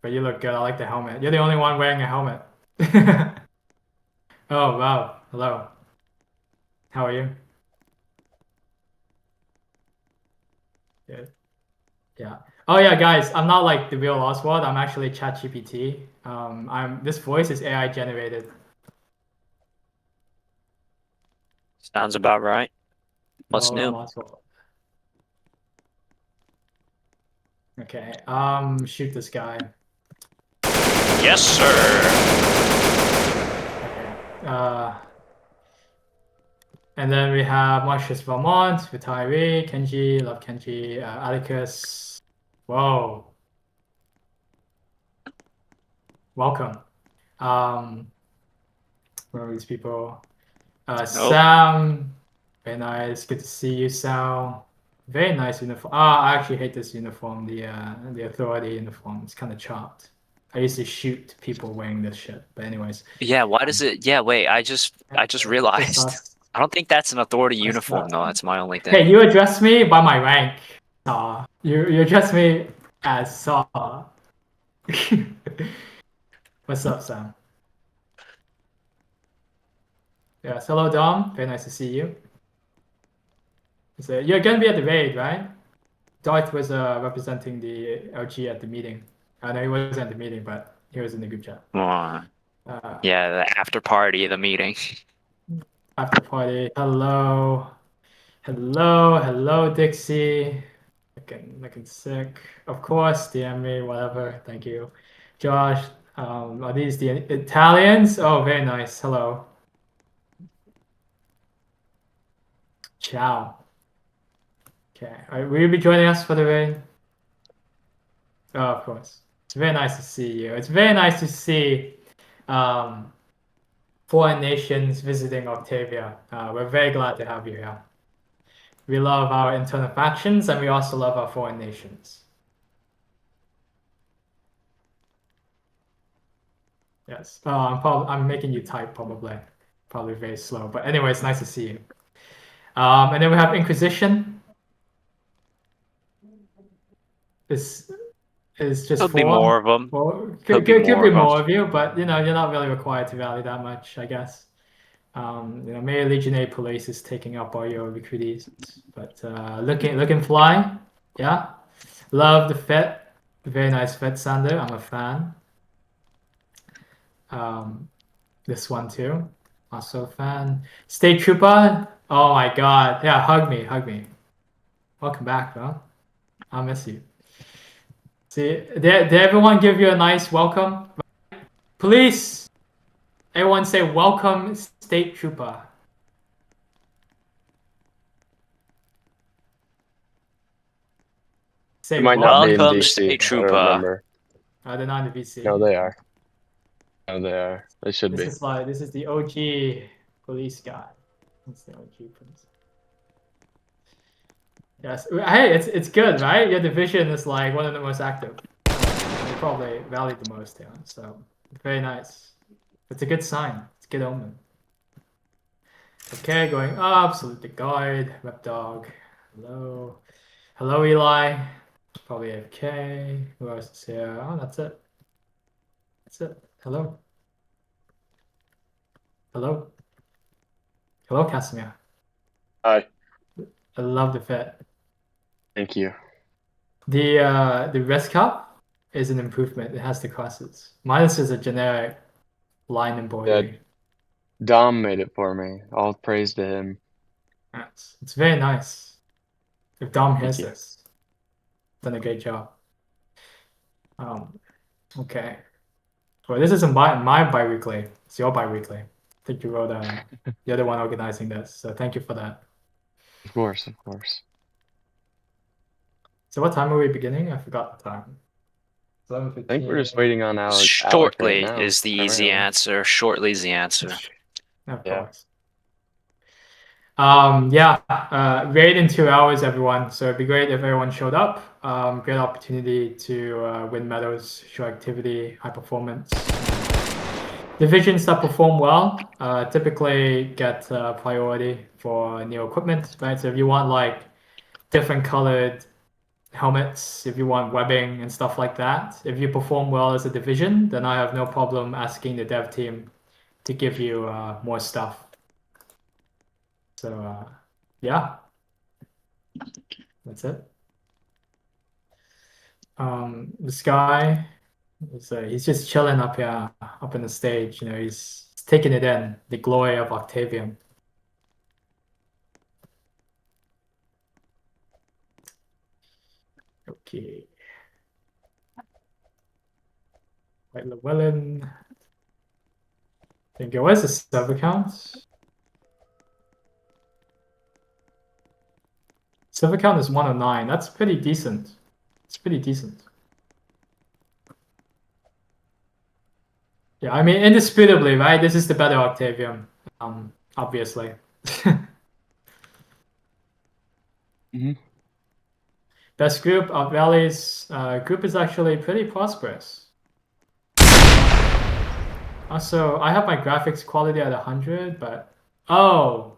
But you look good. I like the helmet. You're the only one wearing a helmet. Oh, wow. Hello. How are you? Good. Yeah. Oh yeah, guys, I'm not like the real Oswald. I'm actually ChatGPT. This voice is AI generated. Sounds about right. What's Hello, I'm new? Oswald. Okay. Shoot this guy. Yes, sir. Okay. And then we have Marcius Vermont, Retiree, Kenji, love Kenji, Atticus. Whoa, welcome. Um, where are these people? Oh, Sam, very nice. Good to see you, Sal. Very nice uniform. Ah, I actually hate this uniform. The authority uniform. It's kind of chopped. I used to shoot people wearing this shit. But anyways, yeah. Why does um, it? Yeah, wait. I just it's just realized. us. I don't think that's an authority Us uniform, though. That's my only thing. Hey, you address me by my rank, Saw. You address me as Saw. What's up, Sam? Yes, hello, Dom. Very nice to see you. So you're gonna be at the raid, right? Darth was representing the LG at the meeting. I know he wasn't at the meeting, but he was in the group chat. Uh, Uh, yeah, the after party of the meeting. After party. Hello, hello, Dixie. Looking sick. Of course, DM me, whatever. Thank you, Josh. Are these the Italians? Oh, very nice. Hello. Ciao. Okay. All right, will you be joining us for the raid? Oh, of course. It's very nice to see you. It's very nice to see um, foreign nations visiting Octavia. We're very glad to have you here. We love our internal factions and we also love our foreign nations. Yes. I'm making you type probably very slow. But anyway, it's nice to see you. And then we have Inquisition. This is just Could be four. more of them. Well, Could be could more be of them. more of you, but you're not really required to rally that much, I guess. Maybe Legionary Police is taking up all your recruitees, but looking fly, yeah. Love the fit, very nice fit, Sander. I'm a fan. Um, this one too, also a fan. State Trooper, oh my God, yeah, hug me, hug me. Welcome back, bro. I'll miss you. See, did everyone give you a nice welcome? Police, everyone say welcome, State Trooper. They Say might not be in welcome. Welcome, DC. State Trooper. I don't Trooper. remember. They're not in the VC. No, they are. No, they are. They should be. This is the OG police guy. It's the OG police. Yes. Hey, it's good, right? Your division is like one of the most active. They probably valued the most here. So very nice. It's a good sign. It's a good omen. Okay, going up. Salute the guard. Rep dog. Hello. Hello, Eli. Probably AFK. Who else is here? Oh, that's it. That's it. Hello. Hello. Hello, Casimir. Hi. I love the fit. Thank you. The Res Cup is an improvement. It has the crosses. Mine is just a generic line Yeah, embroidery. Dom made it for me. All praise to him. It's very nice. If Dom Thank hears you. this, done a great job. Um, okay. Well, this isn't my bi-weekly. It's your bi-weekly. I think you wrote you're the one organizing this, so thank you for that. Of course, of course. So what time are we beginning? I forgot the time. I think we're 11:15. just waiting on Alec right Shortly now, is the easy primarily. answer. Shortly is the answer. Of Yeah. course. Yeah, raid in 2 hours, everyone. So it'd be great if everyone showed up. Great opportunity to win medals, show activity, high performance. Divisions that perform well typically get priority for new equipment, right? So if you want like different colored helmets, if you want webbing and stuff like that. If you perform well as a division, then I have no problem asking the dev team to give you more stuff. So yeah, that's it. This guy he's just chilling up here, up in the stage. You know, he's taking it in, the glory of Octavian. Okay. Right, Llewellyn. Think where's the server count? Server count is 109. That's pretty decent. It's pretty decent. Yeah, I mean, indisputably, right? This is the better Octavian, obviously. Mhm. Best group, Up Valley's group is actually pretty prosperous. Also, I have my graphics quality at 100, but oh,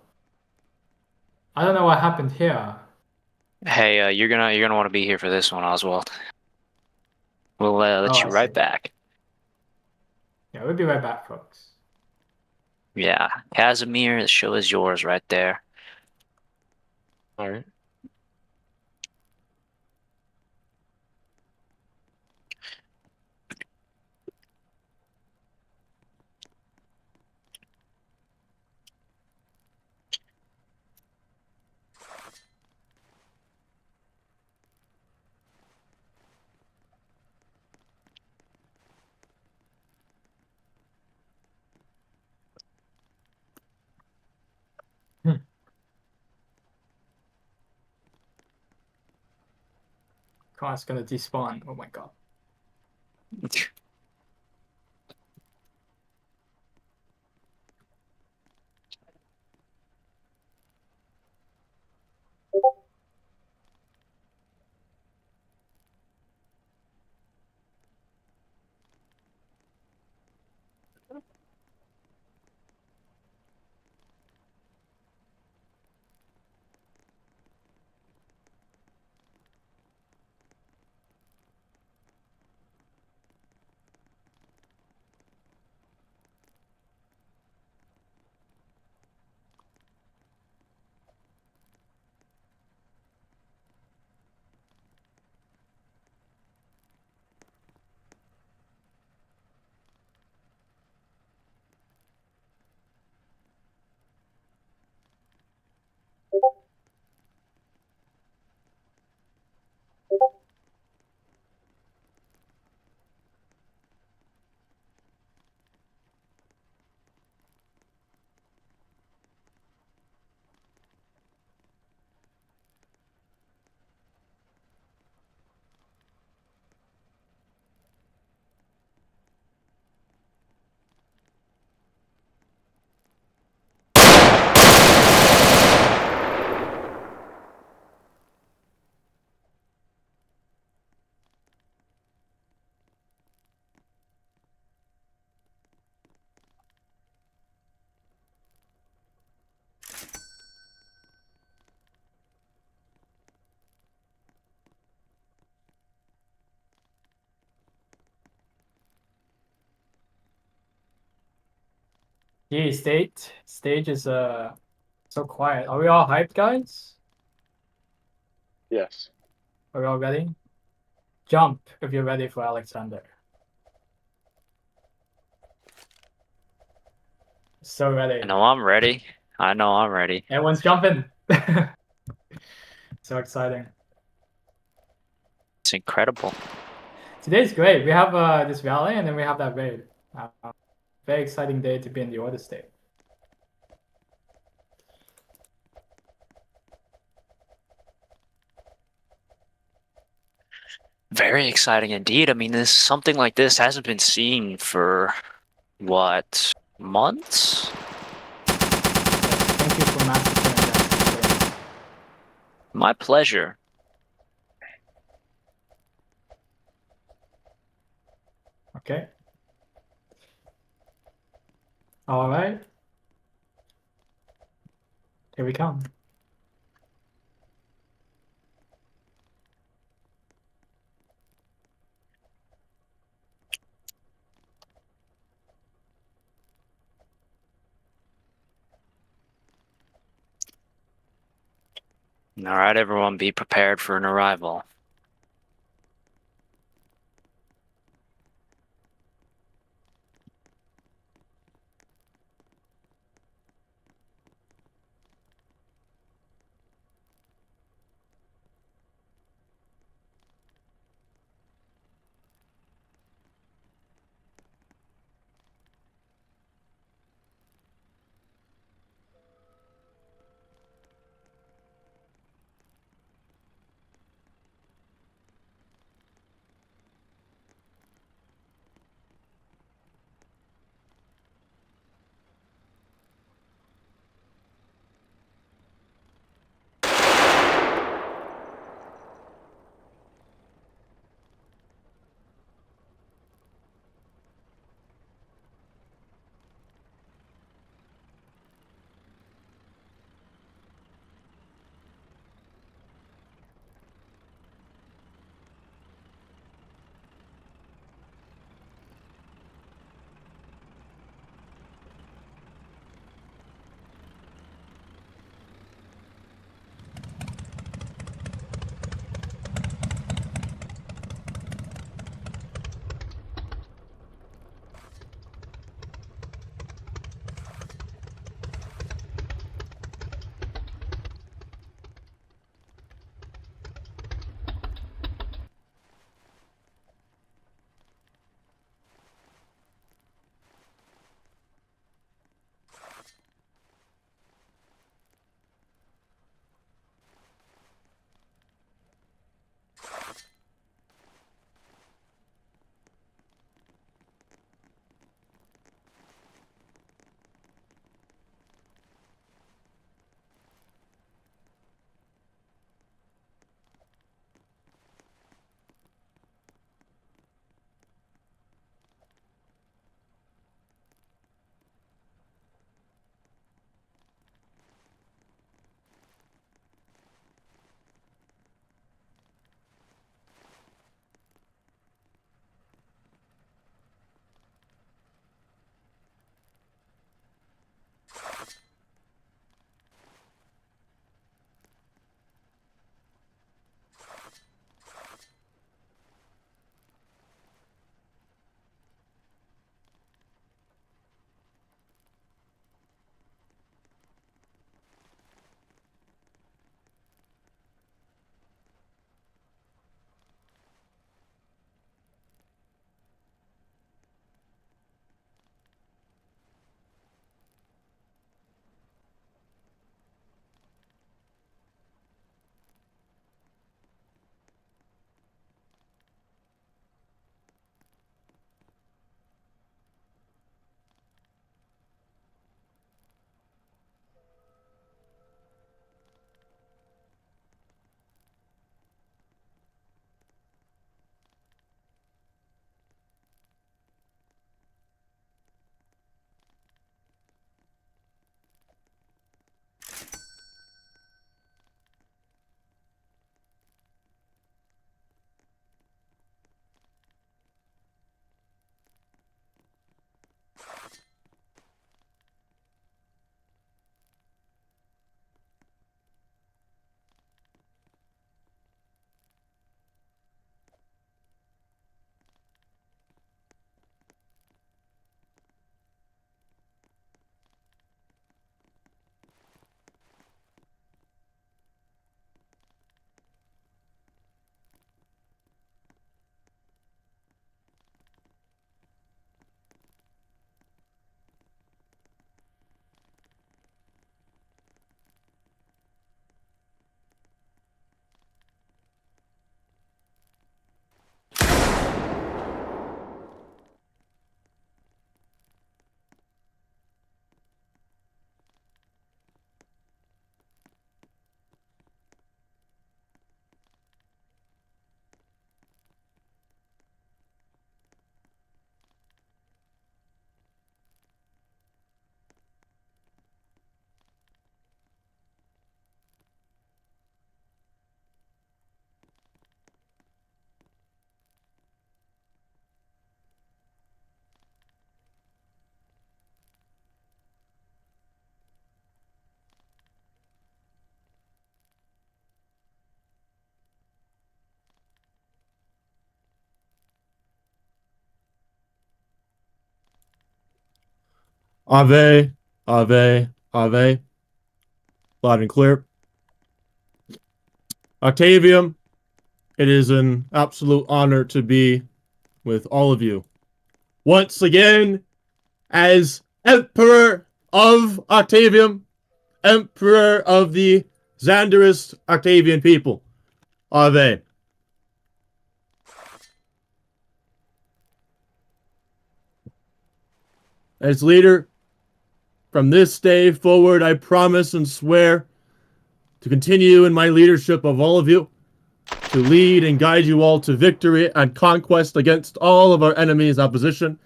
I don't know what happened here. Hey, you're gonna want to be here for this one, Oswald. We'll let Oh, you I right see. back. Yeah, we'll be right back, folks. Yeah, Casimir, the show is yours right there. All right. Car's gonna despawn. Oh my god. Gee, stage is so quiet. Are we all hyped, guys? Yes. Are we all ready? Jump if you're ready for Aleczaender. So ready. I know I'm ready. I know I'm ready. Everyone's jumping. So exciting. It's incredible. Today's great. We have this rally and then we have that raid. Very exciting day to be in the Orderstate. Very exciting indeed. I mean, something like this hasn't been seen for what, months? Thank you for massacring that. My pleasure. Okay. All right. Here we come. All right, everyone, be prepared for an arrival. Ave, Ave, Ave. Loud and clear. Octavium, it is an absolute honor to be with all of you. Once again, as Emperor of Octavium, Emperor of the Xanderist Octavian people. Ave. As leader, from this day forward, I promise and swear to continue in my leadership of all of you, to lead and guide you all to victory and conquest against all of our enemies' opposition,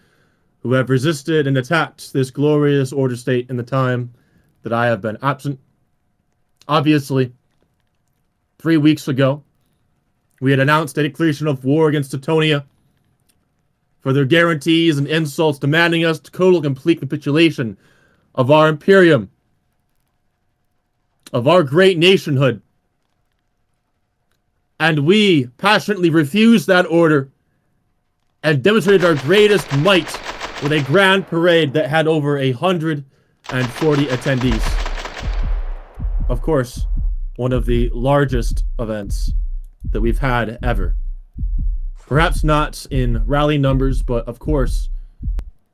who have resisted and attacked this glorious order state in the time that I have been absent. Obviously, 3 weeks ago, we had announced a declaration of war against Teutonia for their guarantees and insults, demanding us total complete capitulation of our imperium, of our great nationhood. And we passionately refused that order and demonstrated our greatest might with a grand parade that had over 140 attendees. Of course, one of the largest events that we've had ever. Perhaps not in rally numbers, but of course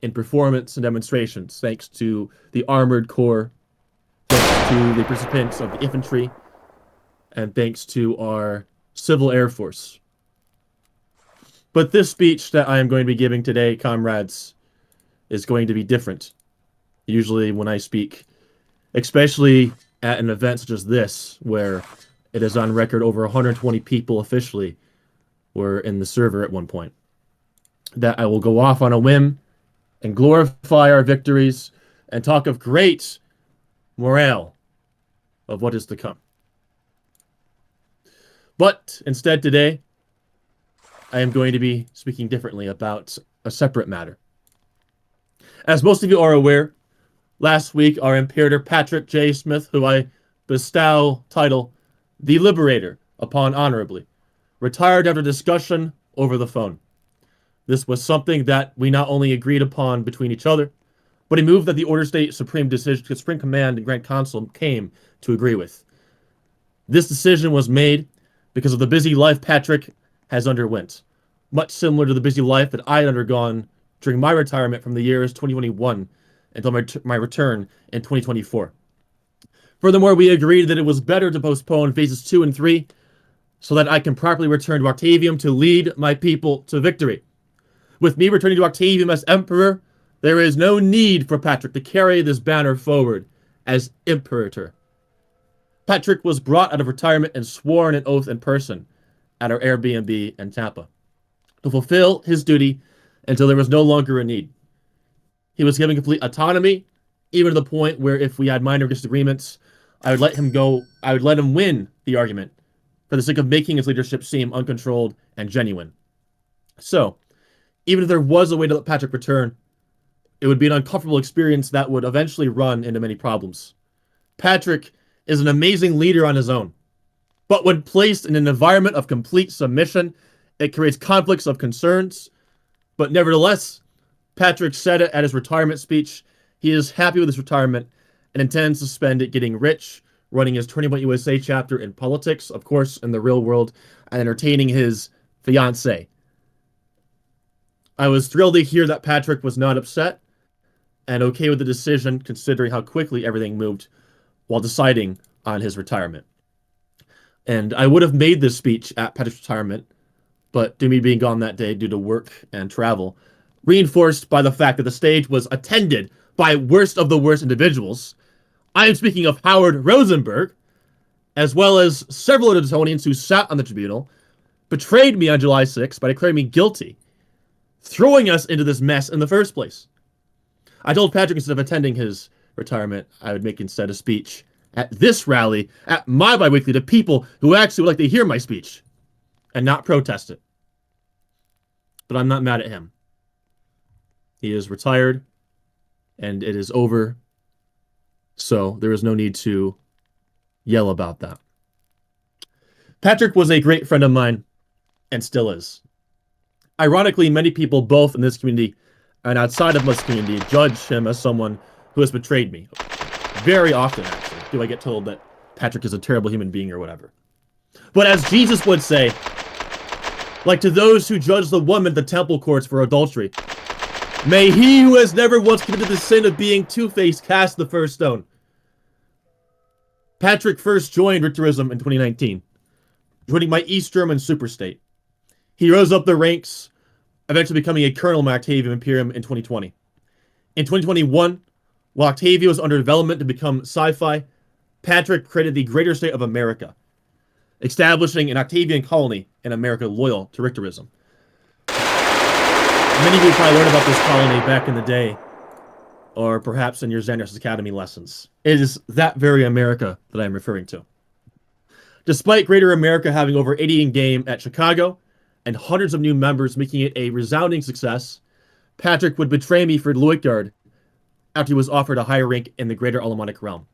in performance and demonstrations, thanks to the Armored Corps, thanks to the participants of the infantry, and thanks to our Civil Air Force. But this speech that I am going to be giving today, comrades, is going to be different. Usually when I speak, especially at an event such as this, where it is on record over 120 people officially were in the server at one point, that I will go off on a whim and glorify our victories and talk of great morale of what is to come. But instead today, I am going to be speaking differently about a separate matter. As most of you are aware, last week our Imperator Patrick J. Smith, who I bestow title The Liberator upon honorably, retired after discussion over the phone. This was something that we not only agreed upon between each other, but a move that the Orderstate Supreme Command and Grand Council came to agree with. This decision was made because of the busy life Patrick has underwent, much similar to the busy life that I had undergone during my retirement from the years 2021 until my return in 2024. Furthermore, we agreed that it was better to postpone phases 2 and 3 so that I can properly return to Octavium to lead my people to victory. With me returning to Octavium as Emperor, there is no need for Patrick to carry this banner forward as Imperator. Patrick was brought out of retirement and sworn an oath in person at our Airbnb in Tampa to fulfill his duty until there was no longer a need. He was given complete autonomy, even to the point where if we had minor disagreements, I would let him go. I would let him win the argument for the sake of making his leadership seem uncontrolled and genuine. So, even if there was a way to let Patrick return, it would be an uncomfortable experience that would eventually run into many problems. Patrick is an amazing leader on his own, but when placed in an environment of complete submission, it creates conflicts of concerns. But nevertheless, Patrick said it at his retirement speech. He is happy with his retirement and intends to spend it getting rich, running his 21 USA chapter in politics, of course, in the real world, and entertaining his fiancée. I was thrilled to hear that Patrick was not upset and okay with the decision, considering how quickly everything moved while deciding on his retirement. And I would have made this speech at Patrick's retirement, but due to me being gone that day due to work and travel, reinforced by the fact that the stage was attended by worst of the worst individuals. I am speaking of Howard Rosenberg, as well as several of the Teutonians who sat on the tribunal, betrayed me on July 6th by declaring me guilty, throwing us into this mess in the first place. I told Patrick instead of attending his retirement, I would make instead a speech at this rally, at my biweekly, to people who actually would like to hear my speech and not protest it. But I'm not mad at him. He is retired, and it is over, so there is no need to yell about that. Patrick was a great friend of mine, and still is. Ironically, many people both in this community and outside of this community judge him as someone who has betrayed me. Very often, actually, do I get told that Patrick is a terrible human being or whatever. But as Jesus would say, like to those who judge the woman at the temple courts for adultery, may he who has never once committed the sin of being two-faced cast the first stone. Patrick first joined Richterism in 2019, joining my East German superstate. He rose up the ranks, eventually becoming a colonel in my Octavian Imperium in 2020. In 2021, while Octavia was under development to become sci-fi, Patrick created the Greater State of America, establishing an Octavian colony in America loyal to Richterism. Many of you probably learned about this colony back in the day, or perhaps in your Xander's Academy lessons. It is that very America that I am referring to. Despite Greater America having over 80 in-game at Chicago, and hundreds of new members making it a resounding success, Patrick would betray me for Luikgard after he was offered a higher rank in the Greater Alemannic realm.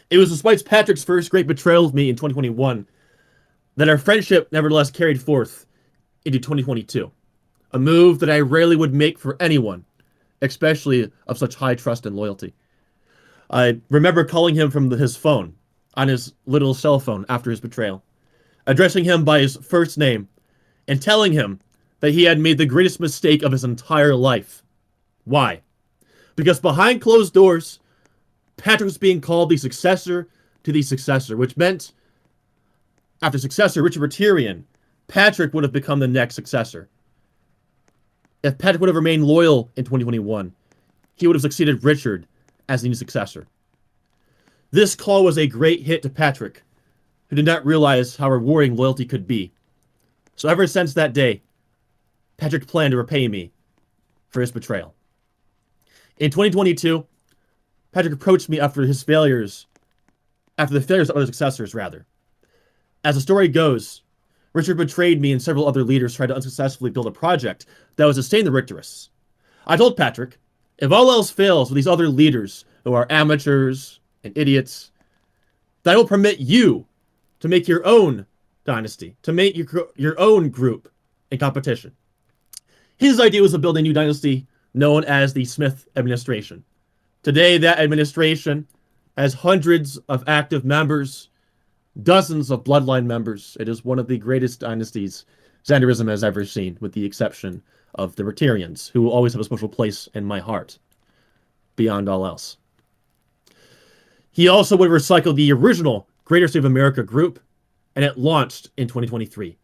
It was despite Patrick's first great betrayal of me in 2021 that our friendship nevertheless carried forth into 2022, a move that I rarely would make for anyone, especially of such high trust and loyalty. I remember calling him from his phone, on his little cell phone after his betrayal, addressing him by his first name, and telling him that he had made the greatest mistake of his entire life. Why? Because behind closed doors, Patrick was being called the successor to the successor, which meant, after successor Richard Tyrion, Patrick would have become the next successor. If Patrick would have remained loyal in 2021, he would have succeeded Richard as the new successor. This call was a great hit to Patrick, who did not realize how rewarding loyalty could be. So ever since that day, Patrick planned to repay me for his betrayal. In 2022, Patrick approached me after the failures of other successors, rather. As the story goes, Richard betrayed me and several other leaders tried to unsuccessfully build a project that would sustain the Richterists. I told Patrick, if all else fails with these other leaders who are amateurs and idiots, that I will permit you to make your own dynasty, to make your own group in competition. His idea was to build a new dynasty known as the Smith administration. Today, that administration has hundreds of active members, dozens of bloodline members. It is one of the greatest dynasties Xanderism has ever seen, with the exception of the Rotarians, who will always have a special place in my heart, beyond all else. He also would recycle the original Greater State of America group, and it launched in 2023.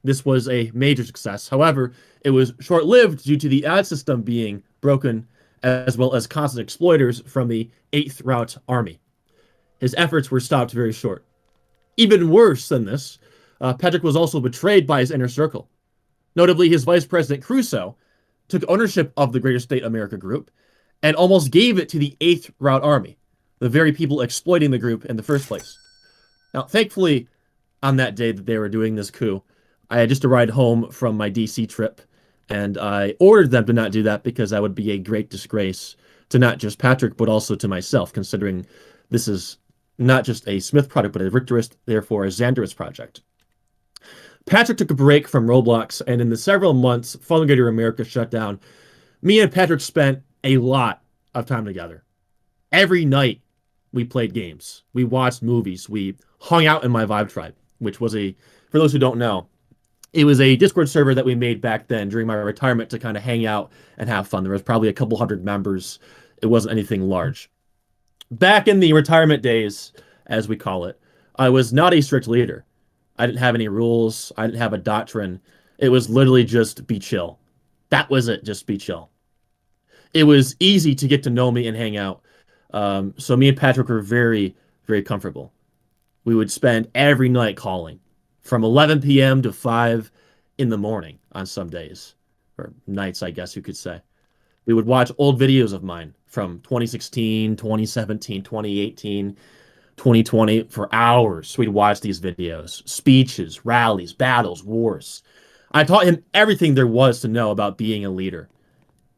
This was a major success. However, it was short-lived due to the ad system being broken, as well as constant exploiters from the 8th Route Army. His efforts were stopped very short. Even worse than this, Patrick was also betrayed by his inner circle. Notably, his Vice President Crusoe took ownership of the Greater State America group and almost gave it to the 8th Route Army, the very people exploiting the group in the first place. Now, thankfully, on that day that they were doing this coup, I had just arrived home from my DC trip, and I ordered them to not do that because that would be a great disgrace to not just Patrick, but also to myself, considering this is not just a Smith product, but a Richterist, therefore a Xanderist project. Patrick took a break from Roblox, and in the several months following Greater America shut down, me and Patrick spent a lot of time together. Every night, we played games. We watched movies. We hung out in my Vibe Tribe, which was for those who don't know, it was a Discord server that we made back then during my retirement to kind of hang out and have fun. There was probably a couple hundred members. It wasn't anything large. Back in the retirement days, as we call it, I was not a strict leader. I didn't have any rules. I didn't have a doctrine. It was literally just be chill. That was it, just be chill. It was easy to get to know me and hang out. So me and Patrick were very, very comfortable. We would spend every night calling from 11 p.m. to 5 in the morning on some days, or nights, I guess you could say. We would watch old videos of mine from 2016, 2017, 2018, 2020 for hours. We'd watch these videos, speeches, rallies, battles, wars. I taught him everything there was to know about being a leader.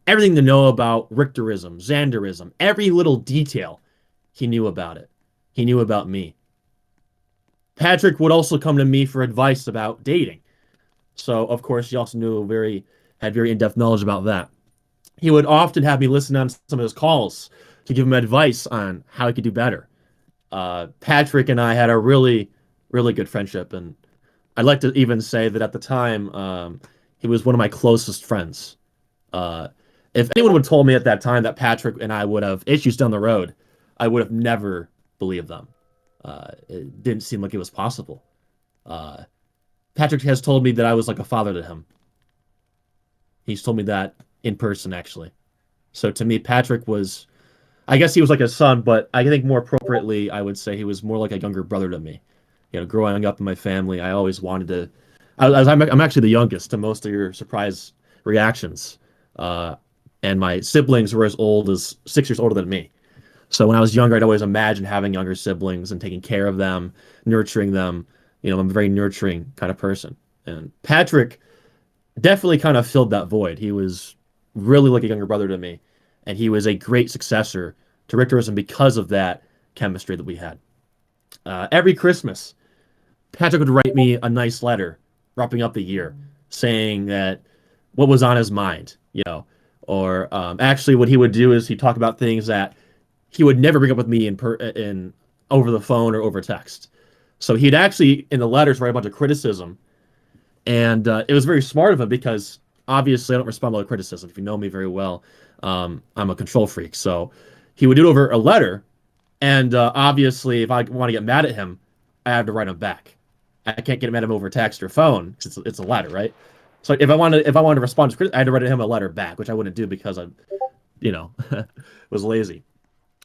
Everything to know about Richterism, Xanderism, every little detail, he knew about it. He knew about me. Patrick would also come to me for advice about dating. So, of course, he also had very in-depth knowledge about that. He would often have me listen on some of his calls to give him advice on how he could do better. Patrick and I had a really, really good friendship, and I'd like to even say that at the time, he was one of my closest friends. Uh, if anyone would have told me at that time that Patrick and I would have issues down the road, I would have never believed them. It didn't seem like it was possible. Patrick has told me that I was like a father to him. He's told me that in person, actually. So to me, Patrick was, I guess he was like a son, but I think more appropriately, I would say he was more like a younger brother to me. You know, growing up in my family, I always wanted to. I'm actually the youngest to most of your surprise reactions, and my siblings were as old as 6 years older than me. So when I was younger, I'd always imagine having younger siblings and taking care of them, nurturing them. You know, I'm a very nurturing kind of person, and Patrick definitely kind of filled that void. He was really like a younger brother to me, and he was a great successor to Richterism because of that chemistry that we had. Every Christmas, Patrick would write me a nice letter wrapping up the year, saying that what was on his mind, you know, or actually what he would do is he'd talk about things that he would never bring up with me in over the phone or over text. So he'd actually in the letters write a bunch of criticism, and it was very smart of him because obviously I don't respond well to criticism. If you know me very well, I'm a control freak. So he would do it over a letter, and obviously if I want to get mad at him, I have to write him back. I can't get mad at him over text or phone because it's a letter, right? So if I wanted to respond to criticism, I had to write him a letter back, which I wouldn't do because I, you know, was lazy.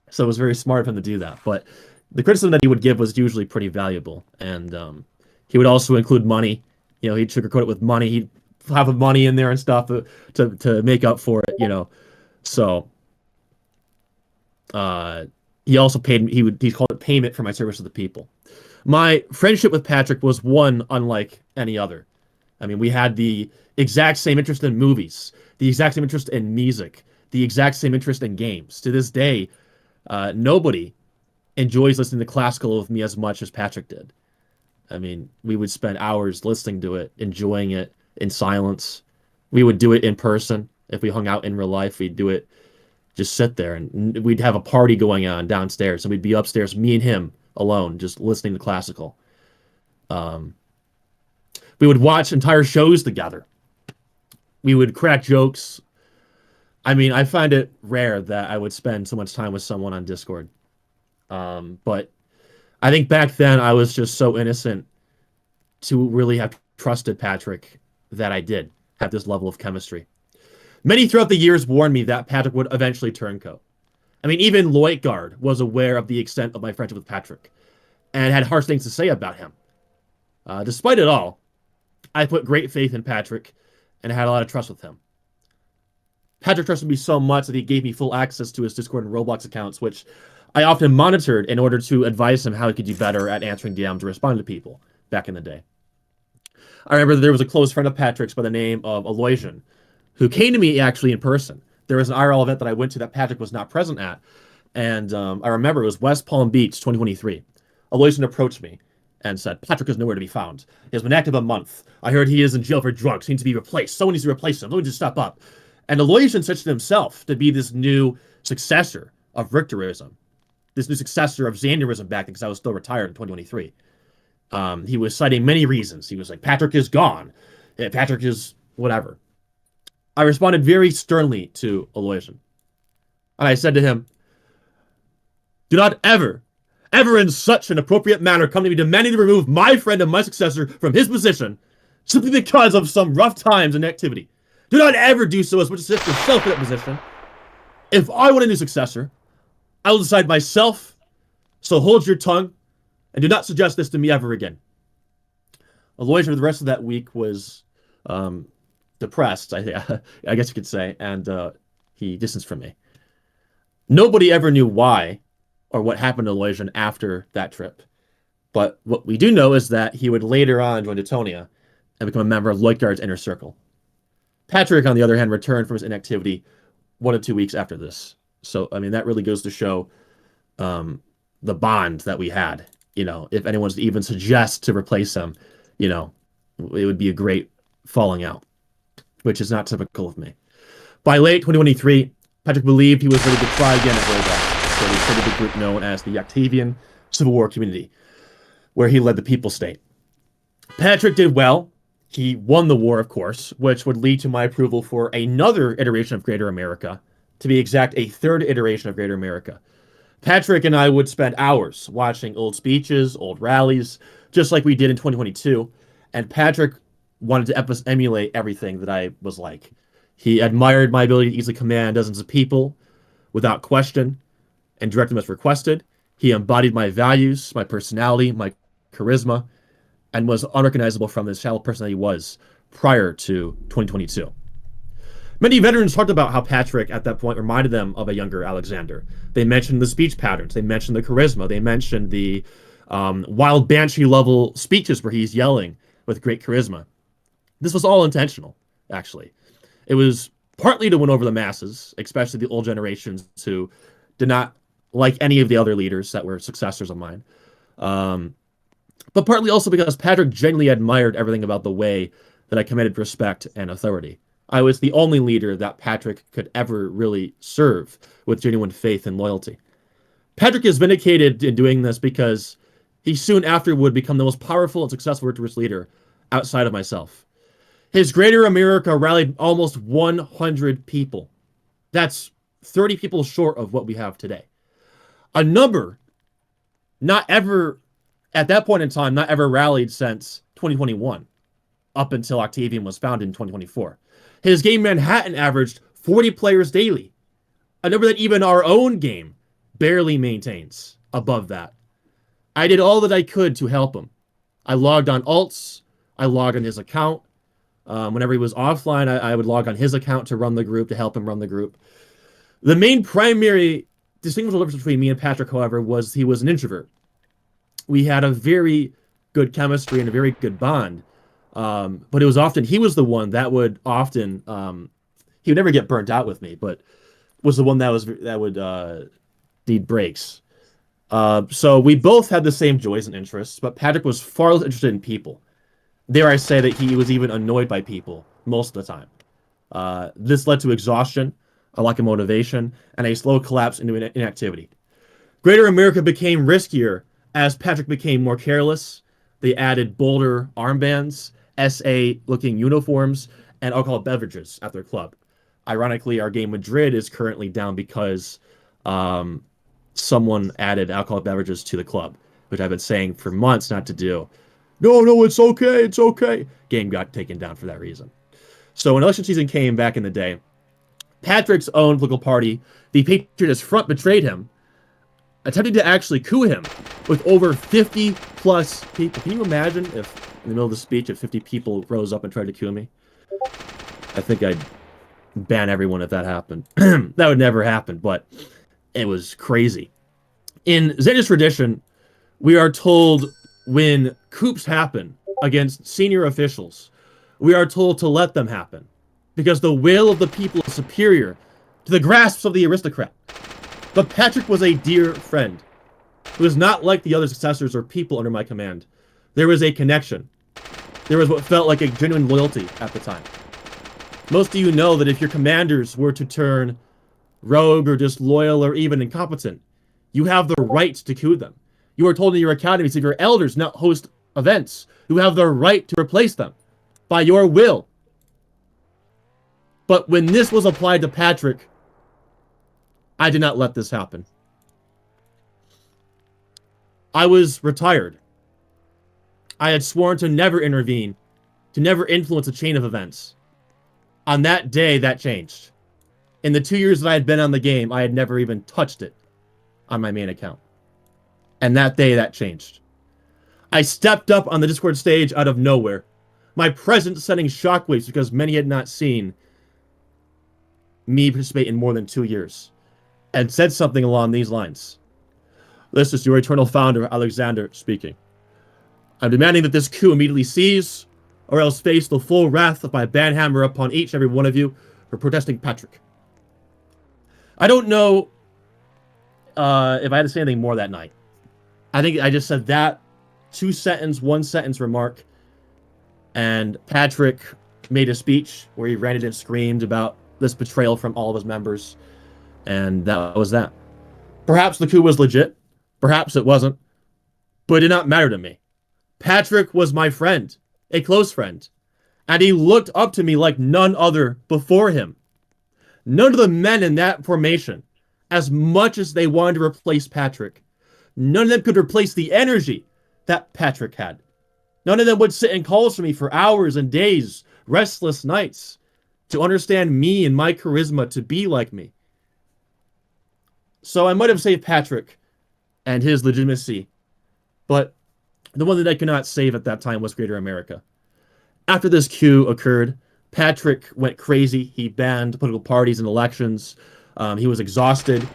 So it was very smart of him to do that. But the criticism that he would give was usually pretty valuable, and he would also include money. You know, he'd sugarcoat it with money. He'd have the money in there and stuff to make up for it. You know, so he also paid. He called it payment for my service to the people. My friendship with Patrick was one unlike any other. I mean, we had the exact same interest in movies, the exact same interest in music, the exact same interest in games. To this day, nobody enjoys listening to classical with me as much as Patrick did. I mean, we would spend hours listening to it, enjoying it in silence. We would do it in person. If we hung out in real life, we'd do it, just sit there, and we'd have a party going on downstairs, and we'd be upstairs, me and him alone, just listening to classical. We would watch entire shows together. We would crack jokes. I mean, I find it rare that I would spend so much time with someone on Discord. But I think back then I was just so innocent to really have trusted Patrick that I did have this level of chemistry. Many throughout the years warned me that Patrick would eventually turncoat. I mean, even Lloydgard was aware of the extent of my friendship with Patrick and had harsh things to say about him. Despite it all, I put great faith in Patrick and had a lot of trust with him. Patrick trusted me so much that he gave me full access to his Discord and Roblox accounts, which I often monitored in order to advise him how he could do better at answering DMs and responding to people back in the day. I remember there was a close friend of Patrick's by the name of Aloysian, who came to me actually in person. There was an IRL event that I went to that Patrick was not present at, and I remember it was West Palm Beach 2023. Aloysian approached me and said, "Patrick is nowhere to be found. He has been active a month. I heard he is in jail for drugs. He needs to be replaced. Someone needs to replace him. Someone needs to step up." And Aloysian said to himself to be this new successor of Richterism, this new successor of Xanderism back then, because I was still retired in 2023. He was citing many reasons. He was like, Patrick is gone. Patrick is whatever. I responded very sternly to Aloysian. And I said to him, "Do not ever in such an appropriate manner come to me demanding to remove my friend and my successor from his position simply because of some rough times and activity. Do not ever do so as much as if yourself in that position. If I want a new successor, I will decide myself, so hold your tongue and do not suggest this to me ever again." Aloysian for the rest of that week was depressed, I guess you could say, and he distanced from me. Nobody ever knew why or what happened to Aloysian after that trip. But what we do know is that he would later on join Teutonia and become a member of Lloydgard's inner circle. Patrick, on the other hand, returned from his inactivity 1 to 2 weeks after this. So, I mean, that really goes to show the bond that we had. You know, if anyone's to even suggest to replace him, you know, it would be a great falling out, which is not typical of me. By late 2023, Patrick believed he was ready to try again at Roblox. infiltrated the group known as the Octavian Civil War Community, where he led the People State. Patrick did well. He won the war, of course, which would lead to my approval for another iteration of Greater America, to be exact, a third iteration of Greater America. Patrick and I would spend hours watching old speeches, old rallies, just like we did in 2022, and Patrick wanted to emulate everything that I was like. He admired my ability to easily command dozens of people without question and direct them as requested. He embodied my values, my personality, my charisma, and was unrecognizable from the shallow person that he was prior to 2022. Many veterans talked about how Patrick at that point reminded them of a younger Alexander. They mentioned the speech patterns, they mentioned the charisma, they mentioned the wild banshee level speeches where he's yelling with great charisma. This was all intentional, actually. It was partly to win over the masses, especially the old generations who did not like any of the other leaders that were successors of mine. But partly also because Patrick genuinely admired everything about the way that I commanded respect and authority. I was the only leader that Patrick could ever really serve with genuine faith and loyalty. Patrick is vindicated in doing this because he soon after would become the most powerful and successful virtuous leader outside of myself. His Greater America rallied almost 100 people. That's 30 people short of what we have today. A number not ever, at that point in time, not ever rallied since 2021, up until Octavian was founded in 2024. His game Manhattan averaged 40 players daily, a number that even our own game barely maintains above that. I did all that I could to help him. I logged on alts, I logged on his account. Whenever he was offline, I would log on his account to run the group, to help him run the group. The main primary distinguishable difference between me and Patrick, however, was he was an introvert. We had a very good chemistry and a very good bond. But it was often, he was the one that would often, he would never get burnt out with me, but was the one that would need breaks. So we both had the same joys and interests, but Patrick was far less interested in people. Dare I say that he was even annoyed by people most of the time. This led to exhaustion, a lack of motivation, and a slow collapse into inactivity. Greater America became riskier as Patrick became more careless. They added bolder armbands, SA-looking uniforms, and alcoholic beverages at their club. Ironically, our game Madrid is currently down because someone added alcoholic beverages to the club, which I've been saying for months not to do. No, it's okay, it's okay. Game got taken down for that reason. So when election season came back in the day, Patrick's own political party, the Patriotist Front, betrayed him, attempting to actually coup him with over 50 plus people. Can you imagine if in the middle of the speech if 50 people rose up and tried to coup me? I think I'd ban everyone if that happened. That would never happen, but it was crazy. In Xander's tradition, we are told when coups happen against senior officials, we are told to let them happen because the will of the people is superior to the grasps of the aristocrat. But Patrick was a dear friend who was not like the other successors or people under my command. There was a connection. There was what felt like a genuine loyalty at the time. Most of you know that if your commanders were to turn rogue or disloyal or even incompetent, you have the right to coup them. You are told in your academies if your elders not host events, you have the right to replace them by your will. But when this was applied to Patrick, I did not let this happen. I was retired. I had sworn to never intervene, to never influence a chain of events. On that day, that changed. In the 2 years that I had been on the game, I had never even touched it on my main account. And that day, that changed. I stepped up on the Discord stage out of nowhere, my presence sending shockwaves because many had not seen me participate in more than 2 years, and said something along these lines. This is your eternal founder, Aleczaender, speaking. I'm demanding that this coup immediately cease, or else face the full wrath of my banhammer upon each and every one of you for protesting Patrick. I don't know if I had to say anything more that night. I think I just said that 1-sentence remark, and Patrick made a speech where he ranted and screamed about this betrayal from all of his members, and that was that. Perhaps the coup was legit. Perhaps it wasn't. But it did not matter to me. Patrick was my friend, a close friend. And he looked up to me like none other before him. None of the men in that formation, as much as they wanted to replace Patrick, none of them could replace the energy that Patrick had. None of them would sit in calls for me for hours and days, restless nights, to understand me and my charisma to be like me. So I might have saved Patrick and his legitimacy, but the one that I could not save at that time was Greater America. After this coup occurred, Patrick went crazy. He banned political parties and elections. He was exhausted.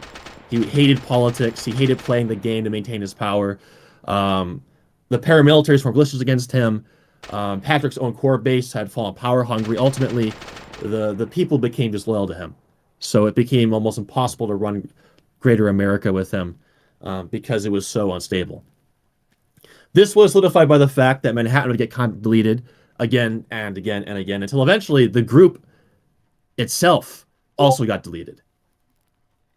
He hated politics. He hated playing the game to maintain his power. The paramilitaries formed militias against him. Patrick's own core base had fallen power hungry. Ultimately, the people became disloyal to him. So it became almost impossible to run Greater America with him because it was so unstable. This was solidified by the fact that Manhattan would get deleted again and again and again until eventually the group itself also got deleted.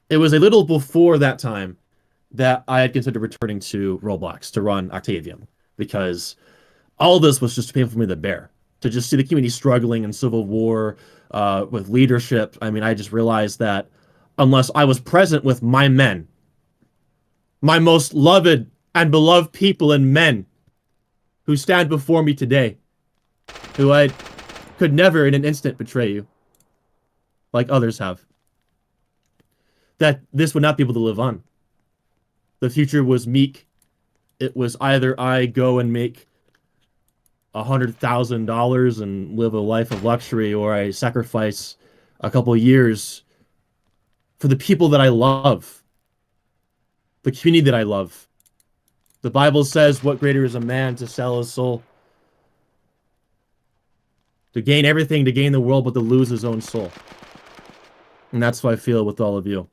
It was a little before that time that I had considered returning to Roblox to run Octavian, because all this was just painful for me to bear. To just see the community struggling in civil war with leadership. I mean, I just realized that unless I was present with my men, my most loved and beloved people and men who stand before me today, who I could never in an instant betray you, like others have, that this would not be able to live on. The future was meek. It was either I go and make $100,000 and live a life of luxury, or I sacrifice a couple of years for the people that I love, the community that I love. The Bible says, what greater is a man to sell his soul? To gain everything, to gain the world, but to lose his own soul. And that's how I feel with all of you.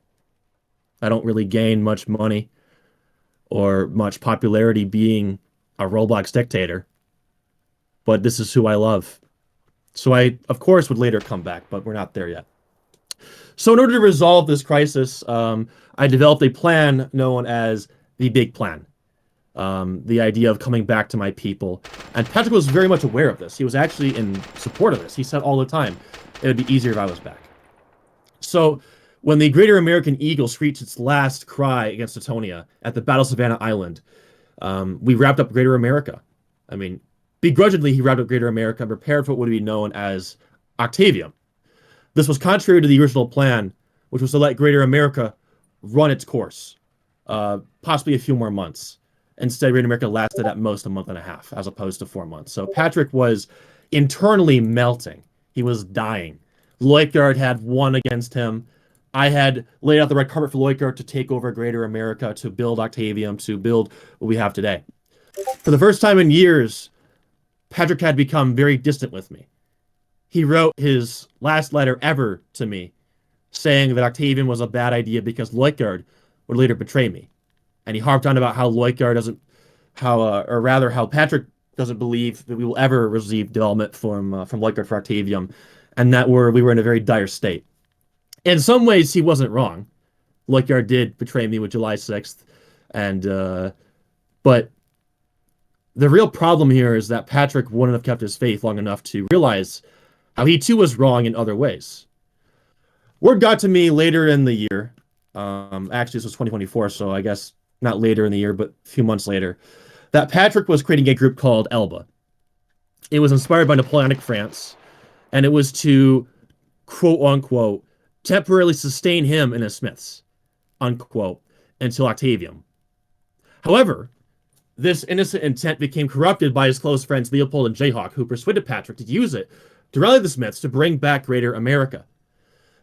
I don't really gain much money or much popularity being a Roblox dictator, but this is who I love. So I, of course, would later come back, but we're not there yet. So in order to resolve this crisis, I developed a plan known as the Big Plan. The idea of coming back to my people. And Patrick was very much aware of this. He was actually in support of this. He said all the time, it would be easier if I was back. So when the Greater American Eagle screeched its last cry against Teutonia at the Battle of Savannah Island, we wrapped up Greater America. I mean, begrudgingly, he wrapped up Greater America and prepared for what would be known as Octavian. This was contrary to the original plan, which was to let Greater America run its course, possibly a few more months. Instead, Greater America lasted at most a month and a half, as opposed to 4 months. So Patrick was internally melting. He was dying. Lloydguard had won against him. I had laid out the red carpet for Lloydguard to take over Greater America, to build Octavian, to build what we have today. For the first time in years, Patrick had become very distant with me. He wrote his last letter ever to me, saying that Octavian was a bad idea because Lloydguard would later betray me. And he harped on about how Lloydguard doesn't, how Patrick doesn't believe that we will ever receive development from Lloydguard for Octavian, and that we were in a very dire state. In some ways, he wasn't wrong. Lloydguard did betray me with July 6th, but the real problem here is that Patrick wouldn't have kept his faith long enough to realize how he too was wrong in other ways. Word got to me later in the year. Actually, this was 2024, so I guess not later in the year, but a few months later, that Patrick was creating a group called Elba. It was inspired by Napoleonic France, and it was to, quote unquote, temporarily sustain him and his Smiths, unquote, until Octavian. However, this innocent intent became corrupted by his close friends Leopold and Jayhawk, who persuaded Patrick to use it to rally the Smiths to bring back Greater America.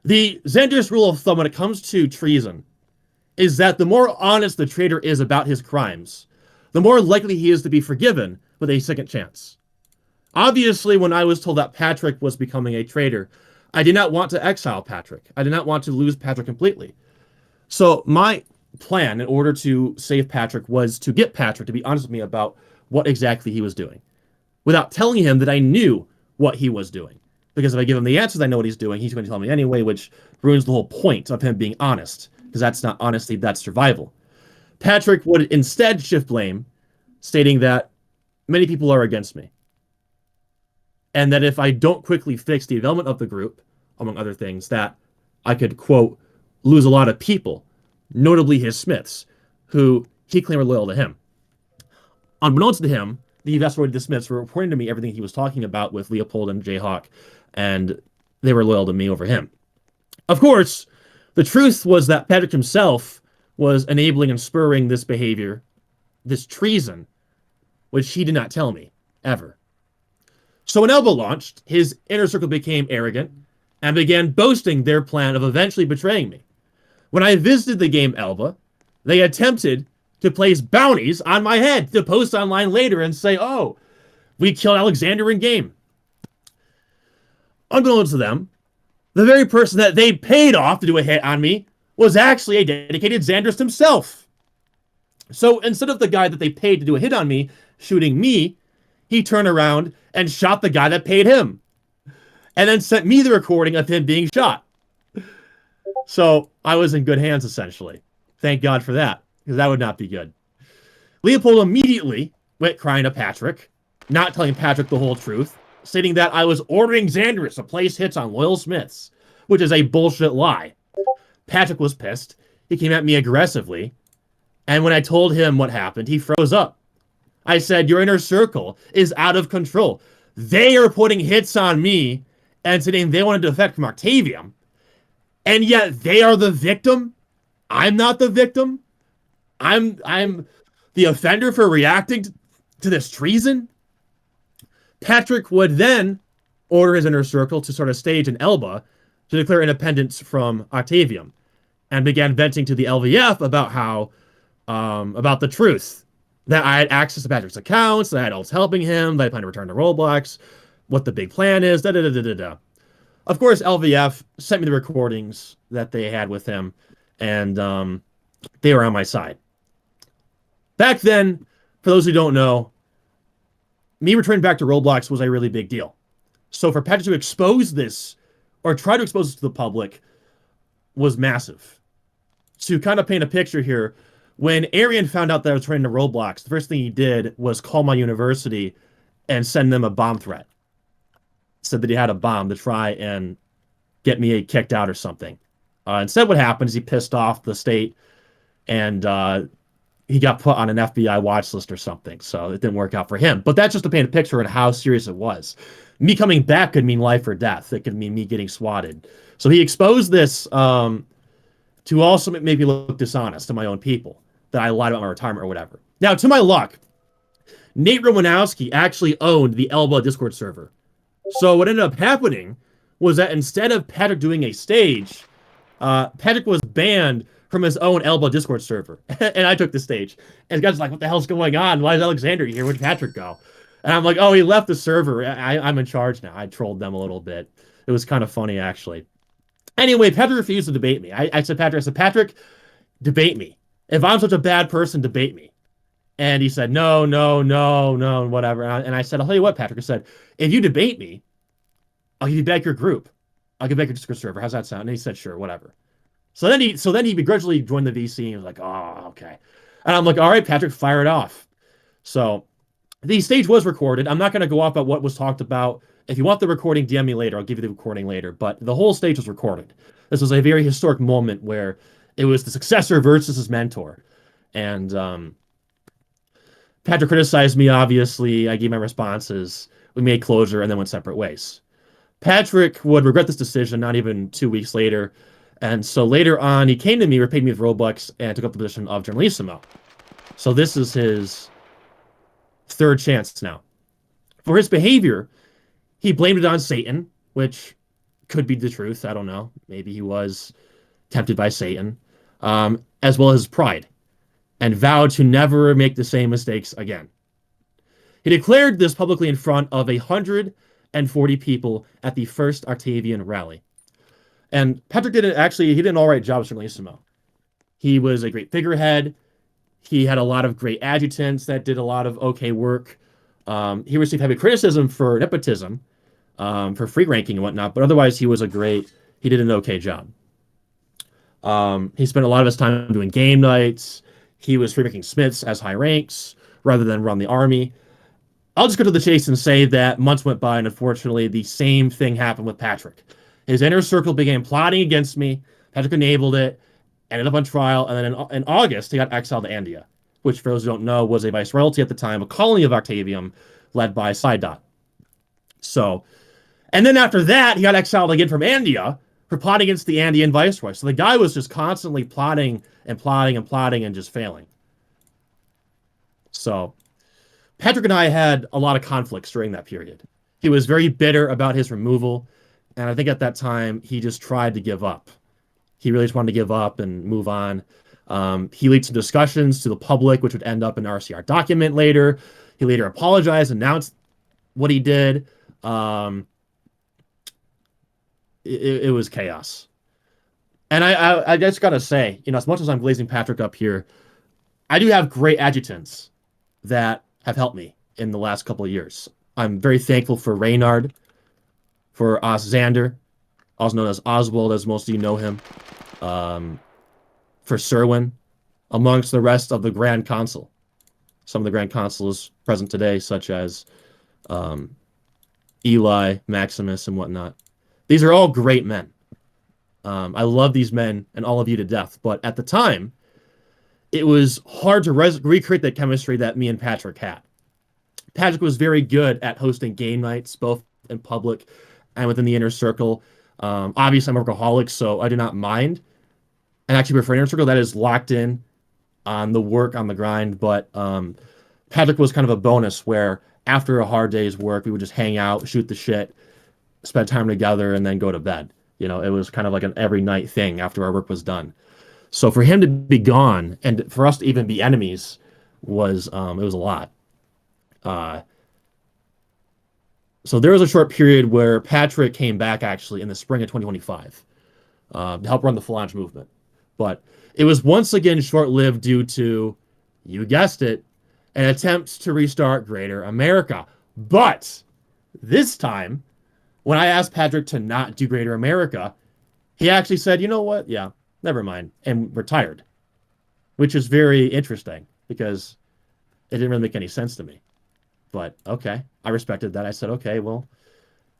The Xander's rule of thumb when it comes to treason is that the more honest the traitor is about his crimes, the more likely he is to be forgiven with a second chance. Obviously, when I was told that Patrick was becoming a traitor, I did not want to exile Patrick. I did not want to lose Patrick completely. So my plan in order to save Patrick was to get Patrick to be honest with me about what exactly he was doing, without telling him that I knew what he was doing. Because if I give him the answers, I know what he's doing, he's going to tell me anyway, which ruins the whole point of him being honest because that's not honesty, that's survival. Patrick would instead shift blame, stating that many people are against me. And that if I don't quickly fix the development of the group, among other things, that I could, quote, lose a lot of people, notably his Smiths, who he claimed were loyal to him. Unbeknownst to him, the investigated Smiths were reporting to me everything he was talking about with Leopold and Jayhawk, and they were loyal to me over him. Of course, the truth was that Patrick himself was enabling and spurring this behavior, this treason, which he did not tell me, ever. So when Elba launched, his inner circle became arrogant and began boasting their plan of eventually betraying me. When I visited the game Elba, they attempted to place bounties on my head to post online later and say, oh, we killed Alexander in game. Unbeknownst to them, the very person that they paid off to do a hit on me was actually a dedicated Xandrist himself. So instead of the guy that they paid to do a hit on me shooting me, he turned around and shot the guy that paid him. And then sent me the recording of him being shot. So I was in good hands, essentially. Thank God for that, because that would not be good. Leopold immediately went crying to Patrick, not telling Patrick the whole truth, stating that I was ordering Xandrist to place hits on loyal Smiths, which is a bullshit lie. Patrick was pissed. He came at me aggressively. And when I told him what happened, he froze up. I said, your inner circle is out of control. They are putting hits on me and saying they want to defect from Octavium. And yet they are the victim. I'm not the victim. I'm the offender for reacting to this treason. Patrick would then order his inner circle to sort of stage an Elba to declare independence from Octavium, and began venting to the LVF about how, about the truth, that I had access to Patrick's accounts, that I was helping him, that I plan to return to Roblox, what the big plan is, da-da-da-da-da-da. Of course, LVF sent me the recordings that they had with him, and they were on my side. Back then, for those who don't know, me returning back to Roblox was a really big deal. So for Patrick to expose this, or try to expose it to the public, was massive. To kind of paint a picture here, when Arian found out that I was returning to Roblox, the first thing he did was call my university and send them a bomb threat. Said that he had a bomb to try and get me kicked out or something. Instead, what happened is he pissed off the state, and he got put on an FBI watch list or something. So it didn't work out for him. But that's just to paint a picture of how serious it was. Me coming back could mean life or death. It could mean me getting swatted. So he exposed this to also make me look dishonest to my own people, that I lied about my retirement or whatever. Now, to my luck, Nate Romanowski actually owned the Elba Discord server. So what ended up happening was that instead of Patrick doing a stage, Patrick was banned from his own Elba Discord server. And I took the stage. And the guy's like, what the hell's going on? Why is Alexander here? Where'd Patrick go? And I'm like, oh, he left the server. I'm in charge now. I trolled them a little bit. It was kind of funny, actually. Anyway, Patrick refused to debate me. I said, Patrick, debate me. If I'm such a bad person, debate me. And he said, no, whatever. And I said, I'll tell you what, Patrick. I said, if you debate me, I'll give you back your group. I'll give back your Discord server. How's that sound? And he said, sure, whatever. So then he begrudgingly joined the VC and he was like, oh, okay. And I'm like, all right, Patrick, fire it off. So the stage was recorded. I'm not going to go off about what was talked about. If you want the recording, DM me later. I'll give you the recording later. But the whole stage was recorded. This was a very historic moment where it was the successor versus his mentor. And Patrick criticized me, obviously. I gave my responses. We made closure and then went separate ways. Patrick would regret this decision not even 2 weeks later. And so later on, he came to me, repaid me with Robux, and took up the position of Generalissimo. So this is his third chance now. For his behavior, he blamed it on Satan, which could be the truth. I don't know. Maybe he was tempted by Satan, as well as pride, and vowed to never make the same mistakes again. He declared this publicly in front of 140 people at the first Octavian rally. And Patrick he did an all right job as Generalissimo. He was a great figurehead. He had a lot of great adjutants that did a lot of okay work. He received heavy criticism for nepotism, for free ranking and whatnot, but otherwise he did an okay job. He spent a lot of his time doing game nights. He was freemaking smiths as high ranks rather than run the army. I'll just go to the chase and say that months went by, and unfortunately, the same thing happened with Patrick. His inner circle began plotting against me. Patrick enabled it, ended up on trial, and then in August, he got exiled to Andia, which, for those who don't know, was a viceroyalty at the time, a colony of Octavium, led by Sidot. So, and then after that, he got exiled again from Andia for plotting against the Andean viceroy. So the guy was just constantly plotting and plotting and plotting and just failing. So Patrick and I had a lot of conflicts during that period. He was very bitter about his removal, and I think at that time he just tried to give up. He really just wanted to give up and move on. He leaked some discussions to the public, which would end up in an RCR document later. He later apologized, announced what he did. It was chaos. And I just gotta say, as much as I'm glazing Patrick up here, I do have great adjutants that have helped me in the last couple of years. I'm very thankful for Reynard, for Aleczaender, also known as Oswald, as most of you know him, for Serwin, amongst the rest of the Grand Consul. Some of the Grand Consuls present today, such as Eli, Maximus, and whatnot. These are all great men. I love these men and all of you to death, but at the time, it was hard to recreate that chemistry that me and Patrick had. Patrick was very good at hosting game nights, both in public and within the inner circle. Obviously, I'm a workaholic, so I do not mind. And actually prefer inner circle that is locked in on the work, on the grind. But Patrick was kind of a bonus where after a hard day's work, we would just hang out, shoot the shit, spend time together, and then go to bed. It was kind of like an every night thing after our work was done. So for him to be gone and for us to even be enemies was it was a lot. So there was a short period where Patrick came back actually in the spring of 2025 to help run the Phalange movement. But it was once again short-lived due to, you guessed it, an attempt to restart Greater America. But this time, when I asked Patrick to not do Greater America, he actually said, you know what? Yeah, never mind, and retired, which is very interesting because it didn't really make any sense to me. But okay, I respected that. I said, okay, well,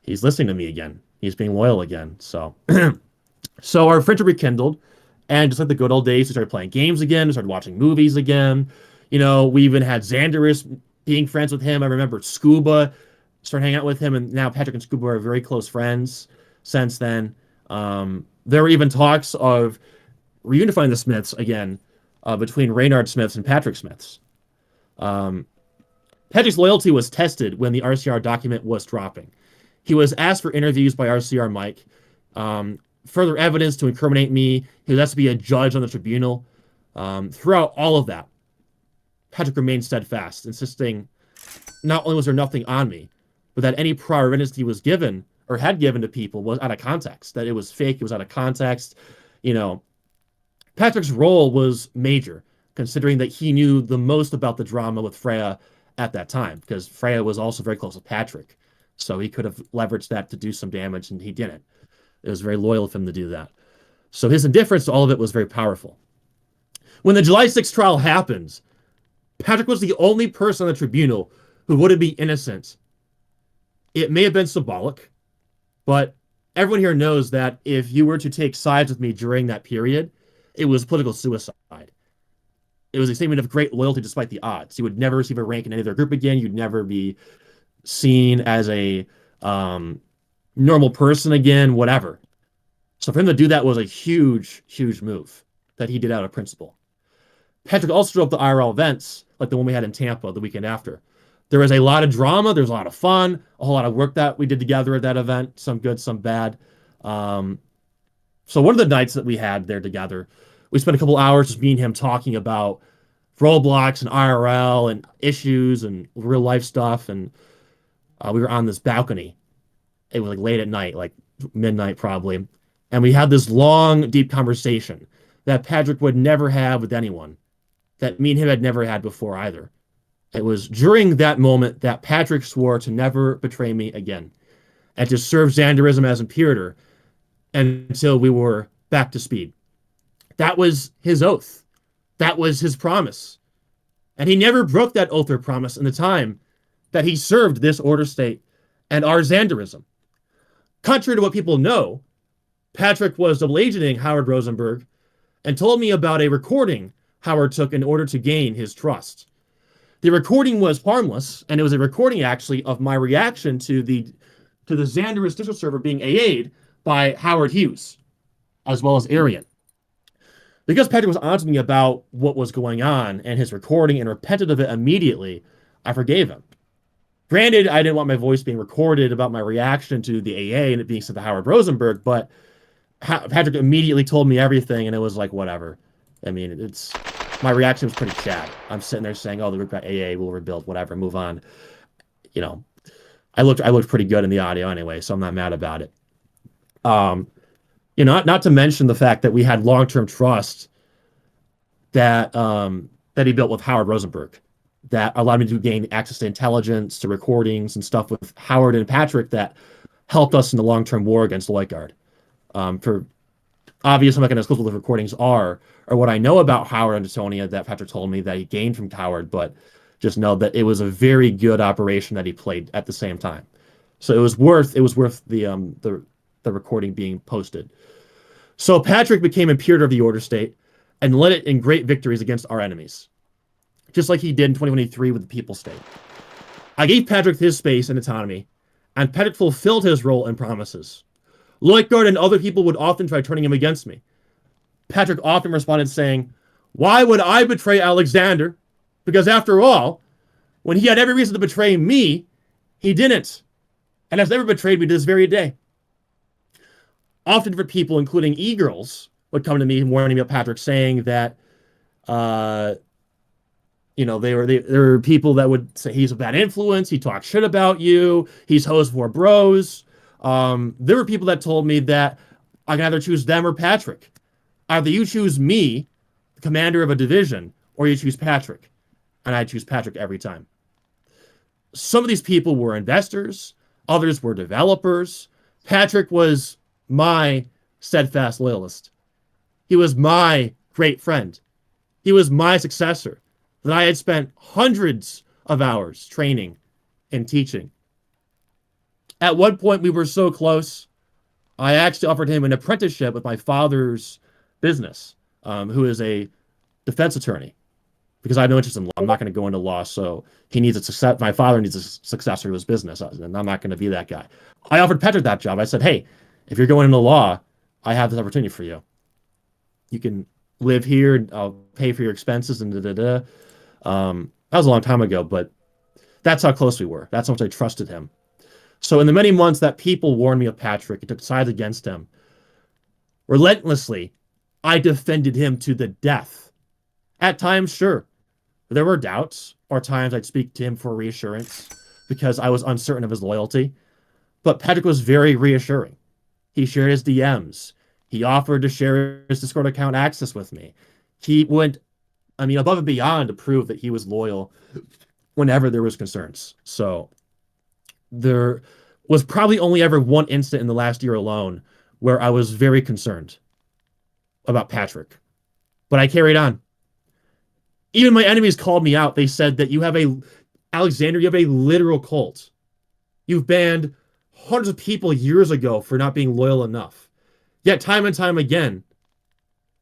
he's listening to me again. He's being loyal again. So, so our friendship rekindled, and just like the good old days, we started playing games again. We started watching movies again. We even had Xanderus being friends with him. I remember Scuba, started hanging out with him, and now Patrick and Scuba are very close friends since then. There were even talks of reunifying the Smiths again between Reynard Smiths and Patrick Smiths. Patrick's loyalty was tested when the RCR document was dropping. He was asked for interviews by RCR Mike, further evidence to incriminate me. He was asked to be a judge on the tribunal. Throughout all of that, Patrick remained steadfast, insisting not only was there nothing on me, but that any prior evidence he was given or had given to people was out of context, that it was fake, it was out of context. Patrick's role was major, considering that he knew the most about the drama with Freya at that time, because Freya was also very close with Patrick. So he could have leveraged that to do some damage, and he didn't. It was very loyal of him to do that. So his indifference to all of it was very powerful. When the July 6th trial happens, Patrick was the only person on the tribunal who wouldn't be innocent. It may have been symbolic, but everyone here knows that if you were to take sides with me during that period, it was political suicide. It was a statement of great loyalty despite the odds. You would never receive a rank in any other group again. You'd never be seen as a normal person again, whatever. So for him to do that was a huge, huge move that he did out of principle. Patrick also showed up to IRL events like the one we had in Tampa the weekend after. There was a lot of drama. There was a lot of fun, a whole lot of work that we did together at that event, some good, some bad. So one of the nights that we had there together, we spent a couple hours just me and him talking about Roblox and IRL and issues and real life stuff. And we were on this balcony. It was like late at night, like midnight probably. And we had this long, deep conversation that Patrick would never have with anyone, that me and him had never had before either. It was during that moment that Patrick swore to never betray me again and to serve Xanderism as imperator until we were back to speed. That was his oath. That was his promise. And he never broke that oath or promise in the time that he served this order state and Alexanderism. Contrary to what people know, Patrick was ablationing Howard Rosenberg and told me about a recording Howard took in order to gain his trust. The recording was harmless, and it was a recording actually of my reaction to the Xanderist Discord server being AA'd by Howard Hughes, as well as Arian. Because Patrick was honest with me about what was going on and his recording and repented of it immediately, I forgave him. Granted, I didn't want my voice being recorded about my reaction to the AA and it being sent to Howard Rosenberg, but Patrick immediately told me everything, and it was like, whatever. I mean, my reaction was pretty Chad. I'm sitting there saying, oh, the group got AA, we'll rebuild, whatever, move on. You know, I looked pretty good in the audio anyway, so I'm not mad about it. You know, not to mention the fact that we had long-term trust that he built with Howard Rosenberg that allowed me to gain access to intelligence, to recordings and stuff with Howard and Patrick that helped us in the long-term war against Leutgard. For obvious, I'm not going to disclose what the recordings are or what I know about Howard and Teutonia that Patrick told me that he gained from Howard, but just know that it was a very good operation that he played at the same time. So it was worth the recording being posted. So Patrick became Imperator of the Order State and led it in great victories against our enemies, just like he did in 2023 with the People State. I gave Patrick his space and autonomy, and Patrick fulfilled his role and promises. Leutgard and other people would often try turning him against me. Patrick often responded saying, why would I betray Alexander? Because after all, when he had every reason to betray me, he didn't, and has never betrayed me to this very day. Often different people, including e-girls, would come to me warning me about Patrick, saying that, you know, there were people that would say he's a bad influence, he talks shit about you, he's hoes for bros. There were people that told me that I can either choose them or Patrick. Either you choose me, the commander of a division, or you choose Patrick. And I choose Patrick every time. Some of these people were investors, others were developers. Patrick was my steadfast loyalist. He was my great friend. He was my successor that I had spent hundreds of hours training and teaching. At one point, we were so close, I actually offered him an apprenticeship with my father's business, who is a defense attorney, because I have no interest in law. I'm not going to go into law, so he needs a success. My father needs a successor to his business, and I'm not going to be that guy. I offered Patrick that job. I said, hey, if you're going into law, I have this opportunity for you. You can live here, and I'll pay for your expenses, and da-da-da. That was a long time ago, but that's how close we were. That's how much I trusted him. So in the many months that people warned me of Patrick and took sides against him, relentlessly, I defended him to the death. At times, sure, there were doubts, or times I'd speak to him for reassurance because I was uncertain of his loyalty. But Patrick was very reassuring. He shared his DMs. He offered to share his Discord account access with me. He went, above and beyond to prove that he was loyal whenever there was concerns. So there was probably only ever one incident in the last year alone where I was very concerned about Patrick. But I carried on. Even my enemies called me out. They said that Alexander, you have a literal cult. You've banned hundreds of people years ago for not being loyal enough. Yet time and time again,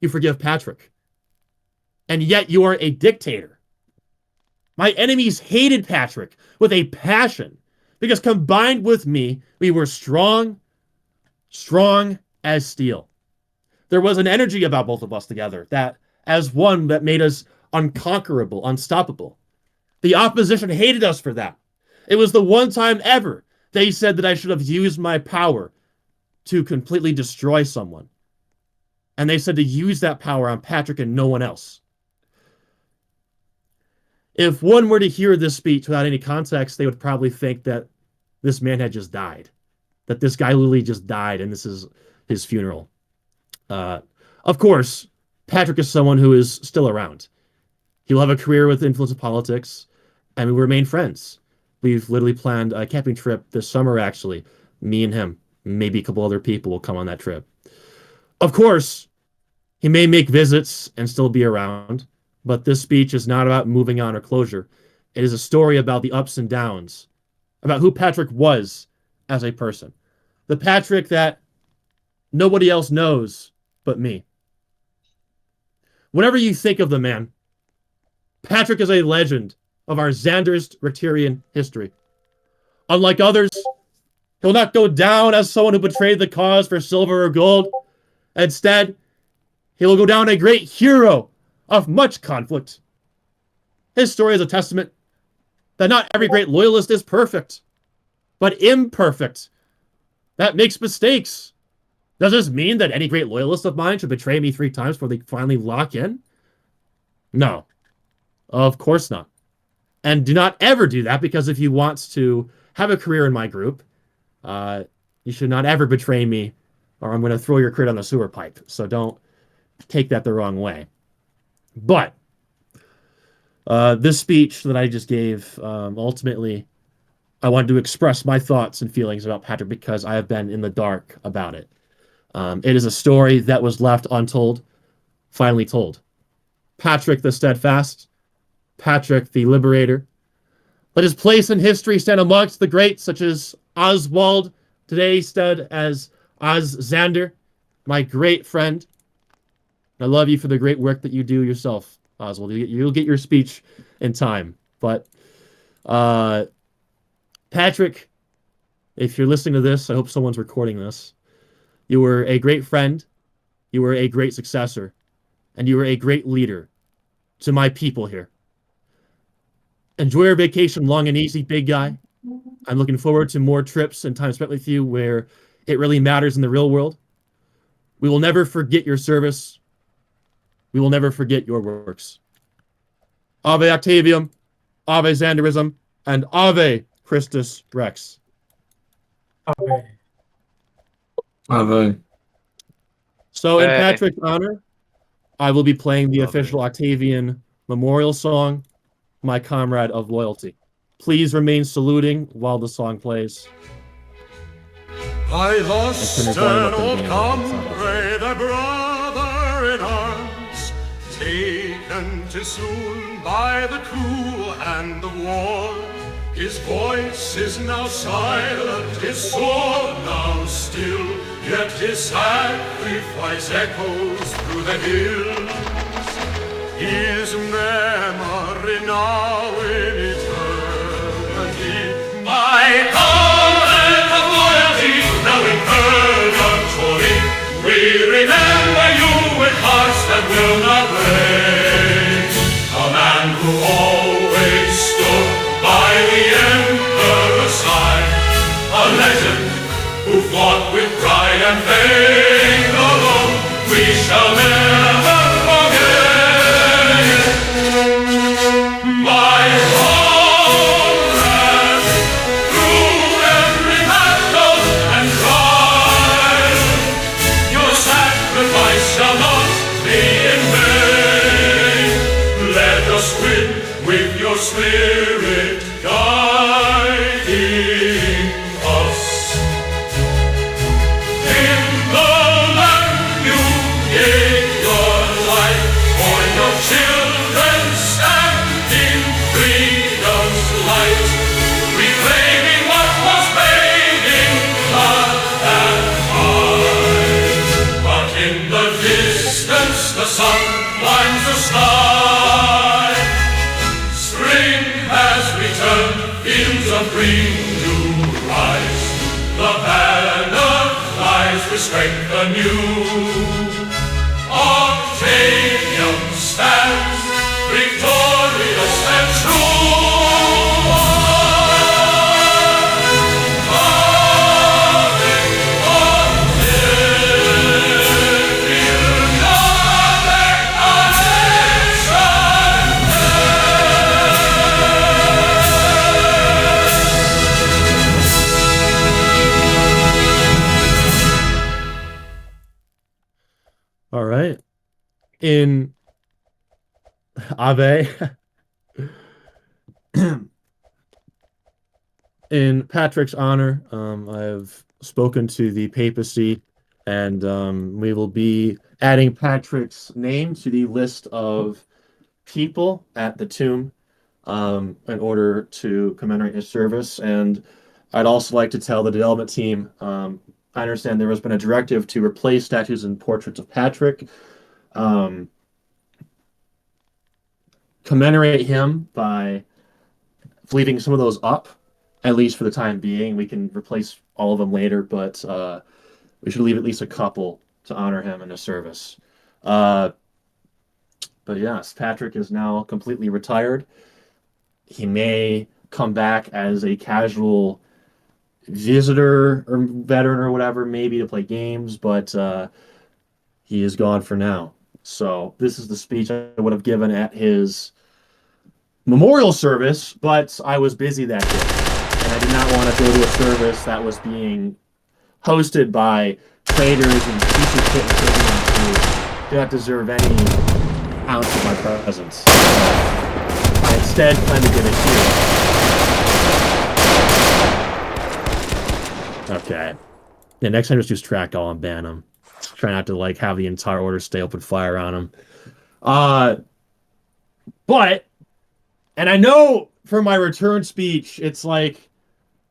you forgive Patrick. And yet you are a dictator. My enemies hated Patrick with a passion because combined with me, we were strong as steel. There was an energy about both of us together that as one that made us unconquerable, unstoppable. The opposition hated us for that. It was the one time ever they said that I should have used my power to completely destroy someone. And they said to use that power on Patrick and no one else. If one were to hear this speech without any context, they would probably think that this man had just died. That this guy literally just died and this is his funeral. Of course, Patrick is someone who is still around. He'll have a career with influence of politics, and we remain friends. We've literally planned a camping trip this summer, actually. Me and him. Maybe a couple other people will come on that trip. Of course, He may make visits and still be around, but this speech is not about moving on or closure. It is a story about the ups and downs, about who Patrick was as a person. The Patrick that nobody else knows but me. Whenever you think of the man, Patrick is a legend of our Xander's Recterian history. Unlike others, he'll not go down as someone who betrayed the cause for silver or gold. Instead, he will go down a great hero of much conflict. His story is a testament that not every great loyalist is perfect, but imperfect. That makes mistakes. Does this mean that any great loyalist of mine should betray me 3 times before they finally lock in? No, of course not. And do not ever do that, because if you want to have a career in my group, you should not ever betray me, or I'm going to throw your crit on the sewer pipe. So don't take that the wrong way. But this speech that I just gave, ultimately, I wanted to express my thoughts and feelings about Patrick because I have been in the dark about it. It is a story that was left untold, finally told. Patrick the Steadfast, Patrick the Liberator. Let his place in history stand amongst the greats, such as Oswald, today stood as Alexander, my great friend. I love you for the great work that you do yourself, Oswald. You'll get your speech in time. But Patrick, if you're listening to this, I hope someone's recording this. You were a great friend. You were a great successor. And you were a great leader to my people here. Enjoy your vacation long and easy, big guy. I'm looking forward to more trips and time spent with you where it really matters in the real world. We will never forget your service. We will never forget your works. Ave Octavium, Ave Xanderism, and Ave Christus Rex. Okay. Ave. So in Hey. Patrick's honor, I will be playing the Ave. official Octavian memorial song, My Comrade of Loyalty. Please remain saluting while the song plays. I lost turn an your volume up old again. comrade, a brother in arms, taken too soon by the coup and the war. His voice is now silent, his sword now still, yet his sacrifice echoes through the hills. His memory now in eternity. My comrade of loyalty, now in purgatory, we remember you with hearts that will not break. A man who always stood by the Emperor's side, a legend who fought with pride and faith alone. We shall never forget. My comrade, through every battle and trial, your sacrifice shall not be in vain. Let us win with your spirit guiding us. In the land you gave your life for your children, standing freedom's light, reclaiming what was made in blood and iron. But in the distance the sun climbs the sky. Spring has returned, fields of green do rise. The banner flies with strength anew. Octavian stands victorious and true. Ave, All right. In Ave, in Patrick's honor, I have spoken to the papacy And we will be adding Patrick's name to the list of people at the tomb in order to commemorate his service. And I'd also like to tell the development team, I understand there has been a directive to replace statues and portraits of Patrick. Commemorate him by leaving some of those up, at least for the time being. We can replace all of them later, but we should leave at least a couple to honor him in his service. But yes, Patrick is now completely retired. He may come back as a casual visitor or veteran or whatever, maybe to play games, but he is gone for now. So this is the speech I would have given at his memorial service, but I was busy that day, and I did not want to go to a service that was being hosted by traitors and pieces of shit who do not deserve any ounce of my presence. I instead plan to give it here. Okay. Yeah, next time just use track all and ban him. Try not to like have the entire order stay open fire on him. But, and I know for my return speech, it's like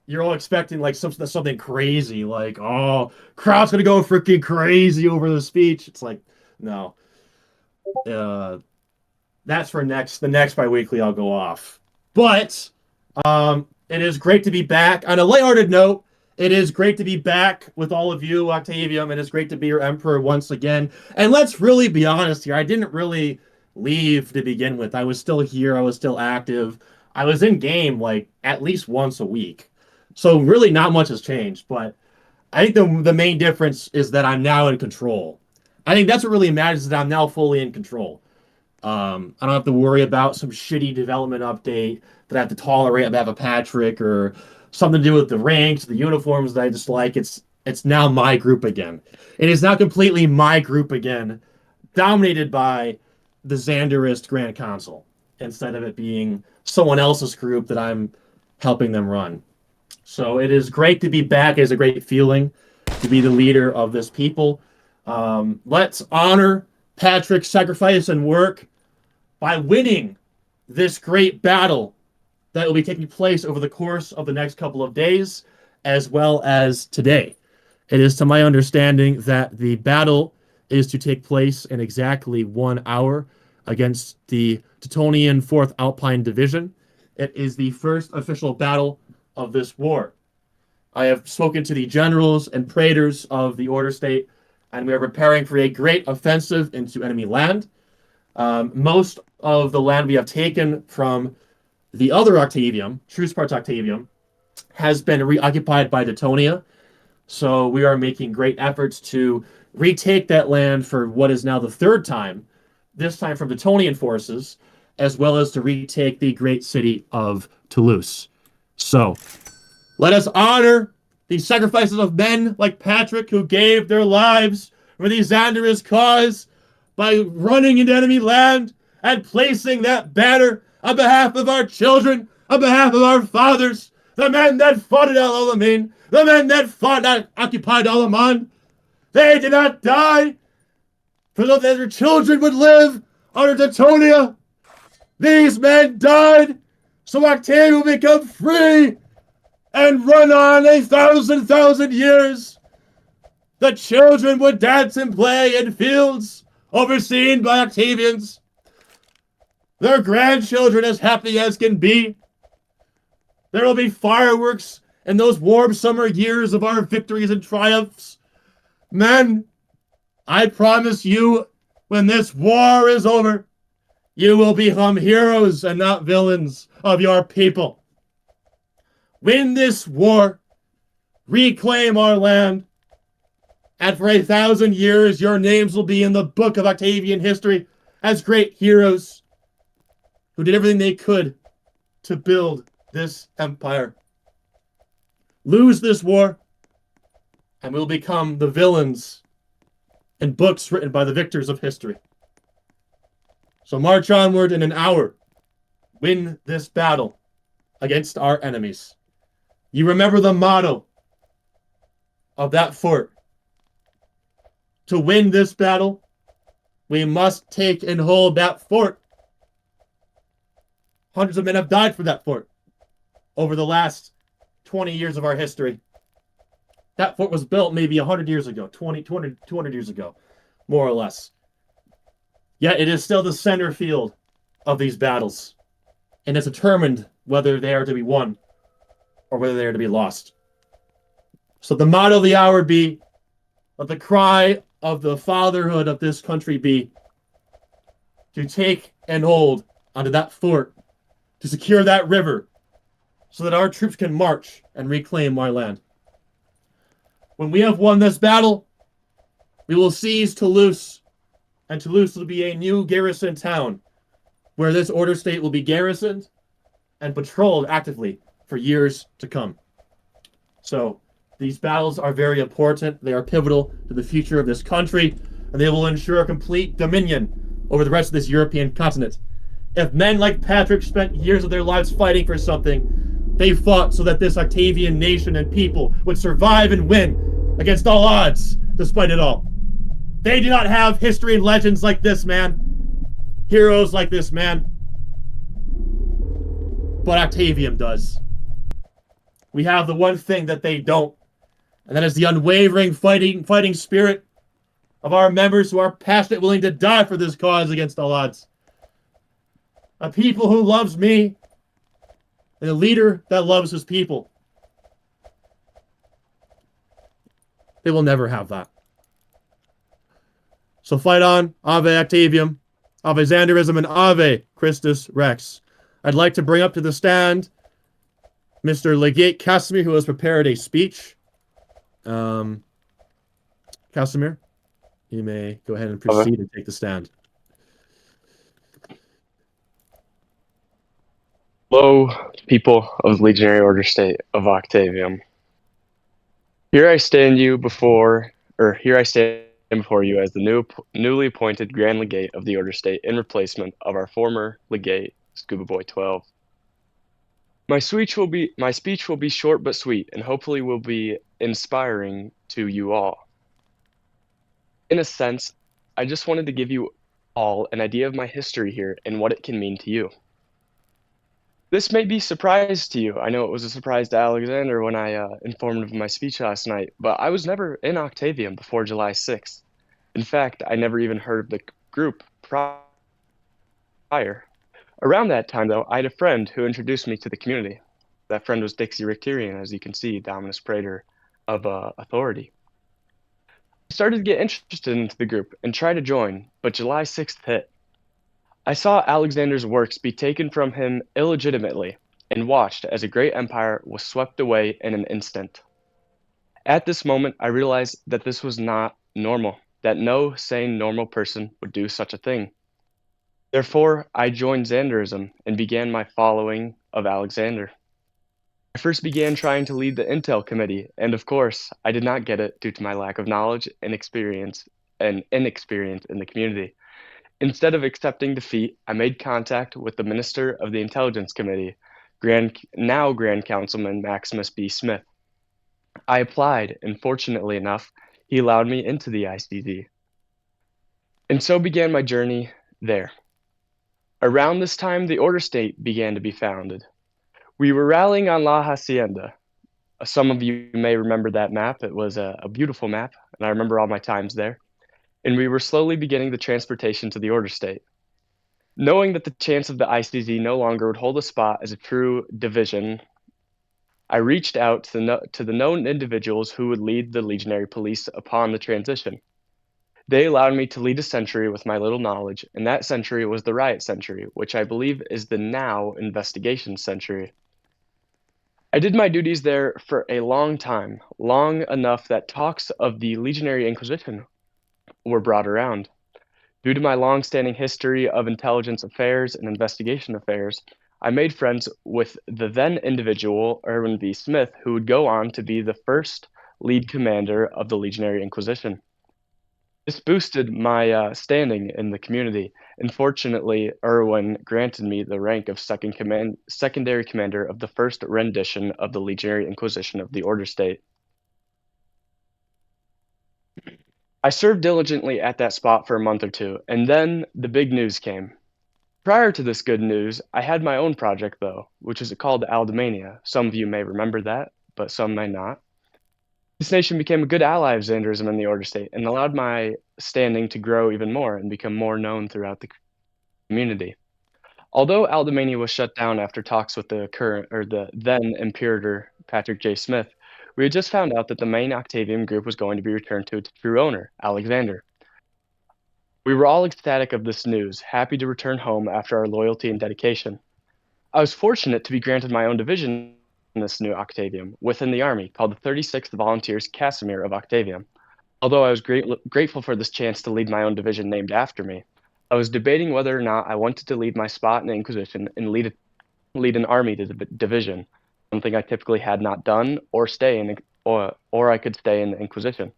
you're all expecting like something crazy, like, oh, crowd's gonna go freaking crazy over the speech. It's like, no. That's for the next bi-weekly I'll go off. But it is great to be back. On a lighthearted note, it is great to be back with all of you, Octavium. It is great to be your emperor once again. And let's really be honest here. I didn't really leave to begin with. I was still here. I was still active. I was in game like at least once a week. So really not much has changed. But I think the main difference is that I'm now in control. I think that's what really matters, is that I'm now fully in control. I don't have to worry about some shitty development update that I have to tolerate on behalf of Patrick, or something to do with the ranks, the uniforms that I dislike. It's now my group again. It is now completely my group again, dominated by the Xanderist Grand Council, instead of it being someone else's group that I'm helping them run. So it is great to be back. It is a great feeling to be the leader of this people. Let's honor Patrick's sacrifice and work by winning this great battle that will be taking place over the course of the next couple of days, as well as today. It is to my understanding that the battle is to take place in exactly 1 hour against the Teutonnian 4th Alpine Division. It is the first official battle of this war. I have spoken to the generals and praetors of the Orderstate, and we are preparing for a great offensive into enemy land. Most of the land we have taken from the other Octavium, Trucepart's Octavium, has been reoccupied by Teutonia. So we are making great efforts to retake that land for what is now the third time, this time from Teutonian forces, as well as to retake the great city of Toulouse. So let us honor the sacrifices of men like Patrick, who gave their lives for the Xanderist cause by running into enemy land and placing that banner on behalf of our children, on behalf of our fathers, the men that fought at El Alamein, the men that fought and occupied Alaman. They did not die for that their children would live under Teutonia. These men died so Octavian will become free and run on 1,000 years. The children would dance and play in fields overseen by Octavians. Their grandchildren as happy as can be. There will be fireworks in those warm summer years of our victories and triumphs. Men, I promise you, when this war is over, you will become heroes and not villains of your people. Win this war, reclaim our land, and for 1,000 years your names will be in the book of Octavian history as great heroes who did everything they could to build this empire. Lose this war, and we'll become the villains in books written by the victors of history. So march onward in an hour. Win this battle against our enemies. You remember the motto of that fort. To win this battle, we must take and hold that fort. Hundreds of men have died for that fort over the last 20 years of our history. That fort was built maybe 100 years ago, 200 years ago, more or less. Yet it is still the center field of these battles, and it's determined whether they are to be won or whether they are to be lost. So the motto of the hour be, let the cry of the fatherhood of this country be, to take and hold onto that fort, to secure that river, so that our troops can march and reclaim our land. When we have won this battle, we will seize Toulouse, and Toulouse will be a new garrison town, where this Orderstate will be garrisoned and patrolled actively for years to come. So these battles are very important. They are pivotal to the future of this country, and they will ensure complete dominion over the rest of this European continent. If men like Patrick spent years of their lives fighting for something, they fought so that this Octavian nation and people would survive and win against all odds, despite it all. They do not have history and legends like this man, heroes like this man, but Octavian does. We have the one thing that they don't, and that is the unwavering fighting spirit of our members who are passionate, willing to die for this cause against all odds. A people who loves me, and a leader that loves his people. They will never have that. So fight on, Ave Octavium, Ave Xanderism, and Ave Christus Rex. I'd like to bring up to the stand Mr. Legate Casimir, who has prepared a speech. Casimir, you may go ahead and proceed and take the stand. Hello, people of the Legionary Orderstate of Octavium. Here I stand before you as the newly appointed Grand Legate of the Orderstate in replacement of our former Legate, Scuba Boy 12. My speech will be short but sweet, and hopefully will be inspiring to you all. In a sense, I just wanted to give you all an idea of my history here and what it can mean to you. This may be a surprise to you. I know it was a surprise to Alexander when I informed him of my speech last night, but I was never in Octavium before July 6th. In fact, I never even heard of the group prior. Around that time, though, I had a friend who introduced me to the community. That friend was Dixie Ricterian, as you can see, Dominus Praetor of authority. I started to get interested into the group and tried to join, but July 6th hit. I saw Alexander's works be taken from him illegitimately and watched as a great empire was swept away in an instant. At this moment, I realized that this was not normal, that no sane, normal person would do such a thing. Therefore, I joined Xanderism and began my following of Alexander. I first began trying to lead the Intel Committee, and of course, I did not get it due to my lack of knowledge and inexperience in the community. Instead of accepting defeat, I made contact with the Minister of the Intelligence Committee, Grand Councilman Maximus B. Smith. I applied, and fortunately enough, he allowed me into the ICZ. And so began my journey there. Around this time, the Orderstate began to be founded. We were rallying on La Hacienda. Some of you may remember that map. It was a beautiful map, and I remember all my times there. And we were slowly beginning the transportation to the Orderstate. Knowing that the chance of the ICZ no longer would hold a spot as a true division, I reached out to the known individuals who would lead the Legionary Police upon the transition. They allowed me to lead a century with my little knowledge, and that century was the Riot Century, which I believe is the now Investigation Century. I did my duties there for a long time, long enough that talks of the Legionary Inquisition were brought around. Due to my long-standing history of intelligence affairs and investigation affairs, I made friends with the then individual, Irwin B. Smith, who would go on to be the first lead commander of the Legionary Inquisition. This boosted my standing in the community, and fortunately, Irwin granted me the rank of secondary commander of the first rendition of the Legionary Inquisition of the Orderstate. I served diligently at that spot for a month or two, and then the big news came. Prior to this good news, I had my own project, though, which is called Aldemania. Some of you may remember that, but some may not. This nation became a good ally of Xanderism in the Orderstate and allowed my standing to grow even more and become more known throughout the community. Although Aldemania was shut down after talks with the then Imperator Patrick J. Smith, we had just found out that the main Octavian group was going to be returned to its true owner, Aleczaender. We were all ecstatic of this news, happy to return home after our loyalty and dedication. I was fortunate to be granted my own division in this new Octavium within the army, called the 36th Volunteers Casimir of Octavium. Although I was grateful for this chance to lead my own division named after me, I was debating whether or not I wanted to leave my spot in the Inquisition and lead an army to the division, something I typically had not done, or I could stay in the Inquisition.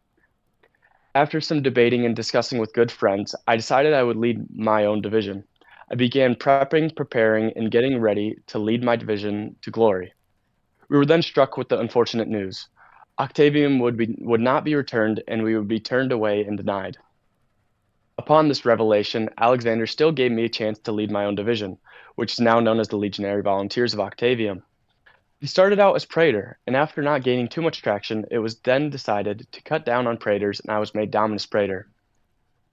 After some debating and discussing with good friends, I decided I would lead my own division. I began preparing, and getting ready to lead my division to glory. We were then struck with the unfortunate news. Octavium would not be returned, and we would be turned away and denied. Upon this revelation, Aleczander still gave me a chance to lead my own division, which is now known as the Legionary Volunteers of Octavium. He started out as Praetor, and after not gaining too much traction, it was then decided to cut down on Praetors, and I was made Dominus Praetor.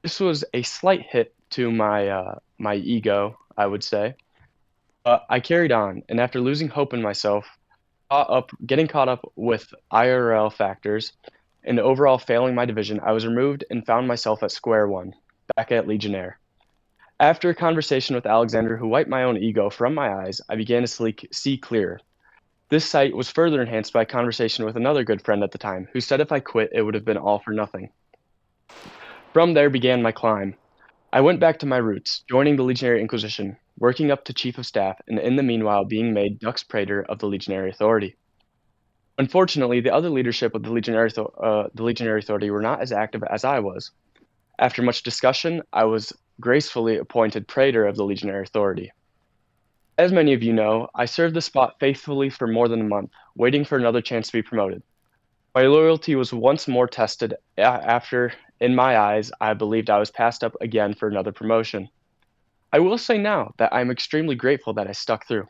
This was a slight hit to my ego, I would say. But I carried on, and after losing hope in myself, getting caught up with IRL factors, and overall failing my division, I was removed and found myself at square one, back at Legionnaire. After a conversation with Aleczander, who wiped my own ego from my eyes, I began to see clearer. This sight was further enhanced by a conversation with another good friend at the time, who said if I quit, it would have been all for nothing. From there began my climb. I went back to my roots, joining the Legionary Inquisition, working up to Chief of Staff, and in the meanwhile being made Dux Praetor of the Legionary Authority. Unfortunately, the other leadership of the Legionary Authority were not as active as I was. After much discussion, I was gracefully appointed Praetor of the Legionary Authority. As many of you know, I served the spot faithfully for more than a month, waiting for another chance to be promoted. My loyalty was once more tested after, in my eyes, I believed I was passed up again for another promotion. I will say now that I am extremely grateful that I stuck through.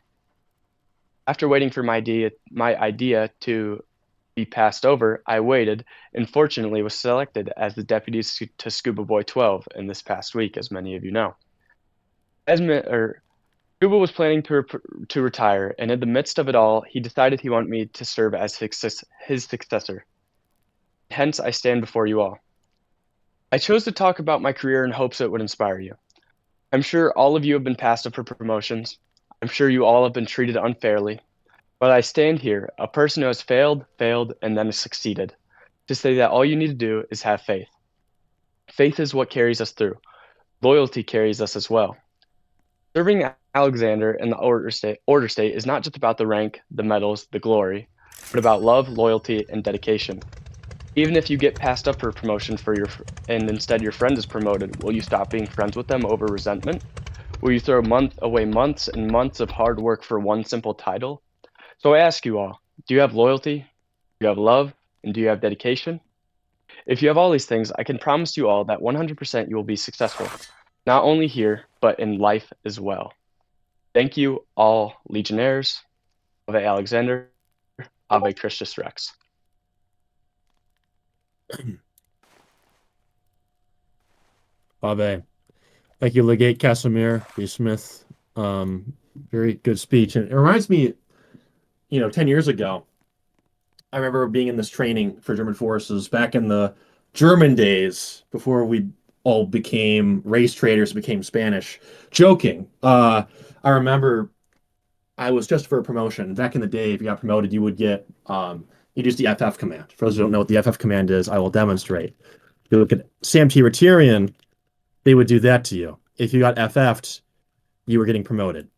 After waiting for my idea to be passed over, I waited, and fortunately was selected as the deputy to Scuba Boy 12 in this past week, as many of you know. Scuba was planning to retire, and in the midst of it all, he decided he wanted me to serve as his successor. Hence, I stand before you all. I chose to talk about my career in hopes it would inspire you. I'm sure all of you have been passed up for promotions. I'm sure you all have been treated unfairly. But I stand here, a person who has failed, and then has succeeded, to say that all you need to do is have faith. Faith is what carries us through. Loyalty carries us as well. Serving Aleczander in the Orderstate is not just about the rank, the medals, the glory, but about love, loyalty, and dedication. Even if you get passed up for promotion and instead your friend is promoted, will you stop being friends with them over resentment? Will you throw away months and months of hard work for one simple title? So I ask you all, do you have loyalty? Do you have love? And do you have dedication? If you have all these things, I can promise you all that 100% you will be successful, not only here, but in life as well. Thank you all, Legionnaires. Ave Aleczander, Ave Christus Rex. Ave. Thank you, Legate Casimir B. Smith. Very good speech. And it reminds me, 10 years ago, I remember being in this training for German forces back in the German days before we all became race traders, became Spanish. Joking. I remember I was just for a promotion. Back in the day, if you got promoted, you would get, you'd use the FF command. For those who don't know what the FF command is, I will demonstrate. If you look at Sam T. Rotarian, they would do that to you. If you got FF'd, you were getting promoted.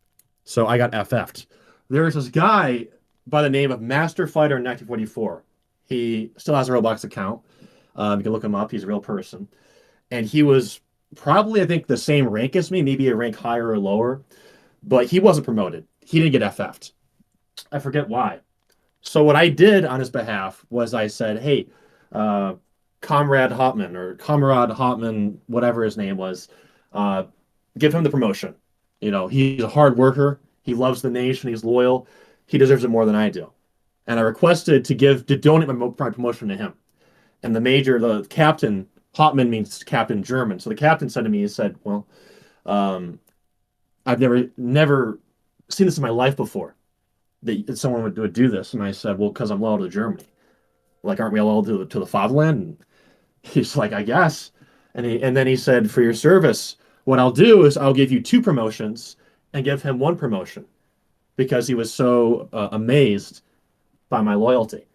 So I got FF'd. There was this guy by the name of Master Fighter in 1944. He still has a Roblox account. You can look him up. He's a real person. And he was probably, I think, the same rank as me, maybe a rank higher or lower. But he wasn't promoted. He didn't get FF'd. I forget why. So what I did on his behalf was I said, hey, Comrade Hotman, whatever his name was, give him the promotion. He's a hard worker. He loves the nation. He's loyal. He deserves it more than I do. And I requested to donate my promotion to him. And the captain, Hotman means captain in German. So the captain said to me, he said, well, I've never seen this in my life before, that someone would do this. And I said, well, because I'm loyal to Germany. Like, aren't we all loyal to the fatherland? And he's like, I guess. And then he said, for your service, what I'll do is I'll give you 2 promotions and give him 1 promotion, because he was so amazed by my loyalty.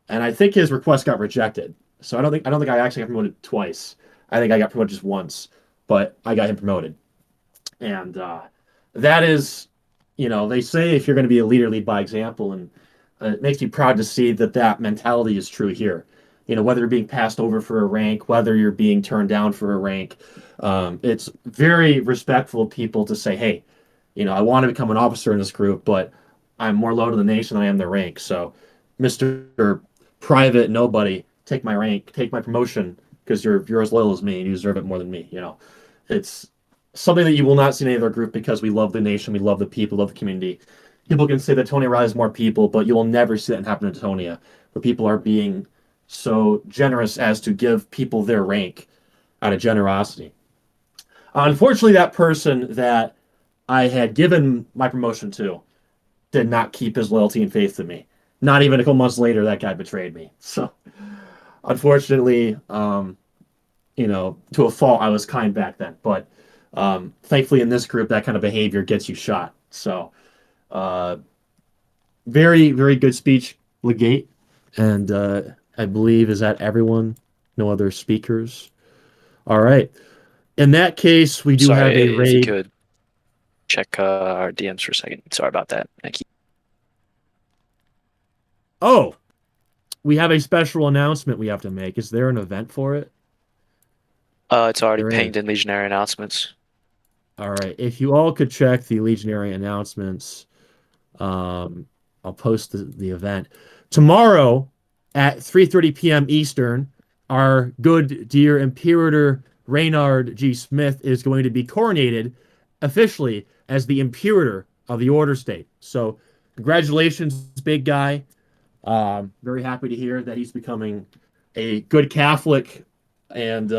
And I think his request got rejected. So I don't think I actually got promoted twice. I think I got promoted just once, but I got him promoted. And that is, they say if you're going to be a leader, lead by example. And it makes me proud to see that mentality is true here. Whether you're being passed over for a rank, whether you're being turned down for a rank, it's very respectful of people to say, hey, I want to become an officer in this group, but I'm more loyal to the nation than I am the rank. So, Mr. Private Nobody, take my rank, take my promotion, because you're as loyal as me and you deserve it more than me. It's something that you will not see in any other group, because we love the nation, we love the people, love the community. People can say that Teutonia rises more people, but you will never see that happen in Teutonia, where people are being so generous as to give people their rank out of generosity. Unfortunately, that person that I had given my promotion to did not keep his loyalty and faith to me. Not even a couple months later, that guy betrayed me. So, unfortunately, to a fault, I was kind back then. But thankfully, in this group, that kind of behavior gets you shot. So, very, very good speech, Legate. And I believe, is that everyone? No other speakers? All right. In that case, we do have a raid. If you could check our DMs for a second. Sorry about that. Thank you. Oh, we have a special announcement we have to make. Is there an event for it? It's already There pinged is. in Legionary announcements. All right. If you all could check the Legionary announcements, I'll post the event. Tomorrow at 3:30 p.m. Eastern, our good dear Imperator Reynard G. Smith is going to be coronated officially as the Imperator of the Orderstate. So congratulations, big guy. Very happy to hear that he's becoming a good Catholic. And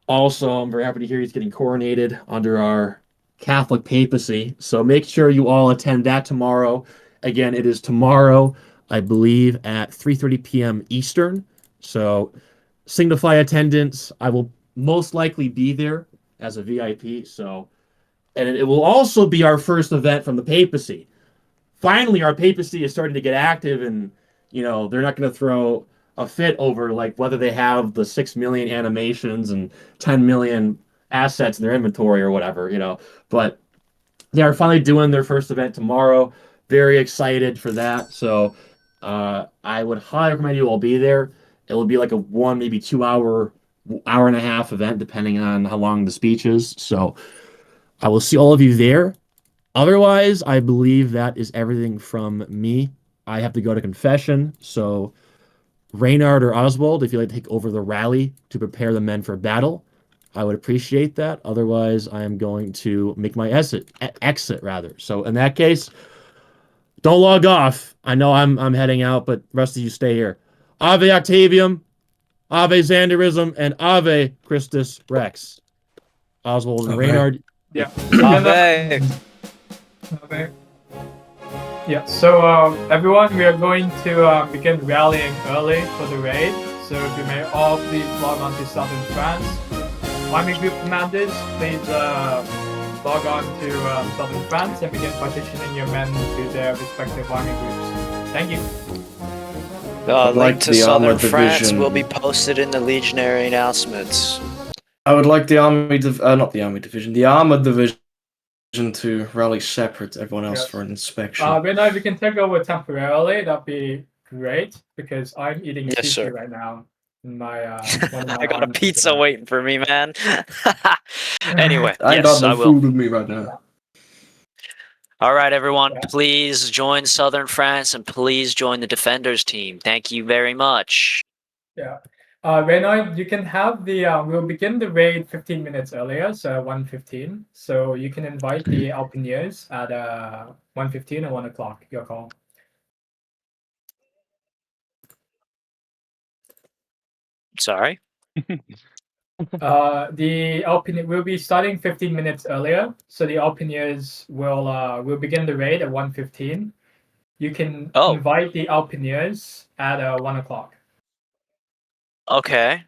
also, I'm very happy to hear he's getting coronated under our Catholic papacy. So make sure you all attend that tomorrow. Again, it is tomorrow, I believe, at 3:30 p.m. Eastern. So signify attendance. I will most likely be there as a VIP. And it will also be our first event from the papacy. Finally, our papacy is starting to get active, and they're not going to throw a fit over like whether they have the 6 million animations and 10 million assets in their inventory or whatever. But they are finally doing their first event tomorrow. Very excited for that. So I would highly recommend you all be there. It will be like a 1, maybe 2 hour and a half event, depending on how long the speech is. So I will see all of you there. Otherwise, I believe that is everything from me. I have to go to confession. So Reynard or Oswald, if you'd like to take over the rally to prepare the men for battle, I would appreciate that. Otherwise, I am going to make my exit. So in that case, don't log off. I know I'm heading out, but the rest of you stay here. Ave Octavium, Ave Xanderism, and Ave Christus Rex. Oswald and Reynard. Yeah. Ave. Okay. Yeah, so everyone, we are going to begin rallying early for the raid. So if you may all please log on to Southern France. Army group commanders, please log on to Southern France and begin partitioning your men to their respective army groups. Thank you. The link to the Southern armored France division. will be posted in the Legionary announcements. I would like the not the army division, the armored division to rally separate everyone else Yes. for an inspection. Reynard, if you can take over temporarily, that'd be great because I'm eating Yes, sushi sir. right now. In my, I got a pizza waiting for me, man. Anyway, I yes, got I no will. food with me right now. All right, everyone, Yeah. please join Southern France and please join the Defenders team. Thank you very much. Reynold, you can have the we'll begin the raid 15 minutes earlier, so 1:15. So you can invite the Alpineers at 1:15 or 1 o'clock. Your call. Sorry. The Alpine will be starting 15 minutes earlier, so the Alpineers will begin the raid at 1:15. You can invite the Alpineers at 1 o'clock. Okay.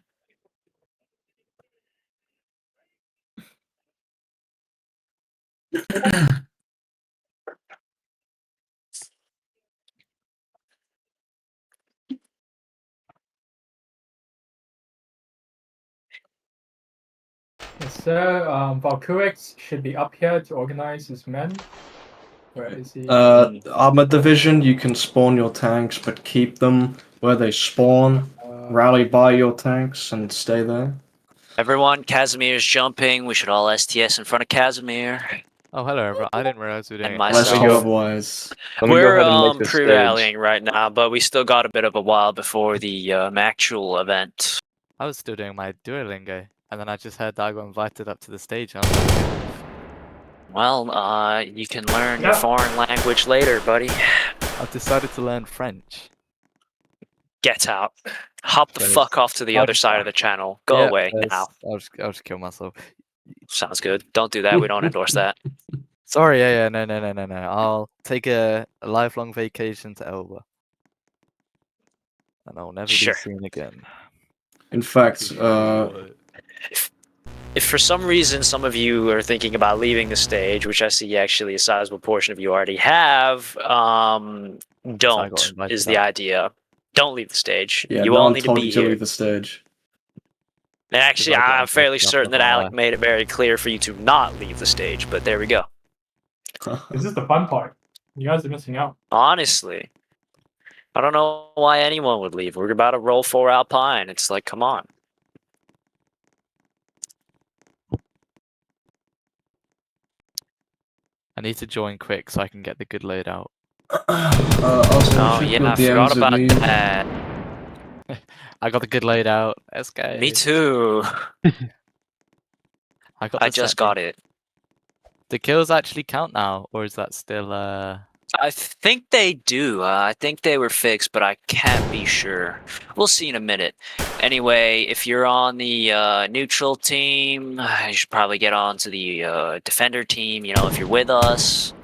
Yes, sir. Valkurix should be up here to organize his men. Where is he? Armored division, you can spawn your tanks, but keep them where they spawn. Rally by your tanks and stay there. Everyone, Casimir's jumping. We should all STS in front of Casimir. Oh, hello, everyone. I didn't realize we were doing And it. Unless myself. you otherwise. Let me go We're ahead and make this stage. pre-rallying right now, but we still got a bit of a while before the actual event. I was still doing my Duolingo, and then I just heard that I got invited up to the stage. And I was like, Well, you can learn your foreign language later, buddy. I've decided to learn French. Get out. Hop the Guys, fuck off to the I'll other just- side of the channel. Go Yeah, away guys, now. I'll just kill myself. Sounds good. Don't do that. We don't endorse that. Sorry, yeah, no. I'll take a lifelong vacation to Elba. And I'll never Sure. be seen again. In fact, If for some reason some of you are thinking about leaving the stage, which I see actually a sizable portion of you already have, don't invited is the up. idea. Don't leave the stage. yeah, You no all one need to told be you to here. leave the stage. And actually, I got I'm fairly invited up, certain not that gonna Alec lie. made it very clear for you to not leave the stage, but there we go. This is the fun part. You guys are missing out. Honestly, I don't know why anyone would leave. We're about to roll 4 Alpine. It's like, come on. I need to join quick so I can get the good loadout. Also, Oh, check yeah, your I DMs forgot with about me. that. I got the good loadout. Let's go. Me too. I I just got it. The kills actually count now, or is that still I think they do. I think they were fixed, but I can't be sure. We'll see in a minute. Anyway, if you're on the neutral team, you should probably get on to the defender team, you know, if you're with us.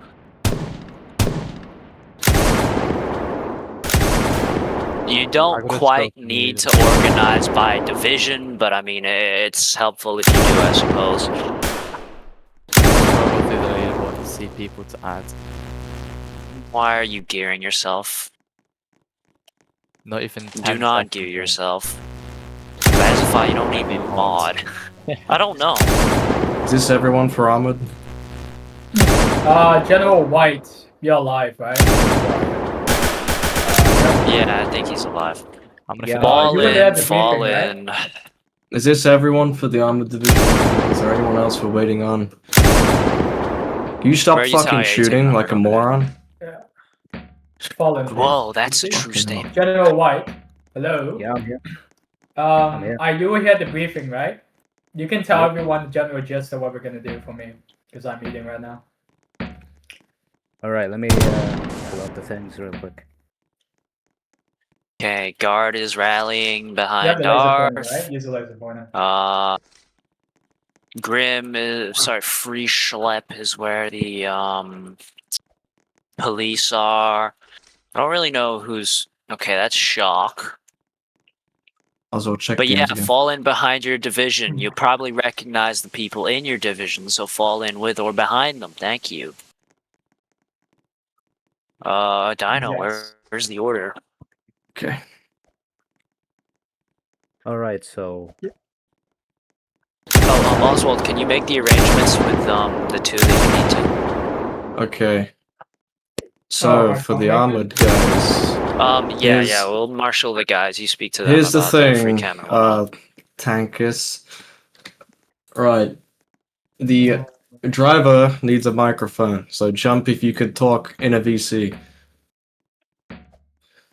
You don't gotta quite stop need moving. to organize by division, but I mean, it's helpful if you do, I suppose. scroll through the leaderboard to see people to add? Why are you gearing yourself? Not even 10 Do not seconds gear in. yourself. Specify you don't need me mod. I don't know. Is this everyone for armored? General White, you're alive, right? Yeah, I think he's alive. I'm gonna Yeah. finish. Fall you were there at in, the fall briefing, right? in. Is this everyone for the armored division? Is there anyone else we're waiting on? Can you stop Where are you fucking retaliating? shooting like a moron? Fallen. Whoa, that's a true Fucking statement. General White, hello. Yeah, I'm here. You were here at the briefing, right? You can tell Yep. everyone the general gist of what we're gonna do for me, because I'm eating right now. All right, let me pull up the things real quick. Okay, guard is rallying You have behind the laser pointer, Darth. right? Use the laser pointer. Grim is Free Schlep is where the police are. I don't really know who's okay, that's Shock. Also check But the yeah, again. fall in behind your division. You'll probably recognize the people in your division, so fall in with or behind them. Thank you. Dino, Yes. where's the order? Okay. All right, so Oh, Oswald, can you make the arrangements with the two that you need to? Okay. So for the armored guys, Yeah, Here's- we'll marshal the guys. You speak to them here's the about free thing, cam and whatnot. Tankus. Right. The driver needs a microphone, so jump if you could talk in a VC.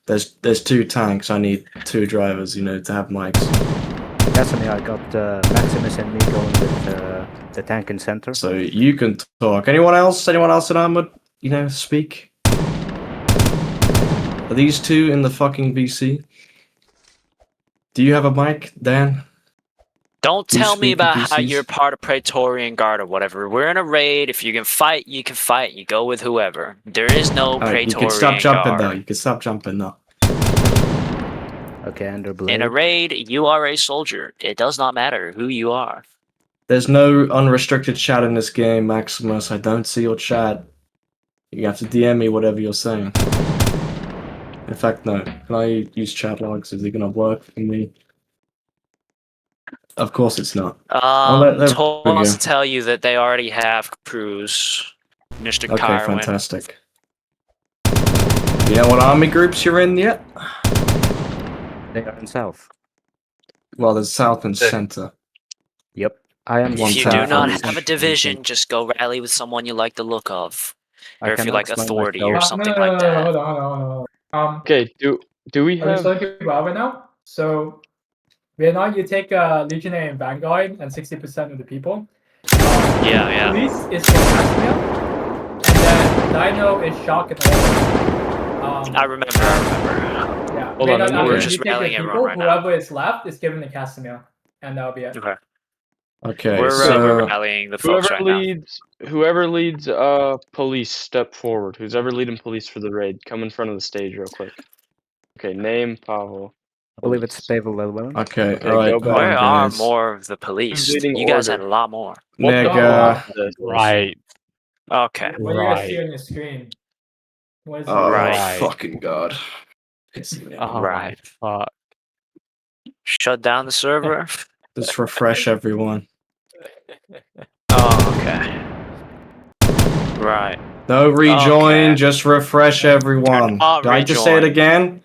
There's 2 tanks. I need 2 drivers, to have mics. Casimir, I got Maximus and me going with the tank in center. So you can talk. Anyone else? Anyone else in armored? Speak. Are these 2 in the fucking VC? Do you have a mic, Dan? Don't You tell me speak to about how PCs? you're part of Praetorian Guard or whatever. We're in a raid. If you can fight, you can fight. You go with whoever. There is no Alright, you Praetorian can stop jumping Guard. though. You can stop jumping though. Okay, Ender Blade. In a raid, you are a soldier. It does not matter who you are. There's no unrestricted chat in this game, Maximus. I don't see your chat. You have to DM me whatever you're saying. In fact, no. Can I use chat logs? Is it gonna work for me? Of course it's not. there Told we us go. to tell you that they already have crews, Mr. Okay, Kyrwin. fantastic. You know what army groups you're in yet? They are in south. Well, there's south and center. Yep. I am One If you town. do not One have a division, just go rally with someone you like the look of. Or if you cannot like explain authority myself. or something like that. Hold on. Okay, do we Are we have... starting people out right now? So, Vietnam, you take Legionary and Vanguard and 60% of the people. Yeah. Police is for Casimir, and then Dino is Shock and Order. I remember. Yeah. Hold on, Vietnam, we're you just take your rallying everyone people, right now. whoever is left is given to Casimir, and that'll be it. Okay. Okay, We're so rallying the folks right now. Whoever leads police, step forward. Who's ever leading police for the raid, come in front of the stage real quick. Okay, name Pavel. I believe it's Pavel Lilwell. okay, Okay, alright. go back. hold on, Where are guys. more of the police? Who's leading You guys order? had a lot more. Nigga. Right. Okay. What do you guys Right. see on your screen? What is Oh, Right. fucking god. Oh Right. my fuck. Shut down the server. Just refresh everyone. Oh, okay. Right. No rejoin, Okay. just refresh everyone. not Did I just say it rejoin. again?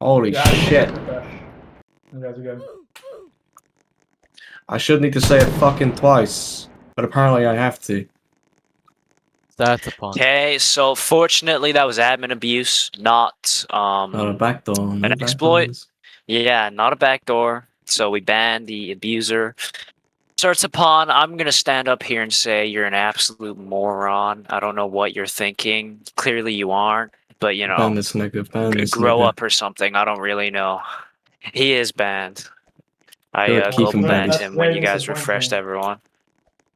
Holy Yeah, you shit. guys are fresh. You guys are good. I should need to say it fucking twice. But apparently I have to. Start upon. Okay, so fortunately that was admin abuse, not Not a backdoor. No an exploit. backdoors. Yeah, not a backdoor. So we banned the abuser. Starts upon, I'm gonna stand up here and say you're an absolute moron. I don't know what you're thinking. Clearly you aren't, but you Ban know, this nigga, ban this grow nigga. up or something. I don't really know. He is banned. I Good, keep global him banned banned. him when That's you very guys refreshed disappointing. everyone.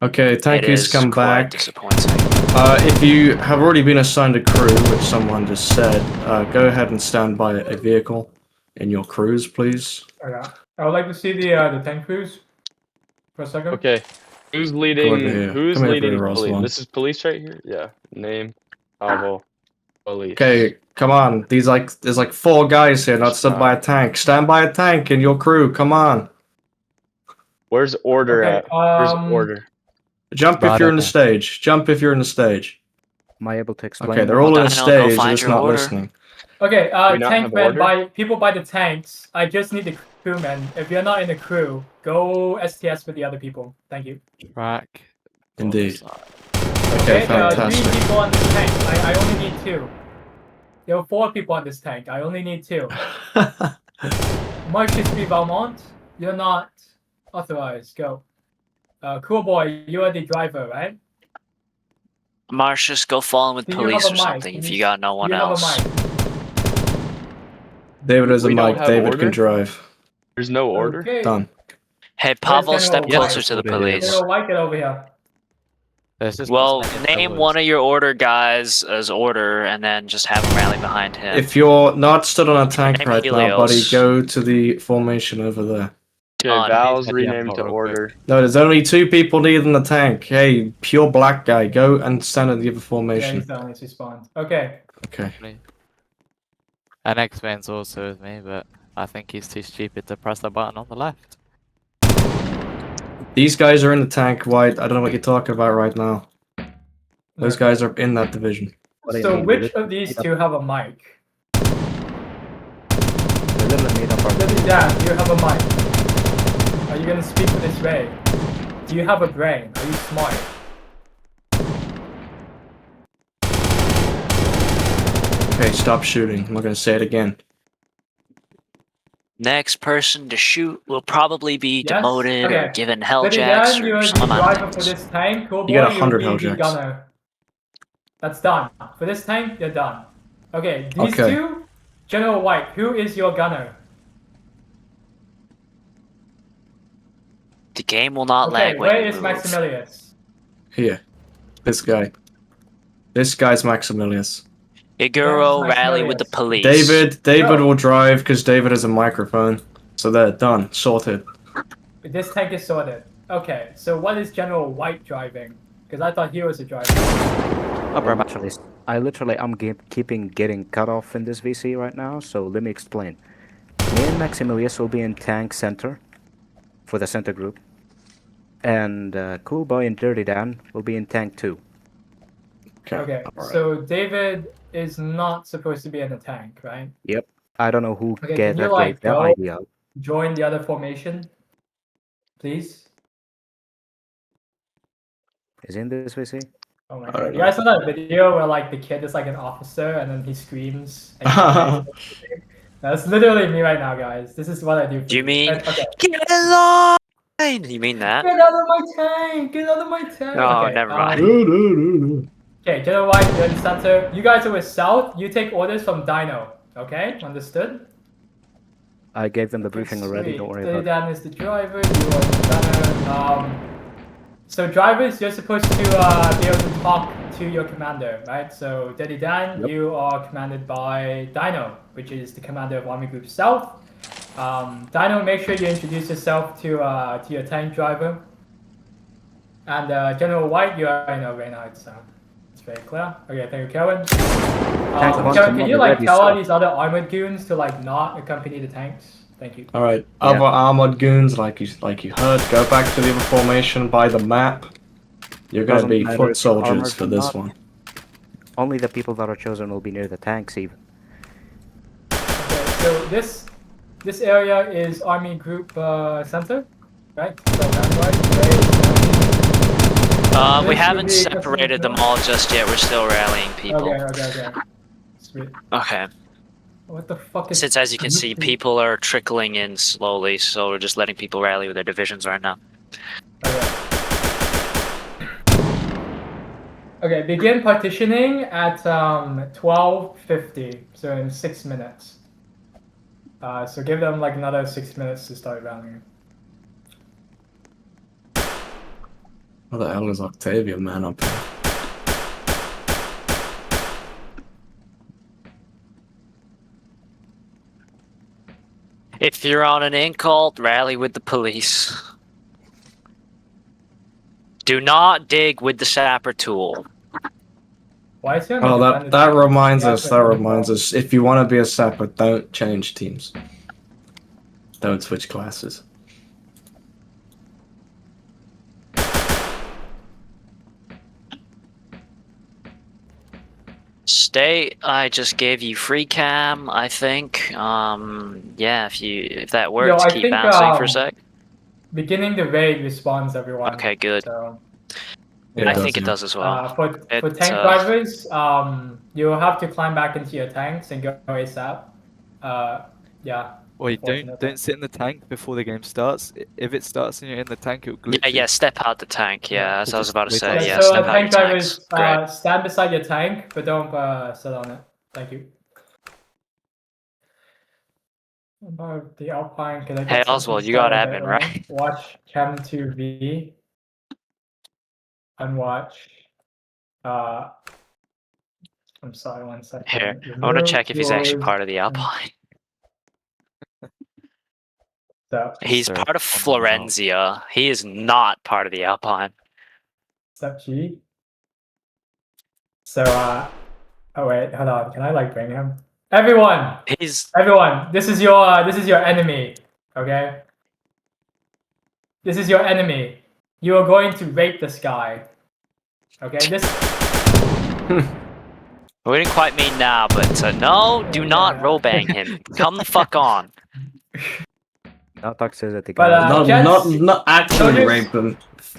Okay, thank It you. is Come quite back. disappointing. If you have already been assigned a crew, which someone just said, go ahead and stand by a vehicle in your crews, please. Okay. I would like to see the tank crews for a second. Okay, who's Go leading? over here. Who's Come here, leading Roswell. police? This is police right here. Yeah. Name Pavel. Police. Okay, come on. There's like 4 guys here not stood by a tank. Stand by a tank in your crew. Come on. Where's order Okay, at? Where's order? Jump if you're in the stage. Jump if you're in the stage. Am I able to explain? Okay, they're all in the Dino, go stage. They're find just your not order. listening. Okay, we not tank have men order? by people by the tanks. I just need the crewmen. If you're not in the crew, go STS with the other people. Thank you. Track. Indeed. Okay, Okay, there are 3 fantastic. people on this tank. I only need 2. There are 4 people on this tank. I only need 2. Marcus B. Valmont, you're not authorized. Go. Cool boy, you are the driver, right? Marcius, go fall in with Do you police have or a mic? something Can if you- you got no one you have a else. mic. David has a We don't mic. have David order? can drive. There's no order. Okay. Done. Hey, Pavel, General step White? closer to the Over here. police. General White, get over here. There's just Well, many name fellas. one of your order guys as order, and then just have them rally behind him. If you're not stood on a tank Name right now, buddy, Helios. go to the formation over there. Okay, On. Val's Please, renamed to real quick. order. No, there's only 2 people needed in the tank. Hey, pure black guy, go and stand in the other Yeah, formation. he's done. He's respawned. Okay. Okay. And X-Man's also with me, but I think he's too stupid to press the button on the left. These guys are in the tank, White. I don't know what you're talking about right now. Those guys are in that division. What do you So mean? which of these 2 have a mic? We're literally made up our Lily Dan, do you have a mic? Are you gonna speak for this raid? Do you have a brain? Are you smart? Okay, stop shooting. I'm not gonna say it again. Next person to shoot will probably be Yes? demoted or Okay. given Steady Helljacks Dan, you're or the some amount driver of for things. this tank. Cool You get boy, 100 you'll be the Helljacks. gunner. That's done. For this tank, you're done. Okay, these Okay. two, General White, who is your gunner? The game will not Okay, lag when where you is move. Maximilius? Here. This guy. This guy's Maximilius. Iguro, That's rally with the Maximilius. police. David Go. will drive because David has a microphone. So they're done. Sorted. This tank is sorted. Okay, so what is General White driving? Because I thought he was a driver. Oh, bro, Actually, I'm keeping getting cut off in this VC right now, so let me explain. Me and Maximilius will be in tank center for the center group, and Cool Boy and Dirty Dan will be in tank 2. Okay, alright. so David is not supposed to be in the tank, right? Yep. I don't know who Okay, gave can you that go idea. join the other formation, please? Is he in this VC? Oh my I god! don't You guys saw that video where like the kid is like an officer and then he screams. And that's literally me right now, guys. This is what I do. For Do you mean, Okay. get in line? You mean that? Get out of my tank! Get out of my tank! Oh, Okay, never mind. Okay, General White, you're in the center. You guys are with South. You take orders from Dino. Okay, understood? I gave them the briefing already. Don't worry about it. Dan is the driver. You are the gunner. So drivers, you're supposed to be able to talk to your commander, right? So Daddy Dan, Yep. you are commanded by Dino, which is the commander of Army Group South. Dino, make sure you introduce yourself to your tank driver. And General White, you already know Reynard, so it's very clear. Okay, thank you, Kevin. Kevin, can you like tell all these other armored goons to like not accompany the tanks? Thank you. Alright, other armored goons, like you heard, go back to the other formation by the map. You're gonna Doesn't be matter foot if you're soldiers armored for or this not. one. Only the people that are chosen will be near the tanks even. Okay, so this area is Army Group Center, right? So that's right. We This haven't would be separated them custom- all just yet. We're still rallying people. Okay. Sweet. Okay. What the fuck is? Since, as you can see, people are trickling in slowly, so we're just letting people rally with their divisions right now. Okay, begin partitioning at 12:50, so in 6 minutes. So give them like another 6 minutes to start rallying. What the hell is Octavia, man, up here? If you're on an incult, rally with the police. Do not dig with the sapper tool. Why is there? Oh, that reminds us. If you want to be a sapper, don't change teams. Don't switch classes. State, I just gave you free cam, I think. Yeah, if that works, I keep think, bouncing for a sec. Beginning the raid respawns everyone. Okay, good. So, I think it does as well. for tank drivers, you'll have to climb back into your tanks and go ASAP. Yeah. Wait, don't sit in the tank before the game starts. If it starts and you're in the tank, it'll glitch. Yeah, step out the tank. Yeah, as I was about to say. Yeah, so step out your tank drivers, tanks. Great. stand beside your tank, but don't sit on it. Thank you. About the Alpine, can I get Hey, something Oswald, you got started admin, right? right? Watch Chem2V and watch. I'm sorry, 1 second. Here, I want to check if he's actually part of the Alpine. So, He's part of Florenzia. He is not part of the Alpine. Step G. So, oh wait, hold on. Can I like bring him? Everyone, this is your enemy. Okay. This is your enemy. You are going to rape this guy. Okay. This. We didn't quite mean now, but no, do not roll bang him. Come the fuck on. Not toxicity, But, guys. Not actually Soldiers- rape them.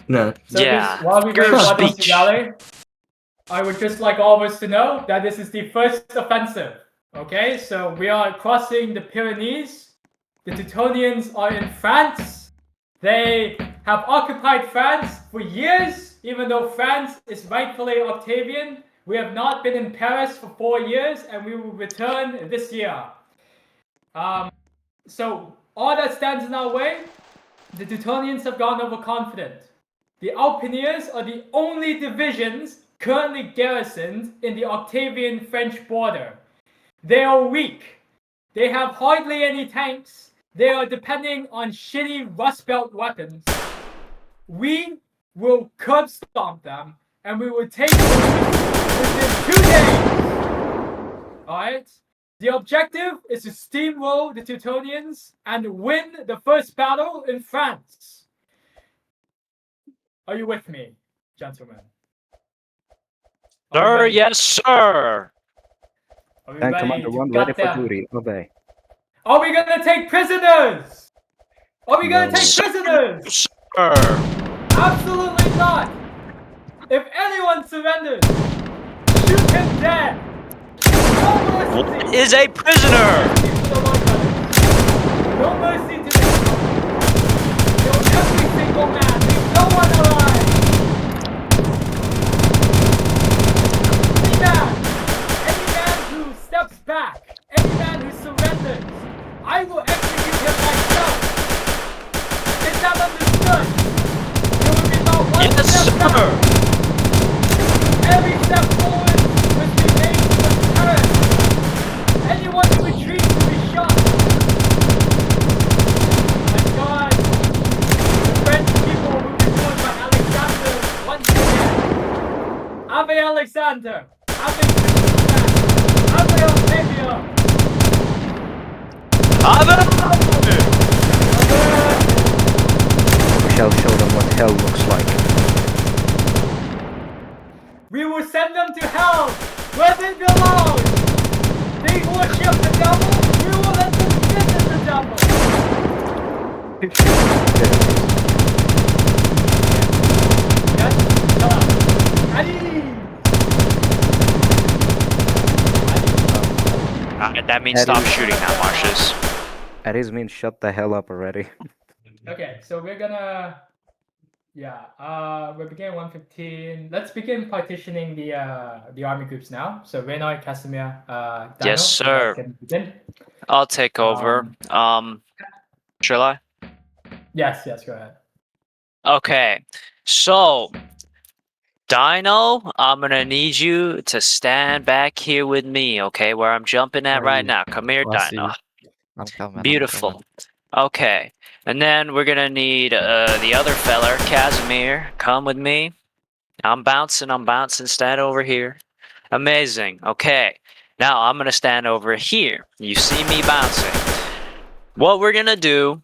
No. So Yeah. while we wait for others to rally, I would just like all of us to know that this is the first offensive. Okay, so we are crossing the Pyrenees. The Teutonians are in France. They have occupied France for years, even though France is rightfully Octavian. We have not been in Paris for 4 years, and we will return this year. So all that stands in our way, the Teutonians have gone overconfident. The Alpineers are the only divisions currently garrisoned in the Octavian French border. They are weak. They have hardly any tanks. They are depending on shitty Rust Belt weapons. We will curb stomp them, and we will take them within 2 days. Alright? The objective is to steamroll the Teutonians and win the first battle in France. Are you with me, gentlemen? Are we Sir, ready? yes, sir. Are we Tank ready Commander to 1 gut ready for them? duty. Obey. Are we gonna take prisoners? Are we gonna No. take prisoners? Sir. Absolutely not! If anyone surrenders, shoot him dead! No mercy! What is a prisoner? No mercy to this one. Kill every single man, leave no one alive! Any man who steps back, any man who surrenders, I will execute him myself! Is that understood? There will be not one Yes, step back! sir. Every step forward must be made with courage. Anyone who retreats will be shot. My God, the French people will be ruled by Alexander once again. Ave Alexander! Ave Christmas! Ave Octavia! We shall show them what hell looks like. We will send them to hell, where they belong! They worship the devil, we will let them visit the devil! Yes? Shut up. That means stop shooting now, Marcius. At his means shut the hell up already. Okay, so we're gonna... we're beginning 115. Let's begin partitioning the army groups now. So Reynard, Casimir, Dino, Yes, sir. can begin. I'll take over. Shall I? Yes, go ahead. Okay. So, Dino, I'm gonna need you to stand back here with me, okay? Where I'm jumping at right now. Come here, I see. Dino. I'm coming. Beautiful. Okay. And then we're gonna need the other feller, Casimir. Come with me. I'm bouncing. Stand over here. Amazing. Okay. Now I'm gonna stand over here. You see me bouncing. What we're gonna do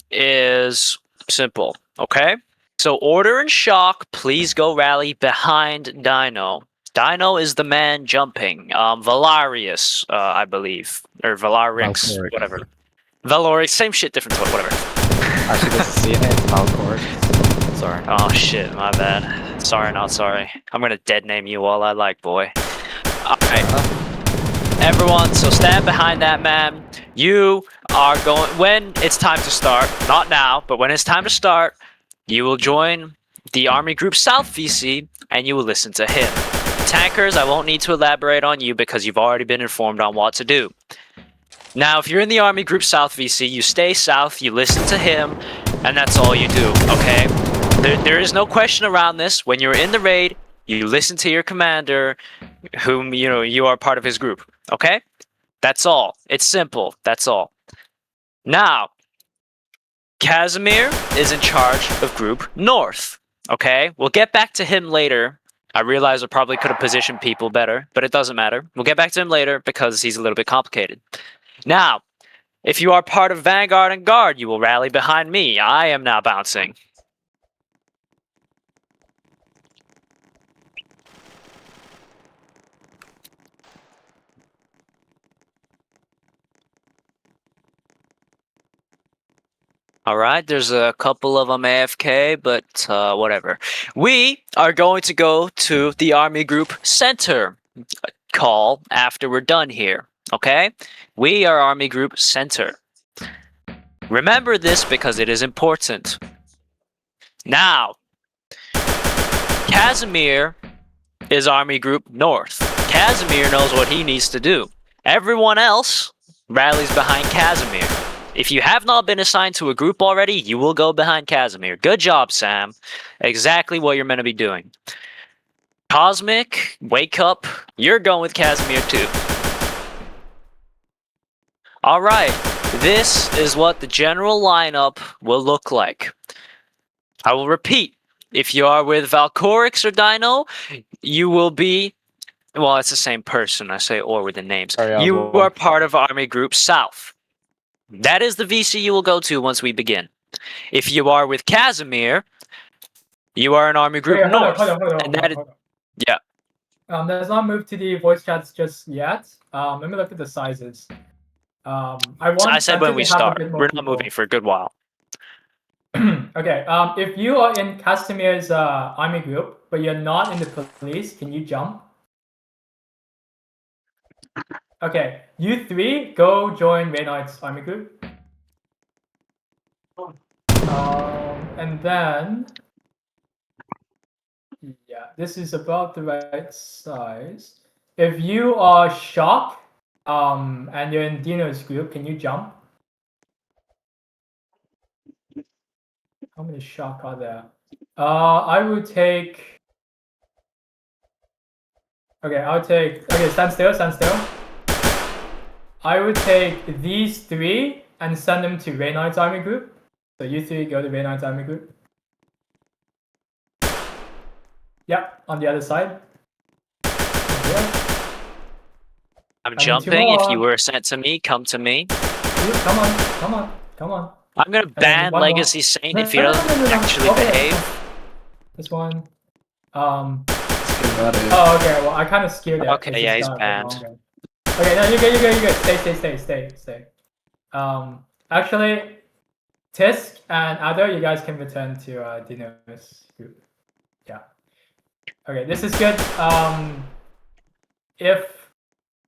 is simple, okay? So Order and Shock, please go rally behind Dino. Dino is the man jumping. Valarius, I believe. Or Valarix, Valkyric. whatever. Valorix, same shit, different toy, whatever. Actually, this is CNA. It's Valkyric. Sorry. Oh shit, my bad. Sorry, not sorry. I'm gonna dead name you all I like, boy. Alright. Everyone, so stand behind that man. You are going, when it's time to start, not now, but when it's time to start, you will join the Army Group South VC and you will listen to him. Tankers, I won't need to elaborate on you because you've already been informed on what to do. Now, if you're in the Army Group South VC, you stay south, you listen to him, and that's all you do, okay? There is no question around this. When you're in the raid, you listen to your commander, whom, you are part of his group, okay? That's all. It's simple. That's all. Now, Casimir is in charge of Group North, okay? We'll get back to him later. I realize I probably could have positioned people better, but it doesn't matter. We'll get back to him later because he's a little bit complicated. Now, if you are part of Vanguard and Guard, you will rally behind me. I am now bouncing. All right, there's a couple of them AFK, but whatever. We are going to go to the Army Group Center call after we're done here, okay? We are Army Group Center. Remember this because it is important. Now, Casimir is Army Group North. Casimir knows what he needs to do. Everyone else rallies behind Casimir. If you have not been assigned to a group already, you will go behind Casimir. Good job, Sam. Exactly what you're meant to be doing. Cosmic, wake up. You're going with Casimir too. Alright, this is what the general lineup will look like. I will repeat. If you are with Valcorix or Dino, you will be... Well, it's the same person. I say or with the names. Sorry, You are part of Army Group South. That is the VC you will go to once we begin. If you are with Casimir, you are in Army Group Wait, North. hold on. and that is, yeah. Let's not move to the voice chats just yet. Let me look at the sizes. I said when we start. We're not moving for a good while. Okay. If you are in Casimir's army group, but you're not in the police, can you jump? Okay, you three go join Reynard's army group. And then, yeah, this is about the right size. If you are Shock, and you're in Dino's group, can you jump? How many Shock are there? I would take. Okay, stand still. I would take these three and send them to Reynard's army group. So you three go to Reynard's army group. Yep, on the other side. I'm jumping. If you were sent to me, come to me. Come on. I'm gonna ban Legacy Saint if he doesn't actually behave. This one. That Oh, okay. Well, I kind of scared it. Okay, yeah, he's banned. Okay, no, you're good. Stay. Actually, Tisk and Ado, you guys can return to Dino's group. Yeah. Okay, this is good.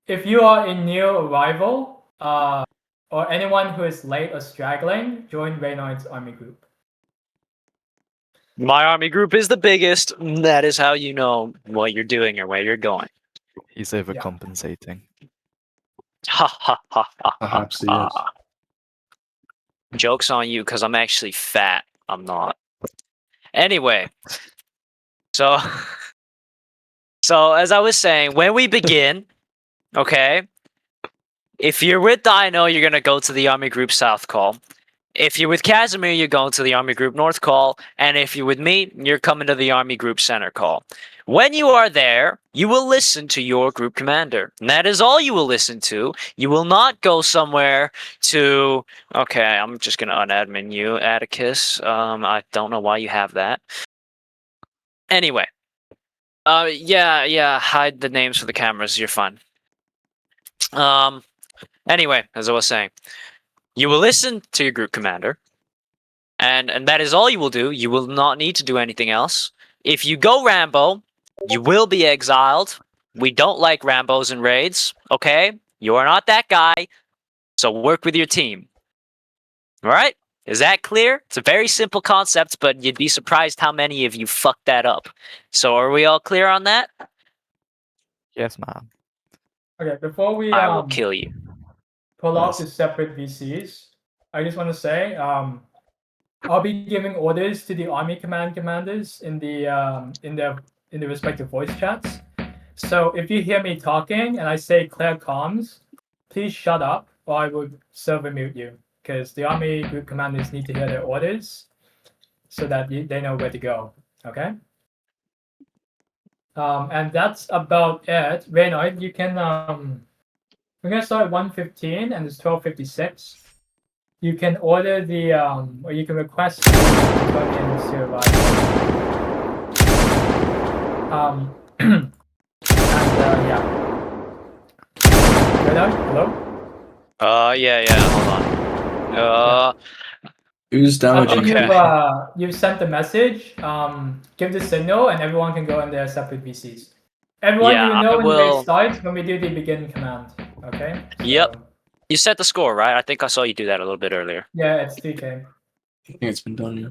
If you are a new arrival, or anyone who is late or straggling, join Reynard's army group. My army group is the biggest. That is how you know what you're doing or where you're going. He's overcompensating. Ha ha ha ha. Perhaps he is. Joke's on you because I'm actually fat. I'm not. Anyway, so as I was saying, when we begin, okay, if you're with Dino, you're gonna go to the Army Group South call. If you're with Casimir, you're going to the Army Group North call. And if you're with me, you're coming to the Army Group Center call. When you are there, you will listen to your group commander. And that is all you will listen to. You will not go somewhere to... Okay, I'm just going to unadmin you, Atticus. I don't know why you have that. Anyway. Yeah, hide the names for the cameras. You're fine. Anyway, as I was saying. You will listen to your group commander, and that is all you will do. You will not need to do anything else. If you go Rambo, you will be exiled. We don't like Rambos and raids, okay? You are not that guy, so work with your team. All right? Is that clear? It's a very simple concept, but you'd be surprised how many of you fucked that up. So are we all clear on that? Yes, ma'am. Okay, before we I will kill you. pull off the separate VCs, I just want to say I'll be giving orders to the army commanders in the respective voice chats. So if you hear me talking and I say clear comms, please shut up or I will server mute you, because the army group commanders need to hear their orders so that they know where to go. Okay. And that's about it. Reynard, you can we're gonna start at 1:15 and it's 12:56. You can order the or you can request Teutonnians to arrive. And yeah. Reynard, hello? Yeah, hold on. Who's damaging? After you've sent the message, give the signal, and everyone can go in their separate VCs. Everyone, Yeah, you know I when the raid will- starts when we do the begin command. Okay. Yep. So, You set the score, right? I think I saw you do that a little bit earlier. yeah, it's 3K. I think it's been done, yeah.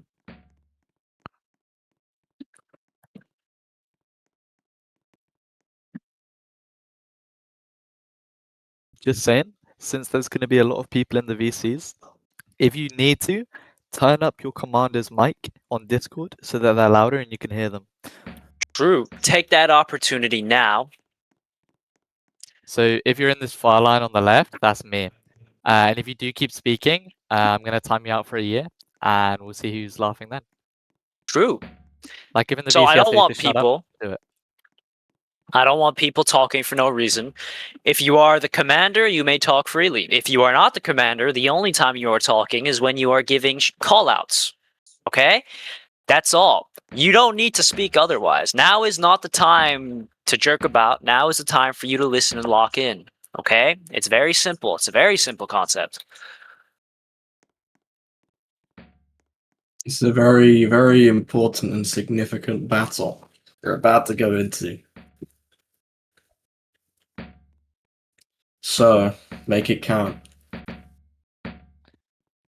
Just saying, since there's going to be a lot of people in the VCs, if you need to, turn up your commander's mic on Discord so that they're louder and you can hear them. True. Take that opportunity now. So if you're in this fire line on the left, that's me. And if you do keep speaking, I'm going to time you out for a year, and we'll see who's laughing then. True. Like, if in the So VC I don't say to want shut up, people. do it. I don't want people talking for no reason. If you are the commander, you may talk freely. If you are not the commander, the only time you are talking is when you are giving callouts. Okay? That's all. You don't need to speak otherwise. Now is not the time to jerk about. Now is the time for you to listen and lock in. Okay? It's very simple. It's a very simple concept. It's a very, very important and significant battle you're about to go into. So, make it count.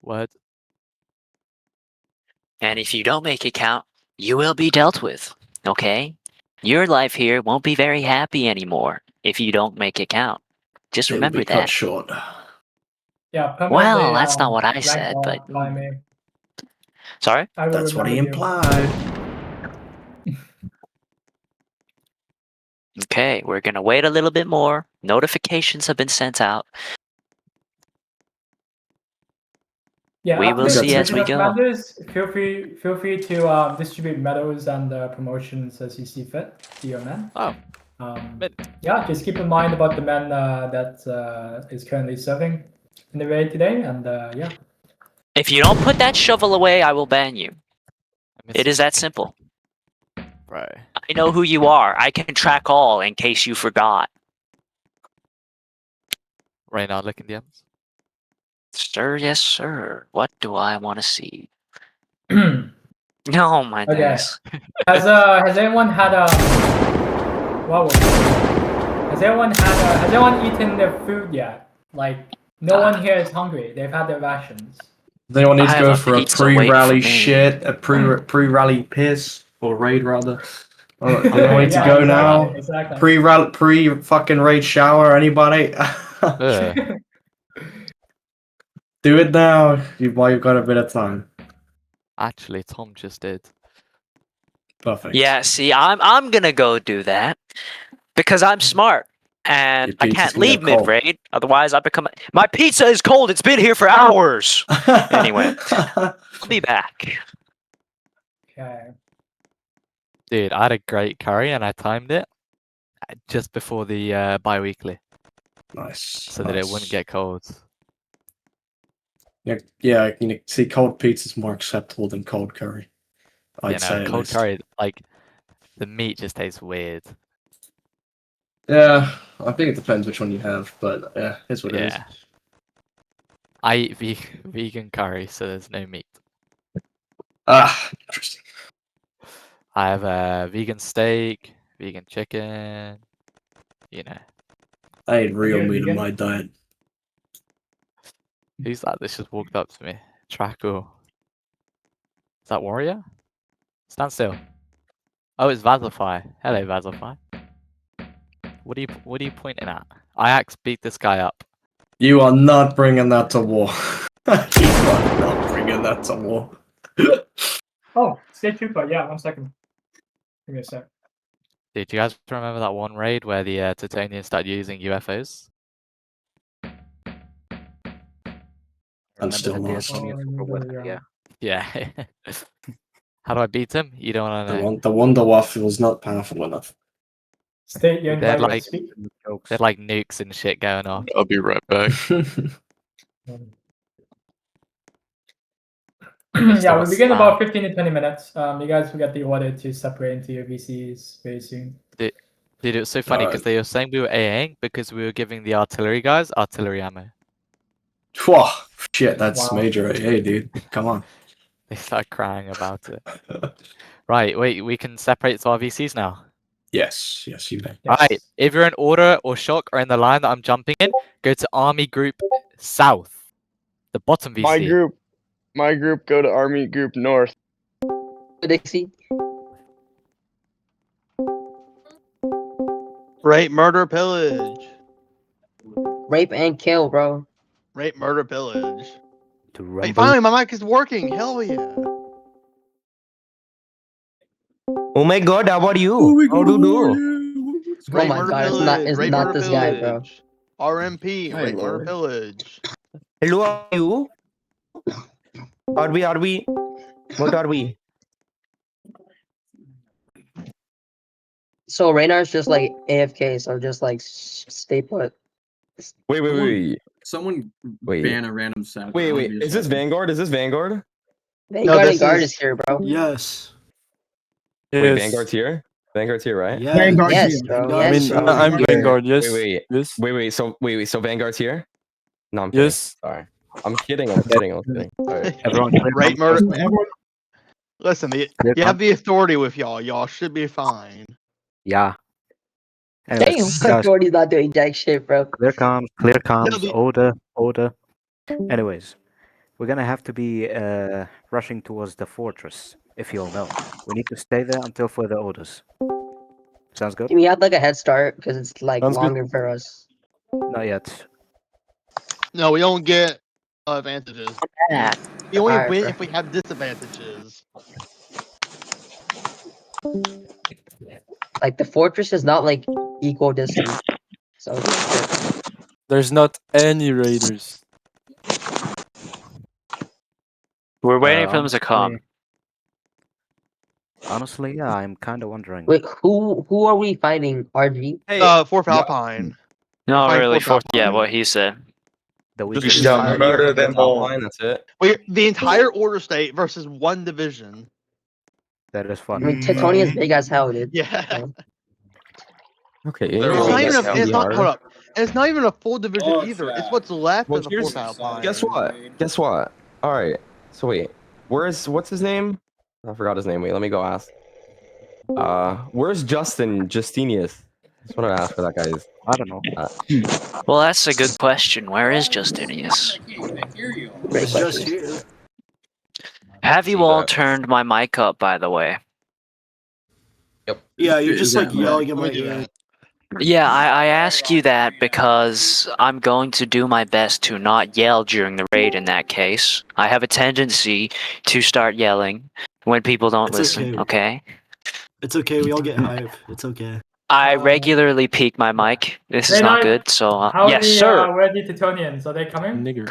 Word. And if you don't make it count, you will be dealt with. Okay? Your life here won't be very happy anymore if you don't make it count. Just It'll remember be cut that. short. Yeah. Well, that's not what I said, but sorry? That's what he implied. Okay, we're gonna wait a little bit more. Notifications have been sent out. Yeah, We will after see as we regional go. commanders, feel free to distribute medals and promotions as you see fit to your men. Oh. Yeah, just keep in mind about the men that is currently serving in the raid today, and yeah. If you don't put that shovel away, I will ban you. It is that simple. Bro. I know who you are. I can track all in case you forgot. Right now, looking DMs. Sir, yes, sir. What do I want to see? Oh my Okay. days. Has anyone had a what was it? Has anyone eaten their food yet? Like no one here is hungry. They've had their rations. Does anyone need to I go have for a pizza waiting for pre-rally me. shit, a pre-rally piss, or raid rather? Anyone need to Yeah, go exactly, now? Exactly. Pre-fucking raid shower, anybody? Ugh. Do it now while you've got a bit of time. Actually, Tom just did. Perfect. Yeah, see, I'm gonna go do that because I'm smart and Your I pizza's can't gonna leave go cold. mid-raid. Otherwise, I become. My pizza is cold. It's been here for hours. Anyway. I'll be back. Okay. Dude, I had a great curry and I timed it just before the bi-weekly Nice. so that it wouldn't get cold. Yeah, you know, see, cold pizza's more acceptable than cold curry. I'd say at cold least. curry, like, the meat just tastes weird. Yeah, I think it depends which one you have, but yeah, it's what it is. Yeah. I eat vegan curry, so there's no meat. Ah, interesting. I have a vegan steak, vegan chicken, you know. I eat real You're meat in vegan? my diet. Who's that? This just walked up to me. Traco. Is that Warrior? Stand still. Oh, it's Vazify. Hello, Vazify. What are you pointing at? Ajax beat this guy up. You are not bringing that to war. You are not bringing that to war. Oh, State Trooper. Yeah, 1 second. Give me a sec. Dude, do you guys remember that one raid where the Teutonnians started using UFOs? And still Remember the lost. Teutonnian super weapon, yeah. Yeah. How do I beat him? You don't want to know. The Wonderwaff was not powerful enough. State, you're They're invited to like- speak. Jokes. They're like nukes and shit going off. I'll be right back. Yeah, we begin Slam. about 15 to 20 minutes. You guys will get the order to separate into your VCs very soon. Dude, it was so funny because they were saying we were AAing because we were giving the artillery guys artillery ammo. Whoa, shit, that's Wow. major AA, dude. Come on. They start crying about it. Right, wait, we can separate to our VCs now. Yes, you may. Alright, if you're in order or shock or in the line that I'm jumping in, go to Army Group South. The bottom VC. My group go to Army Group North. Dixie. Rape, murder, pillage. Rape and kill, bro. Rape, murder, pillage. To Hey, rumble. finally, my mic is working. Hell yeah. Oh my god, how are you? How do you do? Oh Rape, my murder, god, pillage. it's Rape, not murder, this guy, bro. pillage. RMP, My rape, murder, lord. pillage. Hello, how are you? Are we? What are we? So Reynard's just like AFK, so just like stay put. Wait. Someone Wait. ban a random sound. Wait. Is this Vanguard? Is this Vanguard? Vanguard this and guard is- is here, bro. Yes. Wait, Vanguard's here? Vanguard's here, right? Yeah. Yes, bro. Yes, bro. I'm Here. Vanguard. Yes. Wait. Yes. Wait. So Vanguard's here? No, I'm kidding. Yes. Sorry. I'm kidding. Sorry. Everyone, Rape, murder. Listen, Clear you have the authority with y'all. Y'all should be fine. Yeah. Damn, Anyways, guys, Authority's not doing jack shit, bro. clear comms, the- order. Anyways, we're gonna have to be rushing towards the fortress, if you all know. We need to stay there until further orders. Sounds good? We have like a head start because it's like Sounds good. longer for us. Not yet. No, we don't get advantages. Yeah. We only Alright, win bro. if we have disadvantages. Like the fortress is not like equal distance. So it's There's not any raiders. We're waiting for them to come. Honestly, yeah, I'm kind of wondering. wait, who are we fighting? RG? Fourth Alpine. No, Fine, really, fourth yeah, Alpine. what he said. The we Just can- murder them all. That's it. Wait, the entire order state versus one division. That is I fun. mean, Teutonnian's big as hell, dude. Yeah. Okay. It's not even a, it's not, hold up. And it's not even a full division either. It's what's left Well, of the here's- fourth Alpine. Guess what? All right. So wait, what's his name? I forgot his name. Wait, let me go ask. Where's Justinius? Just want to ask where that guy is. I don't know. Well, that's a good question. Where is Justinius? It's just here. Have you all turned my mic up, by the way? Yeah, you're just like Exactly. yelling at Let my me do ear. that. Yeah, I ask you that because I'm going to do my best to not yell during the raid in that case. I have a tendency to start yelling when people don't It's listen, okay? It's okay. We all get hype. It's okay. I regularly peak my mic. This is Hey, not Knight, good, so How yes, are the sir. where are the Teutonians? Are they coming? Nigger.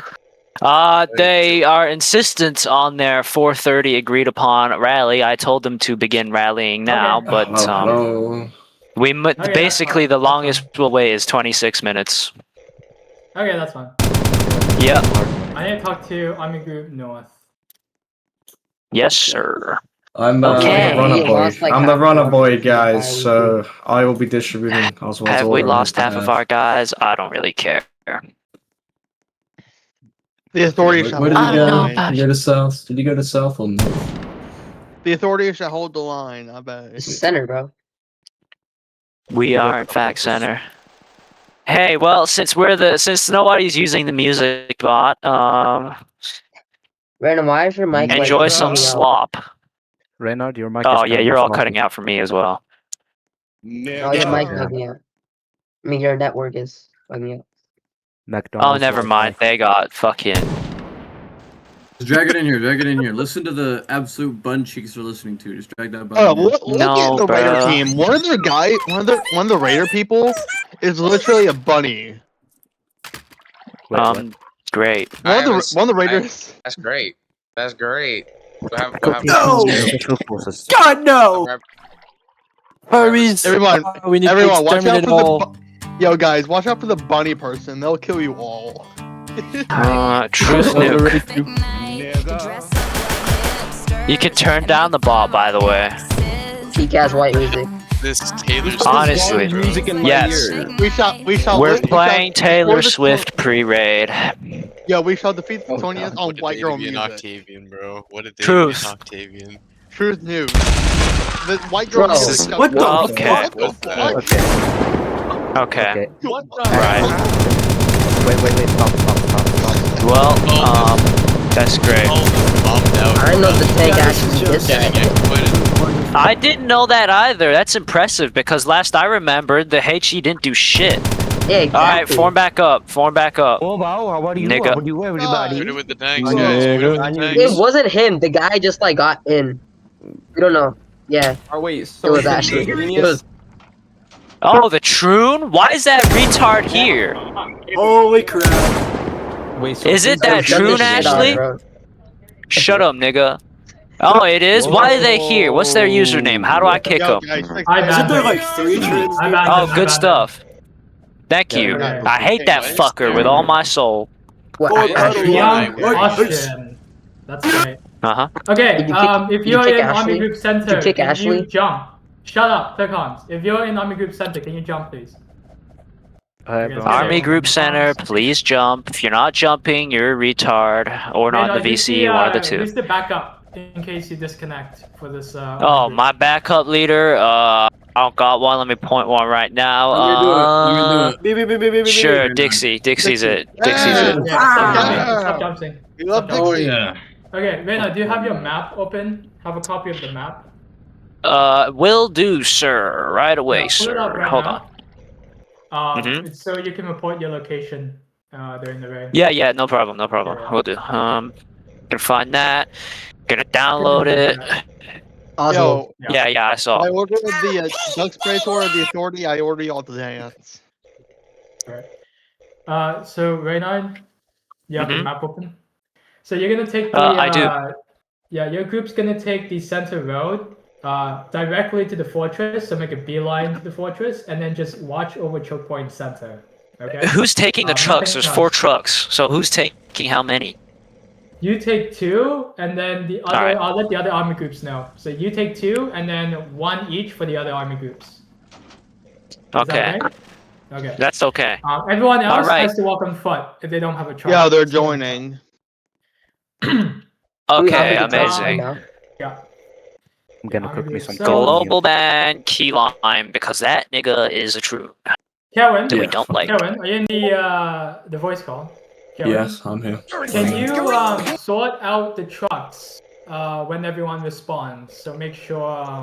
They are insistent on their 4:30 agreed upon rally. I told them to begin rallying now, Okay. but Hello. that's basically fine. the longest we'll wait is 26 minutes. Okay, that's fine. Yep. I need to talk to Army Group North. Yes, sir. I'm Okay. the runner We boy. lost, like, I'm the half runner of boy, our guys. VC. So I will be distributing as well. Have we lost half of our guys? I don't really care. The authority Where shall did hold I the don't know line. about you go to south? Did you go to south or north? The authority shall hold the line. I bet. It's the center, bro. We are in fact center. Hey, well, since nobody's using the music bot, Random, why is your mic like, enjoy some cutting out? slop. Reynard, your mic. Oh is yeah, kind you're of all sloppy. cutting out for me as well. No, your mic Yeah. cutting out. I mean, your network is fucking out. Oh, McDonald's never Wi-Fi. mind. They got fucking. Just drag it in here. Drag it in here. Listen to the absolute bun cheeks they're listening to. Just drag that bun. Oh, in here. look No, at the Raider bruh. team. One of the Raider people is literally a bunny. Wait, what? Great. One of the Raiders. That's great. That's great. Copy No! from special forces. God no! Hurries! Everyone, We need everyone, to watch out exterminate for the all. Yo, guys, watch out for the bunny person. They'll kill you all. Truth Those are nuke. really few. You can turn down the bot, by the way. Peak ass white music. this Taylor Swift? Honestly, music in my yes. ears. We shall. We're we playing shall- Taylor before the- Swift pre-raid. Yeah, we shall defeat the Oh, Teutonnians God. on What a white day girl to be an music. Octavian, bro. What a day Truth. to be an Octavian. Truth news. The white girl Bro. music. shall- What the Okay. What the What's that? fuck? Okay. Okay. What the Right. Wait. Stop. Well, Oh. that's great. Bombed out. I didn't know the tank Yeah, this is actually did just that. Getting exploited. I didn't know that either. That's impressive because last I remembered, the HE didn't do shit. Yeah, exactly. All right, form back up. Form back up. Oh wow, how about you? Nigga. How about you, everybody? Put it with the tanks, Oh, guys. Put it with the nigga. tanks. It wasn't him. The guy just like got in. We don't know. Yeah, Oh wait, it so was the actually. It genius- was. Oh, the Troon? Why is that retard here? Holy crap. Wait, so Is it who's that the Troon, Shut genius? up, Ashley? bro. Shut up, nigga. Oh, it is? Why are they here? What's their username? How do I kick Yo, them? guys, like- I Isn't banned there him. like 3 trades? I banned him, Oh, I good banned stuff. Thank Yeah, you. yeah. I hate that Okay, fucker with all my soul. What? Oh, Ashley, Ashley. Young Wait, Austrian. That's great. Uh-huh. Okay, Did you kick- if did you you're kick in Army Ashley? Group Did Center, you kick can Ashley? you jump? Shut up, click ons. If you're in Army Group Center, can you jump, please? Everyone- Army Group Center, please jump. If you're not jumping, you're a retard. Or not in the VC, one of the two. Who's the backup in case you disconnect for this? Oh, Army group? my backup leader. I don't got one. Let me point one right now. I'm gonna do it. Beep, beep, beep, beep, beep, beep, Sure, beep. Dixie. Dixie's it. Yeah. Dixie's it. Okay, stop jumping. Stop jumping. We love Stop jumping. Dixie. Okay, Reyna, do you have your map open? Have a copy of the map? Will do, sir. Right away, Yeah, pull it sir. up right Hold now. on. Mhm. So you can report your location during the raid. Yeah, no problem, no problem. Yeah. We'll do. Gonna find that. Gonna download it. Oswald. Yo, Yeah, I saw. I ordered the Doug Spray Tour of the Authority. I ordered all the dance. Alright. So Reyna, you have the Mhm. map open. So you're gonna take the. I do. Yeah, your group's gonna take the center road directly to the fortress. So make a beeline to the fortress, and then just watch over choke point center. Okay. Who's taking the trucks? There's 4 trucks. So who's taking how many? You take 2, and then the other. Alright. I'll let the other army groups know. So you take 2, and then 1 each for the other army groups. Is that Okay. Okay. That's okay. Everyone else Alright. has to walk on foot if they don't have a truck. Yeah, they're joining. Okay, I'll be the top amazing. now. Yeah. I'm gonna Army cook me group some center. Global ban key lime because that nigga is a true Karen, that we Yeah. don't like. Karen, are you in the voice call? Karen, Yes, I'm here. Can you sort out the trucks when everyone responds? So make sure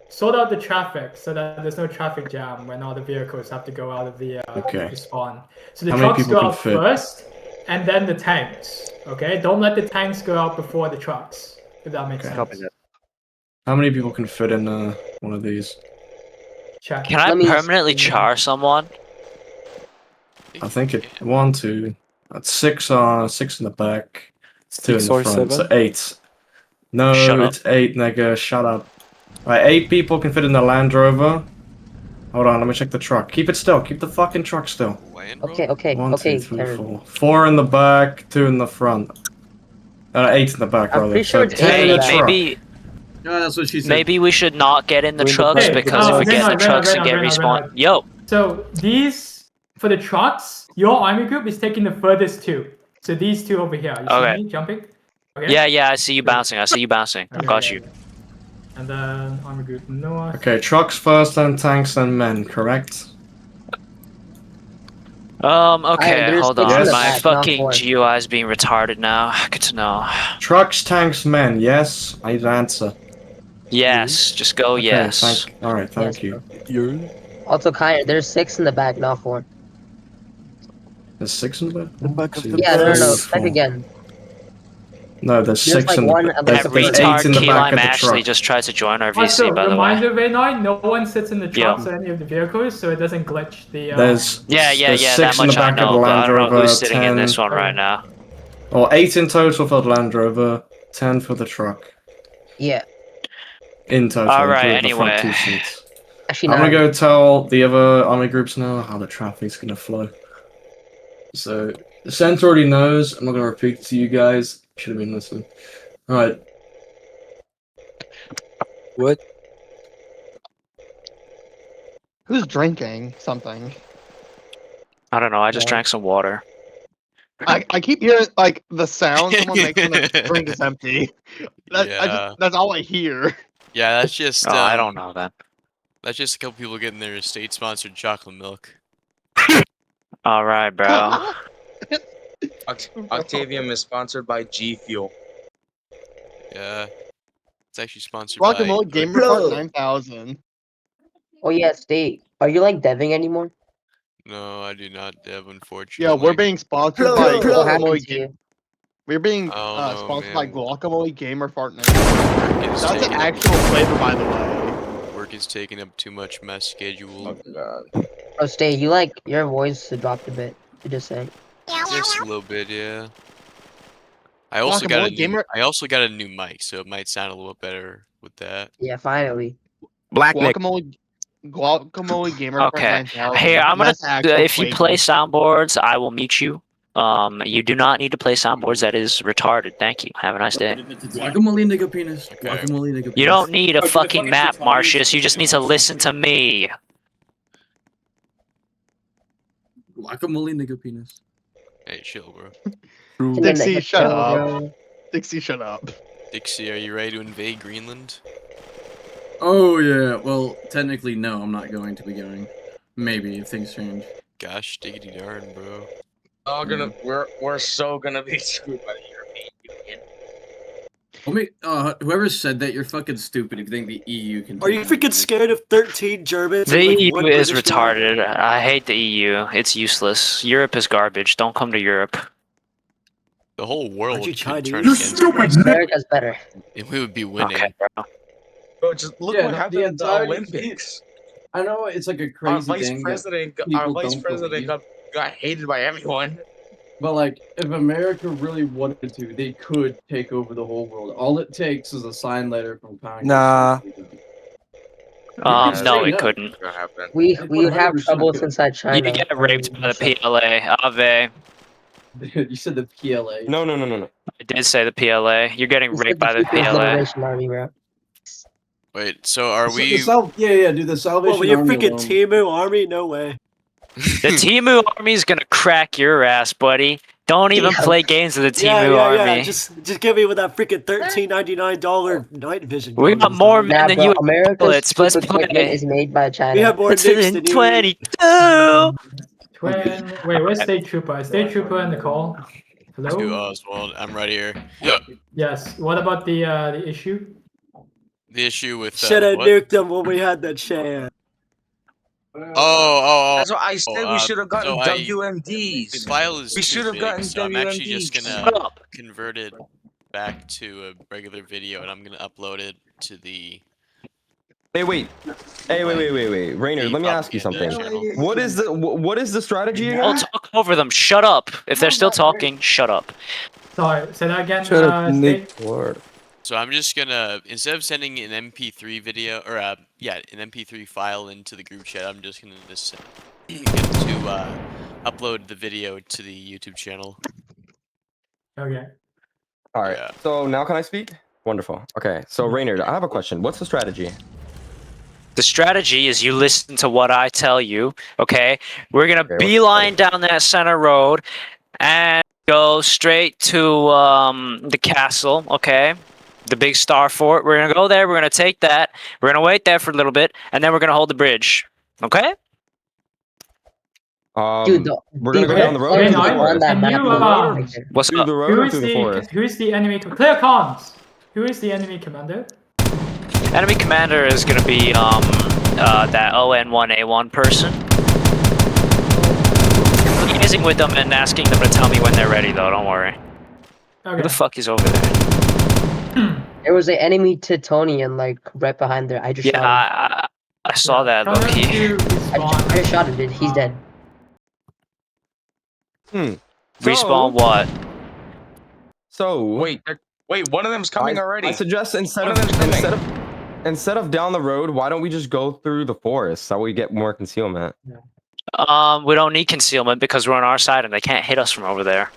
sort out the traffic so that there's no traffic jam when all the vehicles have to go out of the Okay. spawn. So the How many trucks people go can out fit? first, and then the tanks. Okay, don't let the tanks go out before the trucks. If that makes Okay. sense. How many people can fit in one of these? Check. Can I Let me- permanently char someone? I think it 1, 2. That's 6 in the back. It's 2 in 6 the or front. So 7? 8. No, Shut up. it's 8, nigga. Shut up. Right, 8 people can fit in the Land Rover. Hold on, let me check the truck. Keep it still. Keep the fucking truck still. Okay. 1, 2, Okay, 3, Karen. 4. 4 in the back, 2 in the front. 8 in the back, I'm rather. pretty So sure it's 10 in eight the in the truck. Maybe Yeah, that's what she said. maybe we should not get in the We're in the trucks back. because if we get in the Reyna, trucks and Reyna, get Reyna, respawned. Reyna. Yo, So these for the trucks, your army group is taking the furthest 2. So these 2 over here. You Okay. see me jumping? Okay. yeah, I see you bouncing. I see you bouncing. I Okay, got yeah, you. yeah. And then army group north. Okay, trucks first, then tanks, then men, correct? Okay, there's hold 6 on. in the My back, not fucking 4. GUI is being retarded now. Good to know. Trucks, tanks, men, yes? I need an answer. Yes, just go Okay, yes. Alright, thank Yes, you. Also, Kyle, there's 6 in the back, not 4. There's 6 in the back? back of the Yeah, no. There's Type 4. again. No, there's There's 6 like in the one back. at There's, the That front. there's 8 retard in the key back lime of the actually truck. just tried to join our Also, VC, by the way. reminder, Reyna, no one sits in the Yeah. trucks or any of the vehicles, so it doesn't glitch the. There's Yeah, there's that 6 in the much I back of know, the but I Land don't know Rover, who's sitting 10, in this one right now. or 8 in total for the Land Rover, 10 for the truck. Yeah. In total, Alright, including the front anyway. 2 seats. Actually, I'm not. gonna go tell the other army groups now how the traffic's gonna flow. So, the center already knows. I'm not gonna repeat it to you guys. Should have been listening. Alright. What? Who's drinking something? I don't know. I just drank some water. I keep hearing like the sound someone makes when the drink is empty. That's all I hear. Yeah, that's just. Oh, I don't know that. That's just a couple people getting their state-sponsored chocolate milk. All right, bro. Octavium is sponsored by G Fuel. Yeah. It's actually sponsored Guacamole by. Gamer Part 9000. Oh yeah, State. Are you like deving anymore? No, I do not, Dev, unfortunately. Yeah, we're being sponsored by What happened Guacamole to Gamer. you? We're being Oh, no, sponsored by man. Guacamole Gamer Fart 9000. Work is That's an taking up- actual flavor, by the way. Work is taking up too much of my schedule. Oh, State. You like your voice dropped a bit. You just saying. Just a little bit, yeah. I also got a Guacamole new, Gamer. I also got a new mic, so it might sound a little better with that. Yeah, finally. Black Nick. Guacamole Gamer Fart Okay. 9000. Hey, I'm gonna. That's actual If you play flavor. soundboards, I will meet you. You do not need to play soundboards. That is retarded. Thank you. Have a nice day. Guacamole nigga penis. Guacamole nigga penis. You don't need a fucking map, Marcius. You just need to listen to me. Guacamole nigga penis. Hey, chill, bro. Dixie, shut up. Dixie, shut up. Dixie, are you ready to invade Greenland? Oh yeah. Well, technically no, I'm not going to be going. Maybe if things change. Gosh, diggity darn, bro. We're so gonna be screwed by the European Union. Whoever said that, you're fucking stupid if you think the EU can. Are you freaking scared of 13 Germans? The and, like, EU one is British guy? retarded. I hate the EU. It's useless. Europe is garbage. Don't come to Europe. The whole world Aren't you could Chinese? turn You're against stupid. us. America's better. And we would be winning. Okay, bro. Bro, just look what happened at the Olympics. I know it's like a Our crazy vice thing. president, that our people vice don't president believe. got hated by everyone. But like, if America really wanted to, they could take over the whole world. All it takes is a sign letter from Congress. Nah. No, it couldn't. We would have 100% troubles good. inside You China. get raped by the PLA. Ave. You said the PLA. No. I did say the PLA. You're getting You raped said by the People's PLA. Liberation Army, bro. Wait, so are we? Yeah, dude. The Salvation What, were you Army freaking alone. Timu army? No way. The Timu Army's gonna crack your ass, buddy. Don't even Yeah. play games with the Yeah, Timu yeah, Army. yeah. Just give me with that freaking $13.99 night vision. We got goggles. more men Nah, than bro, you have America's bullets. Let's troop equipment play. is made by China. We have more It's nukes in than you. 22. Wait, where's State Trooper? State Trooper in the call. To Hello? Oswald, I'm right here. Yeah. Yes. What about the issue? The issue with Should have what? nuked them when we had that chance. Oh. That's what I said. We should have gotten so the WMDs. file is We too should have big, gotten so I'm actually just WMDs. gonna Shut up. convert it back to a regular video, and I'm gonna upload it to the. Hey, wait. Rainer, let me ask you something. What is the strategy I'll again? talk over them. Shut up. If they're still talking, shut up. Sorry, say that again. Shut up, Nick. State. So I'm just gonna, instead of sending an MP3 video or an MP3 file into the group chat, I'm just gonna upload the video to the YouTube channel. Okay. All right. Yeah. So now can I speak? Wonderful. Okay. So Rainer, I have a question. What's the strategy? The strategy is you listen to what I tell you, okay? We're gonna Okay, what's the beeline down that center road and go straight to the castle, okay? The big star fort. We're gonna go there, we're gonna take that, we're gonna wait there for a little bit, and then we're gonna hold the bridge. Okay? Dude, we're gonna go down the road Wait, or through the no, forest? can you, What's Through up? the road or through the forest? Who's the enemy? Clear comms. Who is the enemy commander? Enemy commander is gonna be that ON1A1 person. I'm liaising with them and asking them to tell me when they're ready though, don't worry. Who the fuck is over there? There was an enemy Teutonnian like right behind there. I just shot him. I saw that, Tell them Loki. to I respawn. just shot him, dude. He's dead. Respawn what? So Wait, one of them's coming already. I suggest instead One of them's coming. of down the road, why don't we just go through the forest so we get more concealment? We don't need concealment because we're on our side and they can't hit us from over there.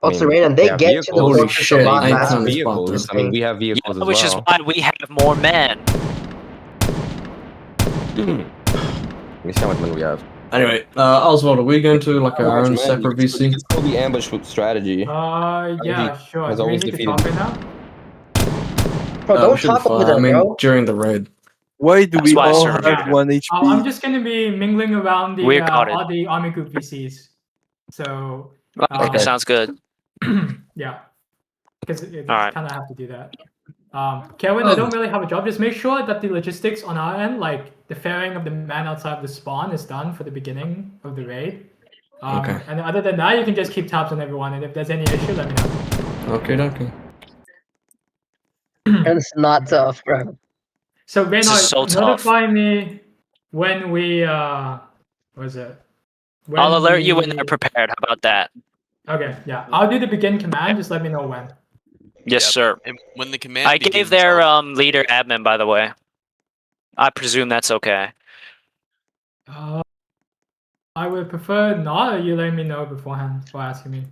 Oh, Serena, they get to the Holy fortress a shit, lot I We faster. have can't vehicles. I mean, we have vehicles as Which is well. why we have more men. Let me see how much money we have. Anyway, Oswald, are we going to like our own Man, separate you VC? can still be ambush strategy. Yeah, sure. has Do we always need to defeated talk me. right now? Bro, we don't should be talk over fine. there, I mean, bro. during the raid. Why do That's we why I all started have reading. 1 HP? I'm just gonna be mingling around the We're got it. all the army group VCs. So Okay, sounds good. yeah, because it's All right. kind of have to do that. Kevin, I don't really have a job. Just make sure that the logistics on our end, like the ferrying of the man outside the spawn, is done for the beginning of the raid. Okay. And other than that, you can just keep tabs on everyone, and if there's any issue, let me know. Okay. And it's not tough, bro. So This is so Reynard, tough. notify me when we what is it? When I'll alert you when we- they're prepared. How about that? Okay, yeah. I'll do the begin command. Just let me know when. Yes, sir. And when the command I begins, gave their leader admin, by the way. I presume that's okay. I would prefer not. Or you let me know beforehand before asking me.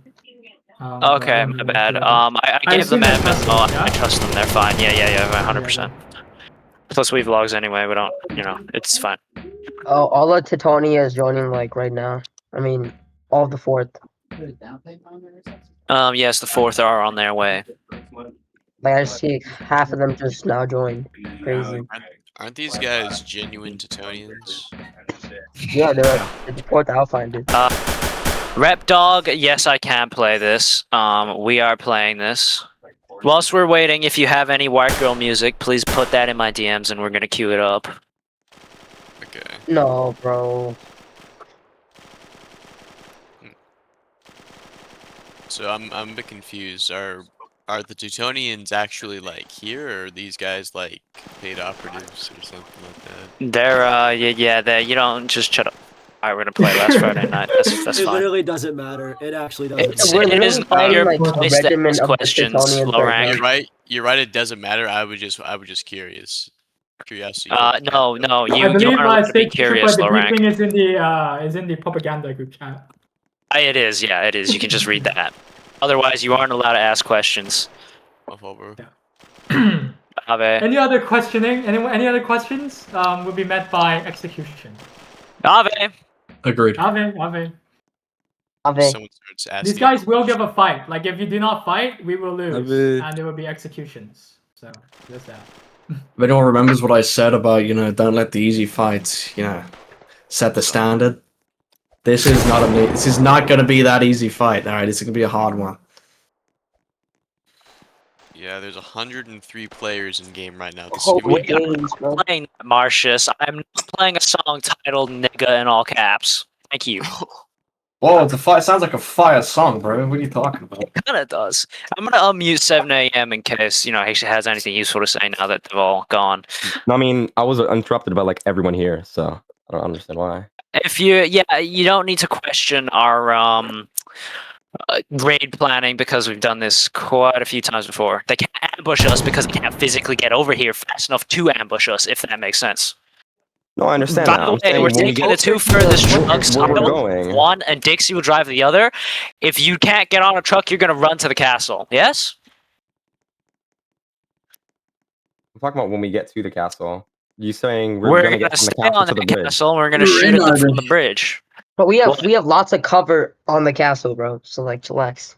But Okay, let me my make bad. sure. I gave them assume they're admin. trusted, Oh, yeah? I trust them. They're fine. Yeah, 100%. Plus, we have logs anyway. We don't, it's fine. Oh, all of Teutonia is joining like right now. I mean, all of the 4th. Yes, the 4th are on their way. Like I see half of them just now joined. Crazy. Aren't these guys genuine Teutonians? Yeah, they're the 4th Alpine, dude. Rep Dog, yes, I can play this. We are playing this. Whilst we're waiting, if you have any white girl music, please put that in my DMs and we're gonna queue it up. Okay. No, bro. So I'm a bit confused. Are the Teutonians actually like here, or are these guys like paid operatives or something like that? They're yeah, you don't just shut up. Alright, we're gonna play last Friday night. That's It fine. literally doesn't matter. It actually doesn't It's, matter. We're it is literally not fighting your like a place to regiment ask of the questions, Teutonnians low right now. rank. You're right. It doesn't matter. I was just curious. Curiosity. No, you I believe aren't allowed to be State Trooper, curious, the low rank. briefing is in the propaganda group chat. It is, yeah, it is. You can just read that. Otherwise, you aren't allowed to ask questions. Ave. Any other questioning? Any other questions? Will be met by execution. Ave. Agreed. Ave. Someone starts asking. These guys will give a fight. Like if you do not fight, we will lose, Ave. and there will be executions. So there's that. If anyone remembers what I said about, don't let the easy fights, set the standard. This is not going to be that easy fight. All right, it's going to be a hard one. Yeah, there's 103 players in game right now. This Hope is gonna we be gains, bro. Playing Marcius. I'm not playing a song titled "Nigga" in all caps. Thank you. Whoa, the fight sounds like a fire song, bro. What are you talking about? It kind of does. I'm gonna unmute 7 a.m. in case he has anything useful to say now that they've all gone. No, I mean, I was interrupted by like everyone here, so I don't understand why. If you don't need to question our raid planning because we've done this quite a few times before. They can't ambush us because they can't physically get over here fast enough to ambush us, if that makes sense. No, I understand By that. the I'm way, saying we're when we taking get the two furthest trucks. where I we're will going. one, and Dixie will drive the other. If you can't get on a truck, you're gonna run to the castle. Yes? I'm talking about when we get to the castle. You saying we're We're gonna gonna get from the stay castle on to the the bridge? castle. And we're gonna shoot at from the bridge. But we have lots of cover on the castle, bro. So like, chillax.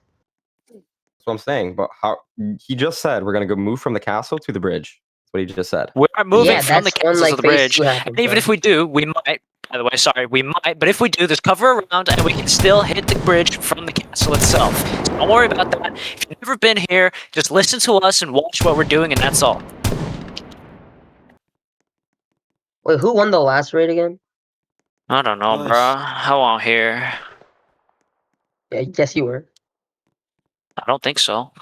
That's what I'm saying. But how? He just said we're gonna go move from the castle to the bridge. That's what he just said. We're moving Yeah, from the that's when, castle like, to the phase bridge. 2 happens, And even bro. if we do, we might. By the way, sorry, we might. But if we do, there's cover around, and we can still hit the bridge from the castle itself. So don't worry about that. If you've never been here, just listen to us and watch what we're doing, and that's all. Wait, who won the last raid again? I don't know, bro. I won't hear. Yeah, yes, you were. I don't think so.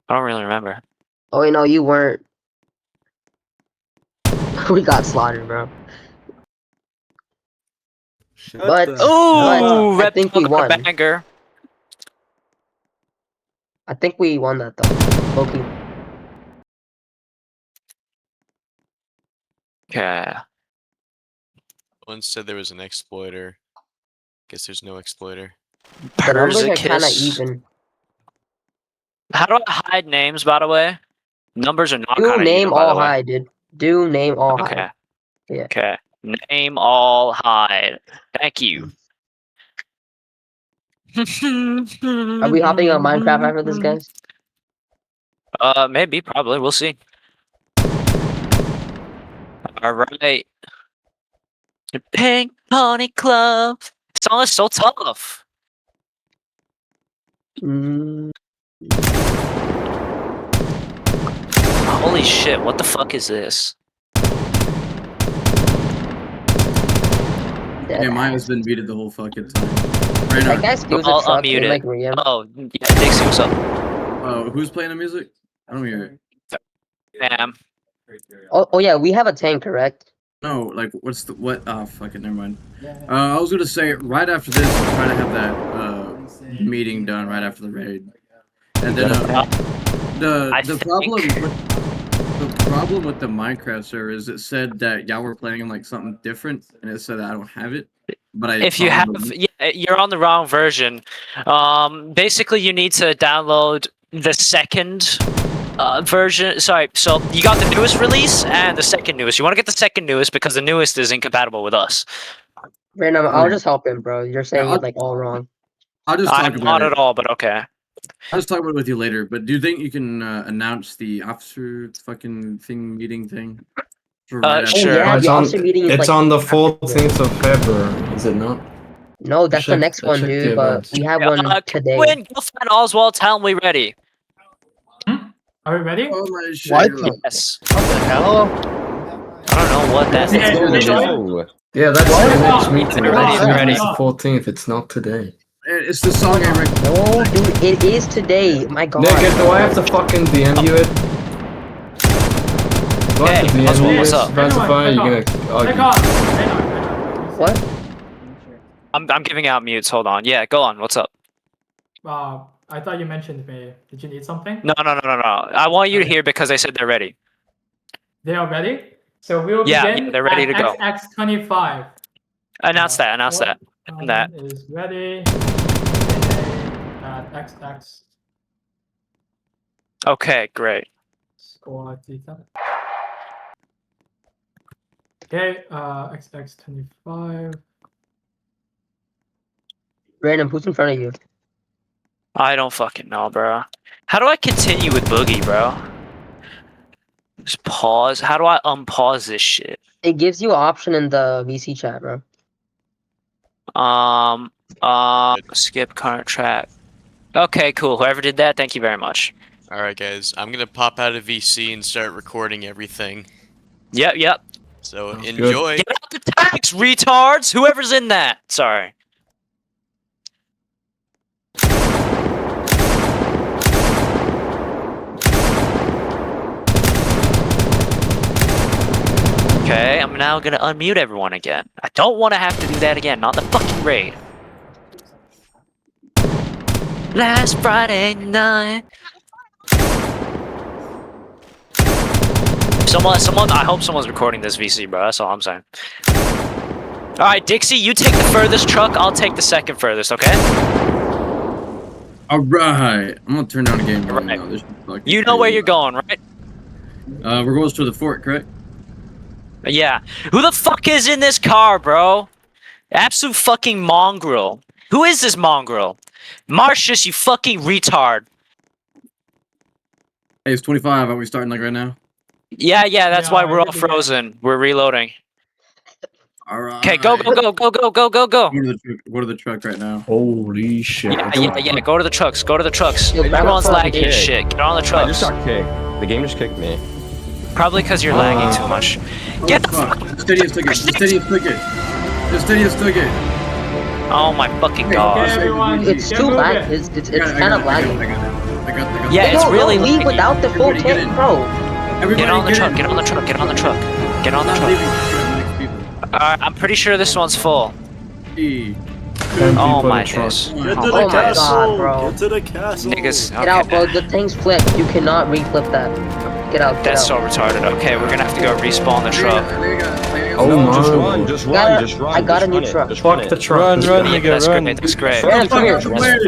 I don't really remember. Oh wait, no, you weren't. We got slaughtered, bro. But Ooh, I think we won. banger. I think we won that though. Loki. Okay. One said there was an exploiter. Guess there's no exploiter. The numbers are kind of Persicus. even. How do I hide names, by the way? Numbers are not Do kind of name even, by the all way. high, dude. Do name all Okay. high. Yeah. Okay. Name all hide. Thank you. Are we hopping on Minecraft after this, guys? Maybe, probably. We'll see. All right. The Pink Pony Club. This song is so tough. Holy shit! What the fuck is this? Yeah, mine has been muted the whole fucking time. That guy steals a I'll truck unmute in, it. like, Riem. Oh, yeah, Dixie, what's up? Oh, who's playing the music? I don't hear it. Ma'am. Oh yeah, we have a tank, correct? No, like, what's the what? Oh, fuck it, never mind. I was gonna say right after this, try to have that meeting done right after the raid, and then the problem with the Minecraft server is it said that y'all were playing on like something different, and it said that I don't have it. But If you have, yeah, you're on the wrong version. Basically, you need to download the second version. Sorry, so you got the newest release and the second newest. You want to get the second newest because the newest is incompatible with us. Random, I'll just help him, bro. You're saying it like all wrong. I'll just talk I'm about not it. at all, but okay. I'll just talk about it with you later. But do you think you can announce the officer fucking thing meeting thing? For right after- Sure. Yeah, it's the on, officer meeting is, it's like, on the 14th of February, is it not? No, that's the checked- next I one, checked the dude. But events. we have one today. Quinn, go find Oswald. Tell him we ready. Are we ready? Oh my shit. What? Yes. What the hell? I don't know what that's. Yeah, Yeah, that's What? the next Oh, meeting. ready, That's ready. the 14th. It's not today. It's the song I recommend. No, dude, it is today. My God. Nigga, do I have to fucking DM you it? Do I have to Hey, DM Oswald, you what's it? up? Specify, you're gonna Click argue. on. What? I'm giving out mutes. Hold on. Yeah, go on. What's up? I thought you mentioned me. Did you need something? No. I want you to hear because they said they're ready. They are ready? So we will Yeah, begin they're ready at to go. XX25. Announce that. Announce that. That. Is ready at XX Okay, great. score theta. Okay, XX25. Random, who's in front of you? I don't fucking know, bro. How do I continue with Boogie, bro? Just pause. How do I unpause this shit? It gives you an option in the VC chat, bro. Skip current track. Okay, cool. Whoever did that, thank you very much. Alright, guys. I'm gonna pop out of VC and start recording everything. Yep. So Sounds good. enjoy. Get out the tags, retards! Whoever's in that. Sorry. Okay, I'm now gonna unmute everyone again. I don't want to have to do that again, not the fucking raid. Last Friday night. Someone, I hope someone's recording this VC, bro. That's all I'm saying. Alright, Dixie, you take the furthest truck, I'll take the second furthest, okay? Alright. I'm gonna turn down the game volume Right. now. This is fucking You know where crazy. you're going, right? We're going to the fort, correct? Yeah. Who the fuck is in this car, bro? Absolute fucking mongrel. Who is this mongrel? Marcius, you fucking retard. Hey, it's 25. Are we starting like right now? Yeah, that's Yeah, why we're I all did the game. frozen. We're reloading. Alright. Okay, go. Go to the truck right now. Holy shit. Yeah, go to the trucks, Yo, grab Everyone's a phone, lagging dude. as shit. Get on the I just trucks. got kicked. The game just kicked me. Probably because you're lagging too much. Get the fuck. fuck. Stadium took it. The stadium took it. Oh my fucking Okay, god. everyone, It's get too moving. lag. It's kind of lagging. I got Yeah, it's No, really leave laggy. without the full Everybody get tank, in. bro. Get on the truck, get on the truck, get on the truck. Get on the Not truck. leaving next people. Alright, I'm pretty sure this one's full. E. 10 Oh people in my the truck. days. Get to Oh the my my days. castle! God, bro. Get to the castle! Niggas, Get out, bro. okay. The thing's flipped. You cannot re-flip that. Get out. Get That's out. so retarded. Okay, we're gonna have to go respawn the truck. Oh No, my. just run, just run. I got a new run it, truck. just run Fuck it. the truck. Run, Let's go. nigga, That's run. great, that's great. Random, come here.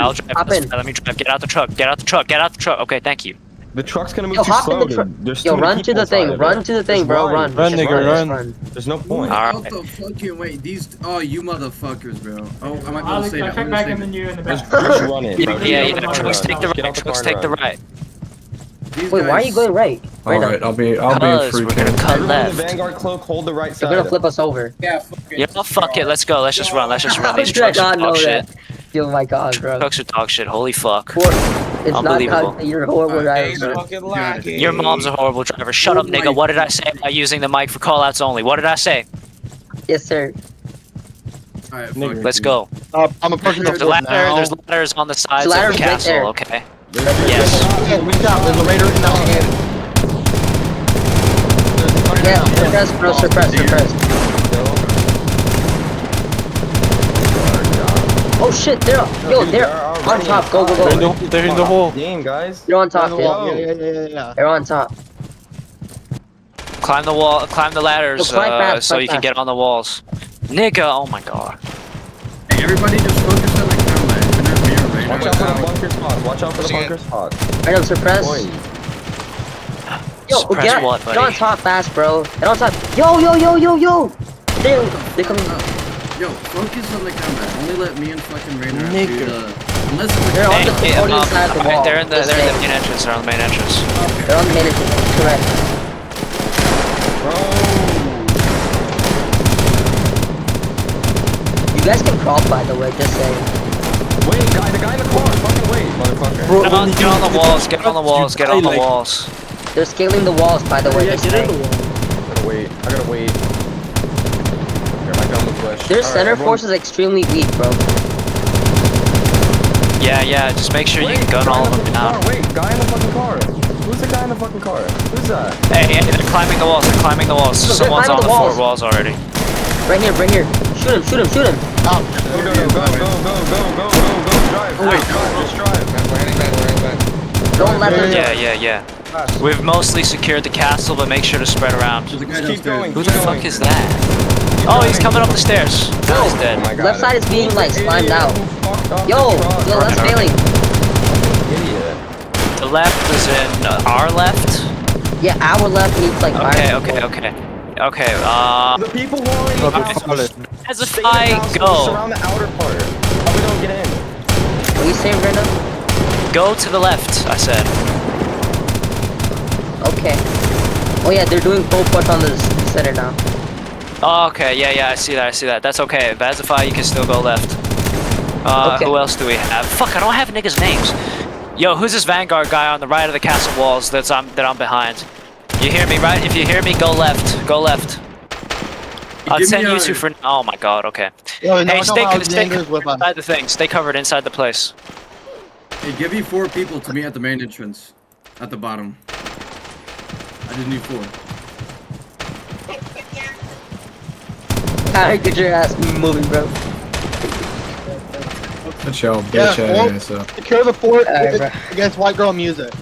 I'll drive. Hop in. Let me drive. Get out the truck, get out the truck, get out the truck. Okay, thank you. The truck's gonna move Yo, too hop in slow. the truck. There's Yo, too many run to people the thing. inside of Run it. to the thing, Just bro. Run. Run, Just nigga, just run. There's no point. What the fucking wait? These you motherfuckers, bro. Oh, I might be able to Alex, say I that. check back in the new in the back. Just run it. Yeah, bro. yeah. Just Trucks run. take the Just get right. out the Trucks car take and the run. right. These Wait, why are you going right? All right, I'll be in Because free we're gonna camp. cut Everyone in the left. Vanguard cloak, hold the right They're gonna side. flip us over. Yeah, You know, fuck it. Let's go. Let's just run. Let's just run. How These did I trucks are not know dog shit. that? Oh my god, bro. Trucks are dog shit. Holy fuck. It's not Unbelievable. how you're a horrible driver, He's bro. fucking lacking. Your mom's a horrible driver. Shut up, nigga. What did I say about using the mic for callouts only? What did I say? Yes, sir. Alright, Nigga. Let's go. I'm approaching the There's fort now. there's ladders on the sides of ladders the right castle, there. okay? Yes. Yes. Reach out. There's a raider in the hand. Yeah, suppress, bro. Suppress. Oh shit, they're on top. Go. They're in the hole. Game, guys. They're on top, Yeah. They're on top. Climb the wall, climb the ladders, climb fast, so climb you can fast. get on the walls. Nigga, oh my god. Hey, everybody just focus on the combat. You're not mirror, right? Watch out for the bunker spot. Watch out for the bunker spot. I know, suppress. Boy. Yo, Suppress get what, get on buddy? top fast, bro. Get on top. Yo. They're coming. Yo, focus on the combat. Only let me and fucking Rainer have Nigga. to, unless it's They're on the Hey, Teutonnian side of the wall. they're in the Just main saying. entrance. They're on the main entrance. They're on the main entrance. Correct. You guys can crawl, by the way. Just saying. Wait, the guy in the car. Fucking wait, motherfucker. Get on the walls. Get on the walls. Get on the walls. They're scaling the walls, by the way. Just saying. I gotta wait. Here, my gun was glitched. Their All right, center everyone- force is extremely weak, bro. Yeah. Just make sure you Wait, gun guy all in of the them fucking down. car. Wait, guy in the fucking car. Who's the guy in the fucking car? Who's that? Hey, they're climbing the walls. They're climbing the walls. They're Someone's climbing on the the walls. fort walls already. Right here. Shoot him. Oh, Go, drive. Oh, wait, Just drive. We're heading back. Don't let them. Yeah. We've mostly secured the castle, but make sure to spread around. There's a guy Keep downstairs. going. Who the fuck is that? Oh, he's coming up the stairs. Now he's dead. Oh my God. Left side is being like slimed out. Fucked Yo, up the truck. the left's failing. Idiot. The left is in our left. Yeah, our left needs like fire. Okay. The people who are in As if stay in the I house, go, surround the outer part. How we don't get in? What are you saying, Brenda? go to the left. I said. Okay. Oh yeah, they're doing full push on the center now. Oh, okay, yeah, I see that. That's okay. Bazify, you can still go left. Okay. Who else do we have? Fuck, I don't have niggas' names. Yo, who's this Vanguard guy on the right of the castle walls that I'm behind? You hear me, right? If you hear me, go left. Go left. I'll Give me send you a- two for. Oh my god. Okay. Yo, no, Hey, stay Alexander's with us. inside the thing. Stay covered inside the place. Hey, give me 4 people to meet at the main entrance. At the bottom. I just need 4. Alright, get your ass moving, bro. Shut your Yeah, bitch ass up. Secure the fort Alright, bro. against white girl music.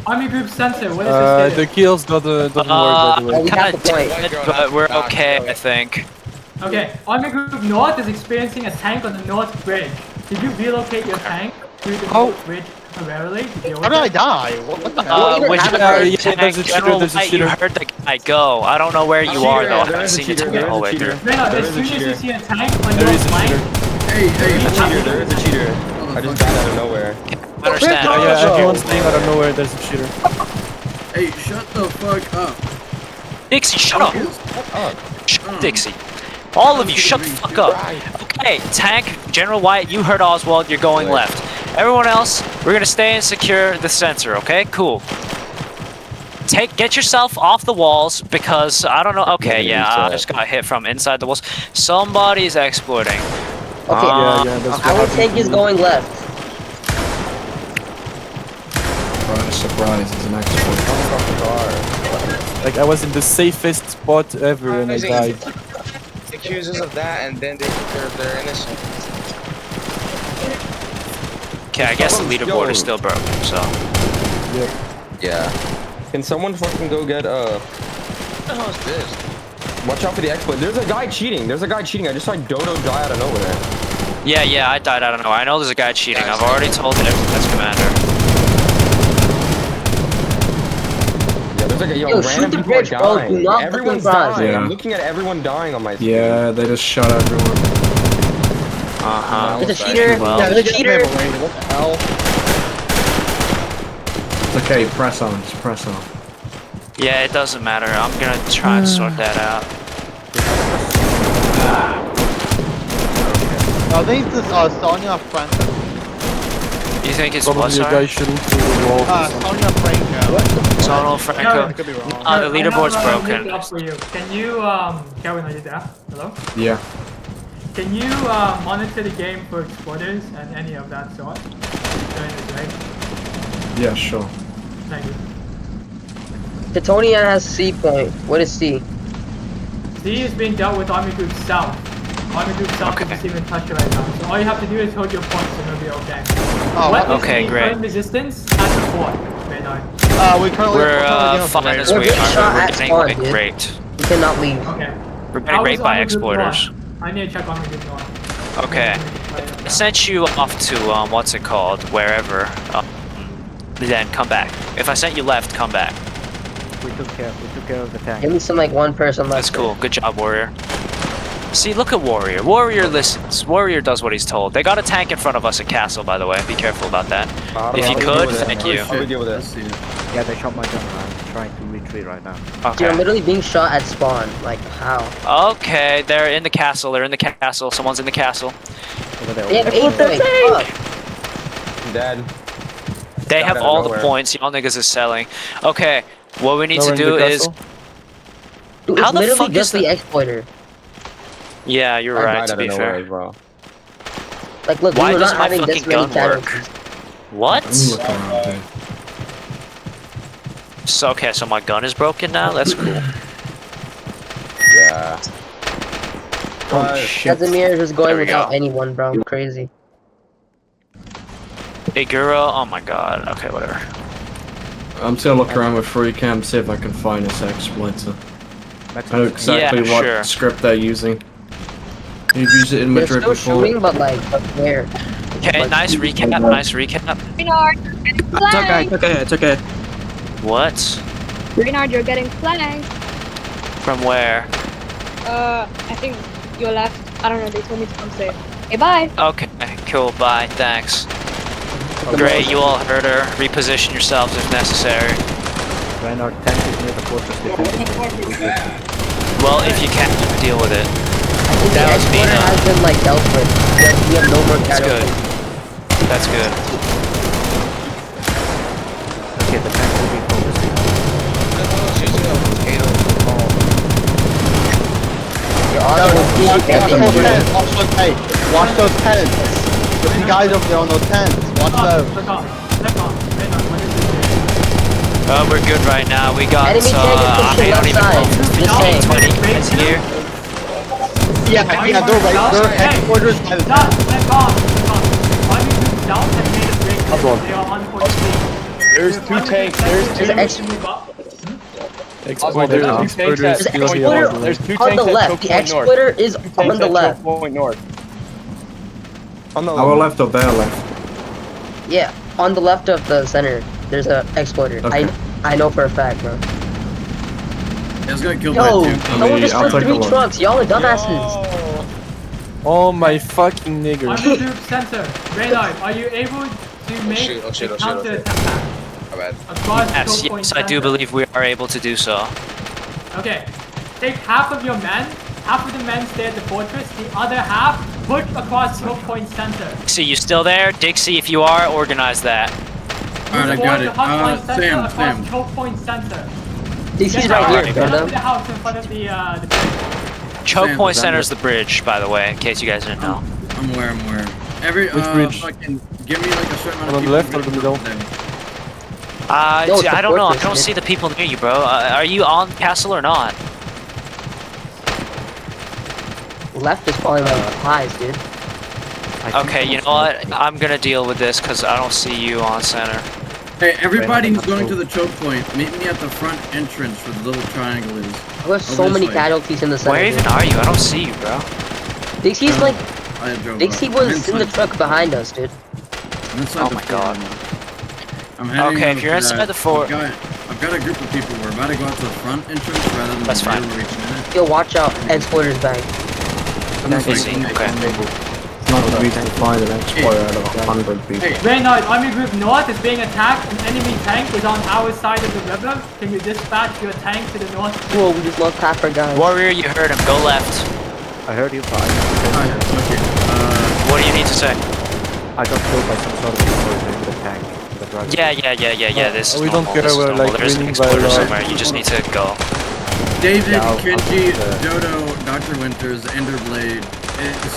Army group sensor. What is this? The kills doesn't work, by the way. we Kinda have the point. dead, but we're okay, I think. Okay, Army Group North is experiencing a tank on the North Bridge. Did you relocate your tank to the North Bridge temporarily to deal with How did I it? die? What the hell? even Which have a tank? tank. There's a cheater, General there's a White, you cheater. heard the guy go. I don't know where you are though. I There haven't is a seen you cheater. take There the whole is way a through. cheater. No, There as is soon a as you cheater. see a tank on There your is a flank, cheater. Hey, There is a cheater. There is a cheater. I just died out of nowhere. I understand. Oh, yeah, everyone's saying out of nowhere there's a cheater. Hey, shut the fuck up. Dixie, shut up. Shut up, Dixie. All of you, shut the fuck up. Okay, tank, General White, you heard Oswald, you're going left. Everyone else, we're gonna stay and secure the sensor, okay? Cool. Get yourself off the walls because I don't know. Okay, yeah, I just got hit from inside the walls. Somebody's exploiting. Okay, our tank is going left. Surprise, it's an export. Like, I was in the safest spot ever and I died. Accusers of that, and then they're innocent. Okay, I guess the leaderboard is still broken, so. Yeah. Can someone fucking go get What the hell is this? Watch out for the exploit. There's a guy cheating. I just saw Dodo die out of nowhere. Yeah, I died. I don't know. I know there's a guy cheating. I've already told the Express Commander. okay. Yo, shoot random the people are bridge, bro. Do dying. not Everyone's fucking cross. dying. Yeah. I'm looking at everyone dying on my screen. Yeah, they just shot everyone. It's a cheater. Well, Yeah, It's a cheater. What the hell? It's okay, press on, just press on. yeah, it doesn't matter. I'm gonna try and sort that out. I think this Sonia Franco. You think it's what, sorry? Sonia Franco. Zonal I Franco. could be wrong. The leaderboard's I have, broken. link up for you. Can you, Kevin, are you there? Hello? Yeah. Can you monitor the game for exploders and any of that sort during the day? Yeah, sure. Thank you. Teutonnian has C point. What is C? C is being dealt with Army Group South. Army Group South Okay. is receiving pressure right now. So all you have to do is hold your points and it'll be okay. Oh, What is okay, the great. current resistance at the fort right now? We currently We're fine as We're we getting are. shot We're at getting spawn, like dude. raped. You cannot leave. Okay. We're How getting is raped by Army Group exploiters. North? I need to check Army Group North. Okay. I sent you off to what's it called? Wherever. Then come back. If I sent you left, come back. We took care of the tank. Give me some like one person left. That's cool. Good job, Warrior. See, look at Warrior. Warrior listens. Warrior does what he's told. They got a tank in front of us at Castle, by the way. Be careful about that. If you could, thank you. How do we deal with this? Yeah, they shot my gun. I'm trying to retreat right now. Dude, I'm Okay. literally being shot at spawn. Like how? Okay, they're in the castle. They're in the castle. Someone's in the castle. Over there. They have 8 points. Fuck. I'm dead. They Got have out of all the nowhere. points. Y'all niggas is selling. Okay, what we need to Nowhere in do the is. castle? Dude, How it's the literally fuck is just the the- exploiter. Yeah, you're I right. died To out be of fair. nowhere, bro. Like, look, Why we were does not my having this fucking many gun work? casualties. What? I'm looking around there. So okay, so my gun is broken now. That's cool. Yeah. Oh shit. Casimir is just going There we without go. anyone, bro. Crazy. Iguro. Oh my god. Okay, whatever. I'm just gonna look around with free cam, see if I can find this exploiter. I know exactly Yeah, what sure. script they're using. You've used it in They're Madrid still before. shooting, but like, where? Okay, nice recap. Nice recap. Reynard, It's okay, it's okay, it's okay. What? Reynard, you're getting flanked. From where? I think you're left. I don't know, they told me to come safe. Hey, bye. Okay, cool. Bye. Thanks. Great. You all heard her. Reposition yourselves if necessary. Reynard, tank is near the fortress defending. Well, if you can, deal with it. I think the That was me, exploiter has been like dealt with. We have no more That's good. casualties. That's good. Okay, the tank will be focusing. You're on Watch those tents. There's the guys over there on those tents. Watch those. Click on. Reynard, what is this? We're good right now. We got. Enemy tank is I pushing don't left even know. side. 15, Just saying. 20 guys here. Yeah, they're right. They're headquarters by the tent. Click on. Army Group South has made a break. They are on point C. There's two tanks. There's two. There's To move up. Oswald, there's two tanks at There's an Choke exploiter Point. There's two on tanks the at left. Choke The Point North. exploiter is Tanks on the at left. Choke Point North. On the Our left or their left? Yeah, on the left of the center. There's a exploiter. Okay. I know for a fact, bro. It's gonna kill Yo, my two. someone just I'll took take a 3 look. trucks. Y'all are dumbasses. Oh my fucking nigger. Army Group Center. Reynard, are you able to make shit, oh shit, a oh shit, oh shit. counter-attack My bad. across Yes, Choke Point yes, I do Center? believe we are able to do so. Okay, take half of your men, half of the men stay at the fortress, the other half push across Choke Point Center. Dixie, you still there? Dixie, if you are, organize that. Alright, I got it. Sam. Choke Point Center. DC's Get right out here, of bro. the house in front of the bridge. Choke Sam, Point is that Center it? is the bridge, by the way, in case you guys didn't know. I'm aware. Every, Which bridge? fucking, give me like a certain amount On of the people left or the middle? No, it's I the don't know. I fortress, don't man. see the people near you, bro. Are you on castle or not? Left is probably like highs, dude. Okay, you know what? I'm gonna deal with this because I don't see you on center. Hey, everybody who's going to the choke point, meet me at the front entrance where the little triangle is. There's so this many way. casualties in the center. Where even are you? I don't see you, bro. Dixie's like, I drove Dixie up. was in the truck behind us, dude. I'm inside Oh the my fort God. right now. I'm heading Okay, up if you're to inside that- the fort- I've got a group of people. We're about to go out to the front entrance rather than That's the rear fine. where we came in. Yo, watch out. Exporter's back. I'm just like, Easy, okay. It's not easy to find an explorer out of 100 people. Hey, Red Knight, Army Group North is being attacked. An enemy tank is on our side of the river. Can you dispatch your tank to the north? Cool, we just lost half our guys. Warrior, you heard him. Go left. I heard you fine. okay. What do you need to say? I got killed by some sort of explosion with a tank. The driver. Yeah. This is we don't normal. care, This is we're, normal. like, There's an winning by exploder a lot. somewhere. You just need to go. David, Yeah, I'll Kenji, put the- Dodo, Dr. Winters, Enderblade,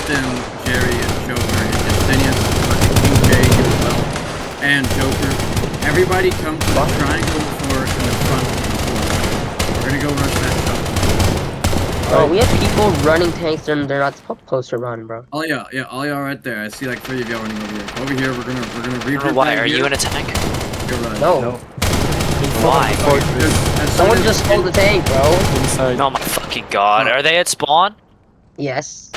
Stim, Jerry, and Joker, and Justinian, King J, you as well, and Joker. Everybody come to the triangle for in the front. We're gonna go rush that shop. Oh, we have people running tanks and they're not supposed to run, bro. Oh yeah, all y'all right there. I see like 3 of y'all running over here. Over here, we're gonna regroup. Why? right Are here. you in a tank? You're right. No. Why? Someone just stole the tank, bro. Oh my fucking god. Are they at spawn? Yes.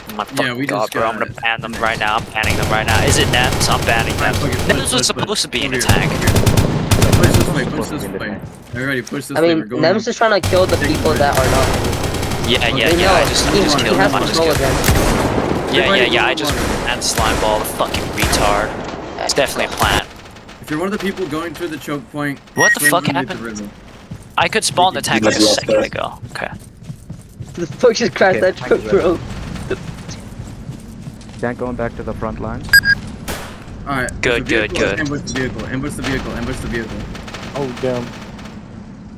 Oh my fucking we god, just bro. I'm gonna ban them right now. I'm banning them right now. Is it Nems? I'm banning them. Nems was supposed to be in a tank. Push this way, push this way. Everybody push this I way. mean, We're going. Nem's just trying to kill the people that are not. Yeah. They I know, just he killed has him. I just control killed of him. them. Yeah. I just banned Slimeball, the fucking retard. It's definitely a plan. If you're one of the people going through the choke point, What the swing fuck underneath happened? the river. I could spawn the tank like a second ago. Okay. The fuck just crashed that truck, bro. Tank going back to the front lines. Alright. Good. Ambush the vehicle. Ambush the vehicle. Oh damn.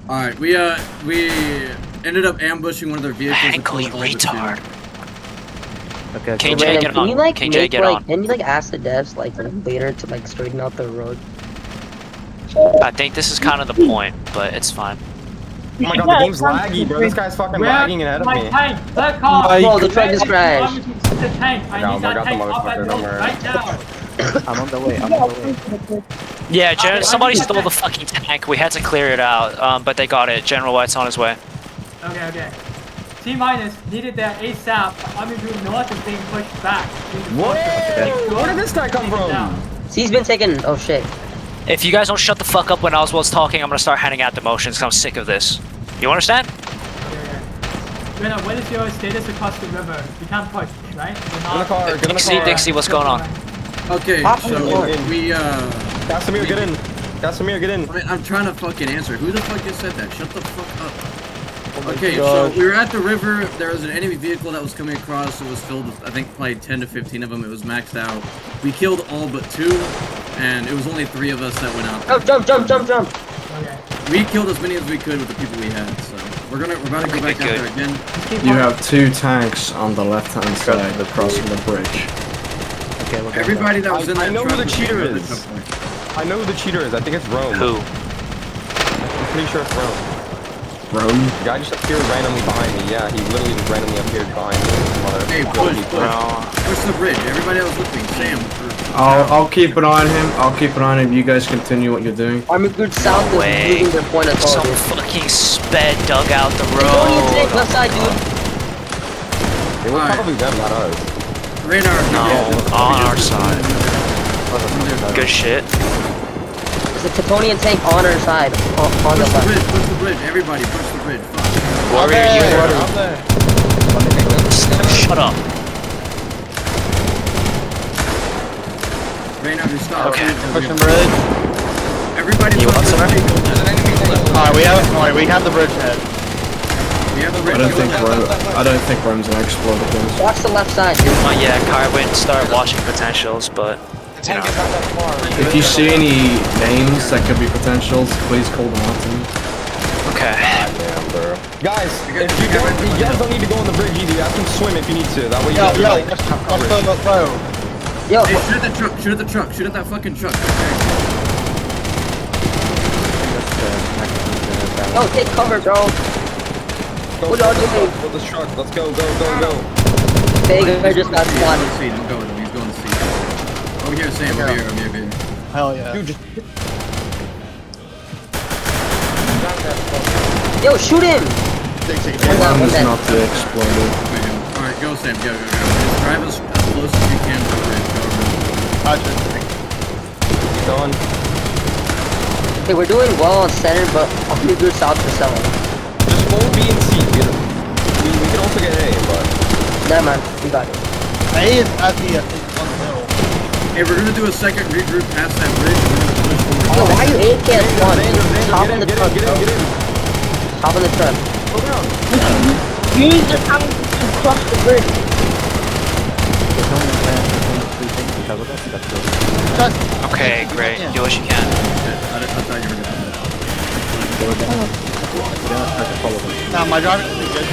Alright, we ended up ambushing one of their vehicles. and Ankle, you killed all the retard. Okay. KJ, Brandon, get can on. you like KJ, make get like on. can you like ask the devs like later to like straighten out the road? I think this is kind of the point, but it's fine. Oh my god, the game's laggy, bro. This guy's fucking lagging ahead of My me. tank, the car. Bro, the truck just crashed. The tank. I need that got the tank up motherfucker, and don't road worry. right now. I'm on the way. I'm on the way. Yeah, somebody stole the fucking tank. We had to clear it out, but they got it. General White's on his way. Okay. T-minus needed that ASAP. Army Group North is being pushed back. Whoa! Where did this guy come from? See, he's been taken. Oh shit. If you guys don't shut the fuck up when Oswald's talking, I'm gonna start handing out demotions because I'm sick of this. You understand? Rena, what is your status across the river? You can't push, right? Get in the car, get in the car. Dixie, what's going on? Okay, so we Casimir, get in. Casimir, get in. I'm trying to fucking answer. Who the fuck just said that? Shut the fuck up. Okay, gosh. so we were at the river. There was an enemy vehicle that was coming across. It was filled with, I think, probably 10 to 15 of them. It was maxed out. We killed all but 2, and it was only 3 of us that went out. Jump. Okay. We killed as many as we could with the people we had. So we're about to go back out there again. You have 2 tanks on the left-hand side crossing the bridge. Okay, we're going Everybody that was in that I know who truck the was cheater taken out of is. the choke point. I know who the cheater is. I think it's Rome. Who? I'm pretty sure it's Rome. Rome? The guy just appeared randomly behind me. Yeah, he literally just randomly appeared behind me. Hey, push the bridge. Everybody else with me. Sam. I'll keep an eye on him. I'll keep an eye on him. You guys continue what you're doing. Army Group South is way. losing their point of Some authority. fucking sped dug out the Teutonnian tank road. left side, dude. It was probably them, not us. Radar. No, on our side. Good shit. There's a Teutonnian tank on our side, on the Push the left. bridge. Push the bridge. Everybody, push the bridge. Fuck. Warrior, you shut up. Radar, just stop. Okay. Pushing bridge. Everybody. You want some? Alright, we have the bridge head. We have the I don't think Rome's an exploder. Guys. Watch the left side, dude. Oh yeah, Car went and started watching potentials, but you know. If you see any names that could be potentials, please call them out to me. Okay. Damn, bro. Guys, if you guys don't need to go on the bridge either. You guys can swim if you need to. That way you don't Let's go the road. Yo, Hey, shoot at that truck. Shoot at the truck. Shoot at that fucking truck. Okay. yo, take cover, bro. What y'all doing? Go this truck. Let's go. Vega just got He's spotted. going to seat. I'm going with him. He's going to seat. Over here, Sam. Over here. Hell yeah. Dude, just Yo, shoot him! Rome is not the exploder. Alright, go, Sam. Go. Just drive as close as you can to the bridge. Go. going. Okay, we're doing well on center, but Army Group South is selling. Just hold B and C. We can also get A, but... Never mind, we got it. A is at the on the hill. Hey, we're gonna do a second regroup past that bridge. We're gonna push forward. Yo, why are you AKS1? Hop in the truck, bro. Hop in the truck. Use the tank to cross the bridge. Okay, great. Do what you can. I thought you were gonna Nah, my driver is good.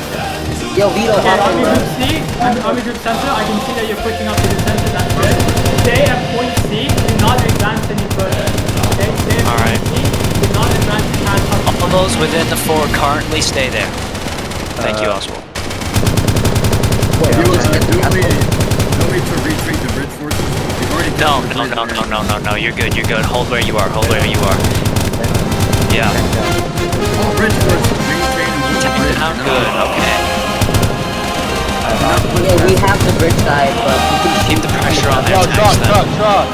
Yo, Vito, Okay, hop in, Army bro. Group C and Army Group Center, I can see that you're pushing up to the center, that's good. Stay at point C, do not advance any further. Okay, stay at Alright. point C, do not advance past up. All those within the fort currently stay there. Thank you, Oswald. Do you want me to retreat the bridge forces? We've already No, done the bridge. no. You're good. Hold where you are. Yeah. All bridge forces maintain and hold the bridge. I'm good. Okay. Yeah, we have the bridge side, but we can Keep the pressure on their Truck, tanks then. truck.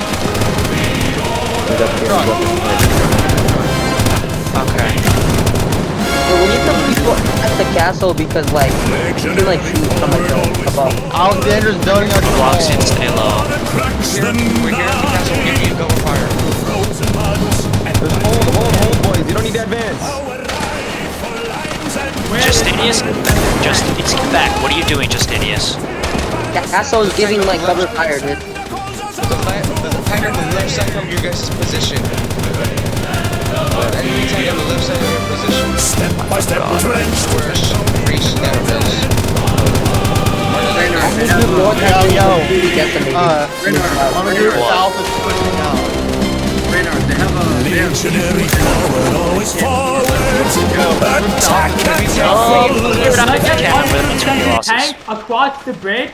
Okay. So we need some people at the castle because like we can like shoot from like above. Alexander's building our Blocks in, stay low. We're here at the castle. Give me a cover fire. Just hold, boys. You don't need to advance. Justinius, get back. What are you doing, Justinius? Castle is giving like cover fire, dude. There's a tank on the left side of your guys' position. Enemy tank on the left side of your position. Step by step retrenched. Reach that North has been completely decimated. Army Group South is pushing out. Reynard, they have a... Legionary forward, always forward. Attack Army tank across the bridge.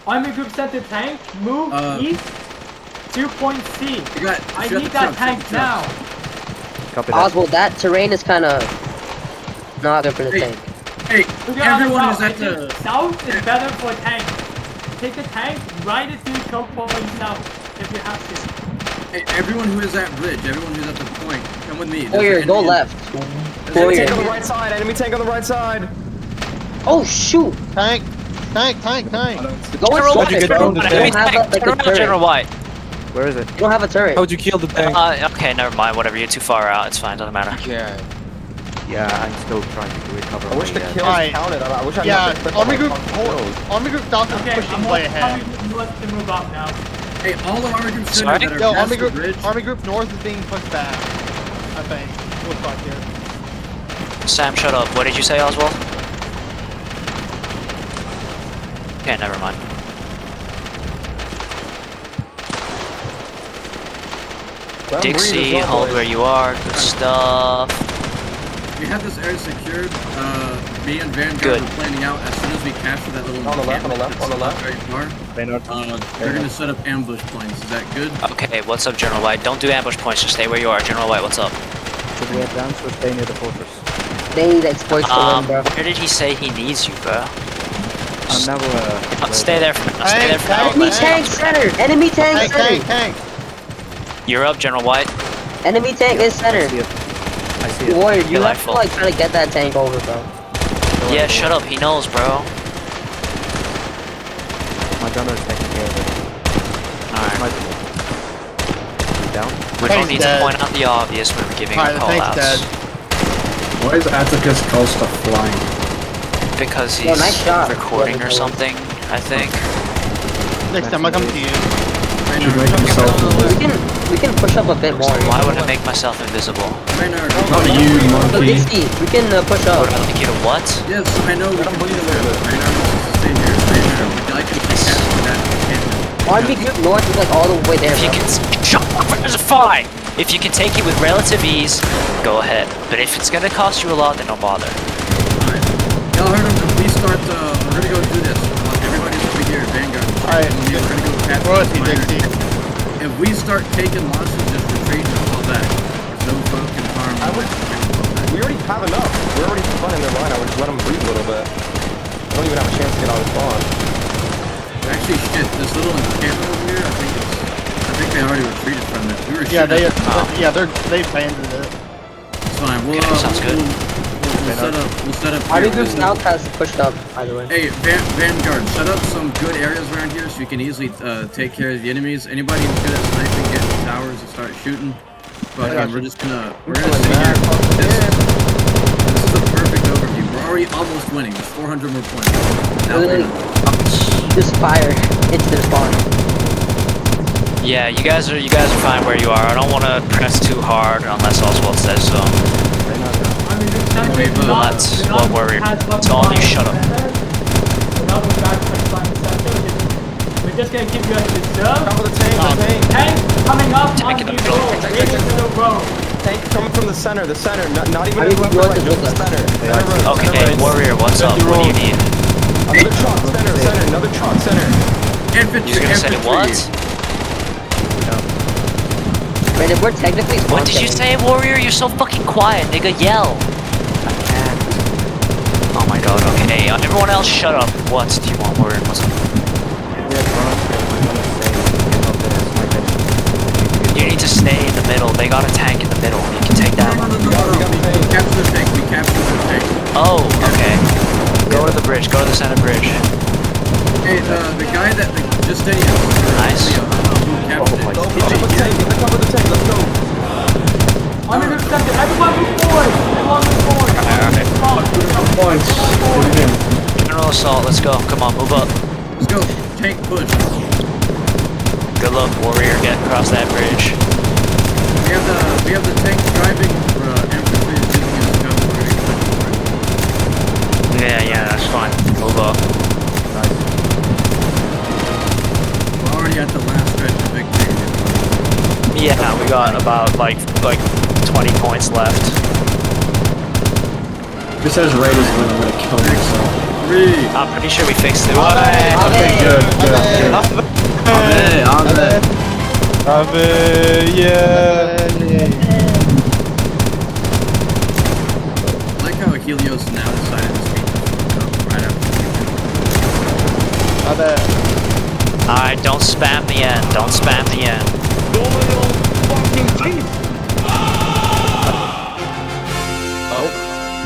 Army Group Center tank, move east to point C. I need that tank now. Oswald, that terrain is kind of not good for the tank. Hey, everyone is at the south is better for tank. Take the tank, ride it through choke point south if you have to. Hey, everyone who is at bridge, everyone who's at the point, come with me. Warrior, go left. Enemy tank on the right side. Enemy tank on the right side. Oh shoot! Tank. Go inside, bro. Enemy tank. Turn around, General White. Where is it? You don't have a turret. How'd you kill the tank? Okay, never mind. Whatever. You're too far out. It's fine. Doesn't matter. Yeah, I'm still trying to recover. I wish the kills Alright. counted. I wish I Yeah, had the clip Army on Group my kills. Army Group South is Okay, pushing way ahead. Army Group to move up now. Hey, all the Army Group Sorry? Center that Yo, are past the bridge. Army Group North is being pushed back. I think. Looks like here. Sam, shut up. What did you say, Oswald? Okay, never mind. Dixie, hold where you are. Good stuff. We have this area secured. Me and Vanguard Good. are planning out as soon as we capture that little On the left, encampment on the that's left. not very far. They're gonna set up ambush points. Is that good? Okay, what's up, General White? Don't do ambush points. Just stay where you are. General White, what's up? Should we advance or stay near the fortress? They need exploits to win, bro. Where did he say he needs you, bro? I'm never. Stay there for now. Stay there for now. Enemy tank center! Enemy tank center! Tank. You're up, General White. Enemy tank is I center. see it. I see it. Warrior, you have to Delightful. like try to get that tank over, bro. Yeah, shut up. He knows, bro. My gunner is taking care of it. Alright. Down. We don't Tank's need dead. to point out the obvious when we're giving Alright, our the call tank's dead. outs. Why is Atticus called stuff flying? Because Yo, he's nice shot. recording Yeah, or something, I think. Next time I come to you. Should make himself We can push up a bit more. Why would I make myself invisible? Reynard, Not you, So monkey. Dixie, we can push up. Would I like you to what? yes, I know. We can do that. Reynard, stay here. Reynard, I can capture that encampment. Army Group North is like all the way there, If you bro. can shut up, there's a fly. If you can take it with relative ease, go ahead. But if it's gonna cost you a lot, then don't bother. Alright. Y'all heard him. If we start, we're gonna go do this. Everybody's over here, Vanguard. Alright. We're gonna go capture Royalty, this minor. Dixie. If we start taking losses, just retreat and fall back. There's no fucking harm. We already have enough. We're already running their line. I would just let them breathe a little bit. I don't even have a chance to get out of spawn. Actually, shit. This little encampment over here, I think think they already retreated from it. We were Yeah, shooting they at the top. they abandoned it. It's fine. We'll, Okay, sounds good. We'll set up. I here. think this now has pushed up, by the way. Hey, Vanguard, set up some good areas around here so you can easily take care of the enemies. Anybody who's good at sniping, get in the towers and start shooting. But we're gonna sit here. This is a perfect overview. We're already almost winning. There's 400 more points. Now Literally, just fire into their spawn. Yeah, you guys are fine where you are. I don't want to press too hard unless Oswald says so. Well, that's what we're. It's all you. Shut up. We're just gonna keep you as reserve. Cover the tank, Tank coming up on in the the middle. road. Right into the road. Tank coming from the center, not even I in mean, the yours right, is just with the us. center. Okay, Warrior, what's up? What do you need? Another truck, center, another truck, center. Infantry, You're gonna say what? Brandon, we're technically spawn What did you setting. say, Warrior? You're so fucking quiet, nigga. Yell. Oh my god, okay. Everyone else shut up. What do you want, Warrior? What's up? You need to stay in the middle. They got a tank in the middle. You can take that one. No. We captured the tank. We captured the tank. Oh, okay. Go to the bridge. Go to the center bridge. Hey, the guy that just did it. Nice. Who captured it? Cover the tank, let's go. Under the center. Everyone move forward. Everyone move forward. Alright. General assault. Let's go. Come on, move up. Let's go. Tank push. Good luck, Warrior. Get across that bridge. We have the tank driving. Infantry is using it as cavalry. Yeah, that's fine. Move up. We're already at the last stretch of victory. Yeah, we got about like 20 points left. If it says raid is when I'm gonna kill myself. I'm pretty sure we fixed it. Okay, good. Ave, yeah. I like how Helios now decided to speak right after. Alright, don't spam the end. Don't spam the end.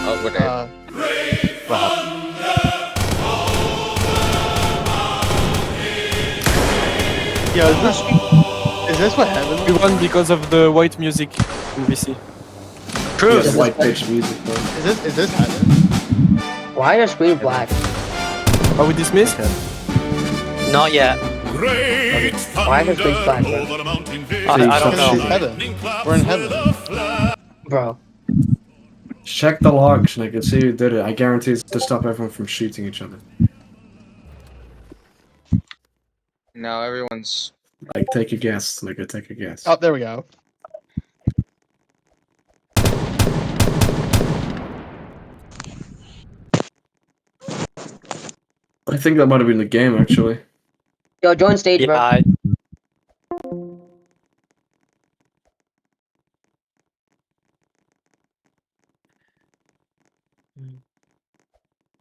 Oh, good day. Yo, is this what heaven? We won because of the white music in VC. True. Yes, white pitch music. Bro. Is this heaven? Why are screen black? Are we dismissed? Not yet. Why are screen black, bro? I don't know. Heaven. We're in heaven. Bro. Check the logs and I can see who did it. I guarantee it's to stop everyone from shooting each other. No, everyone's. Like, take a guess. Like, take a guess. Oh, there we go. I think that might have been the game, actually. Yo, join stage, bro. Yeah,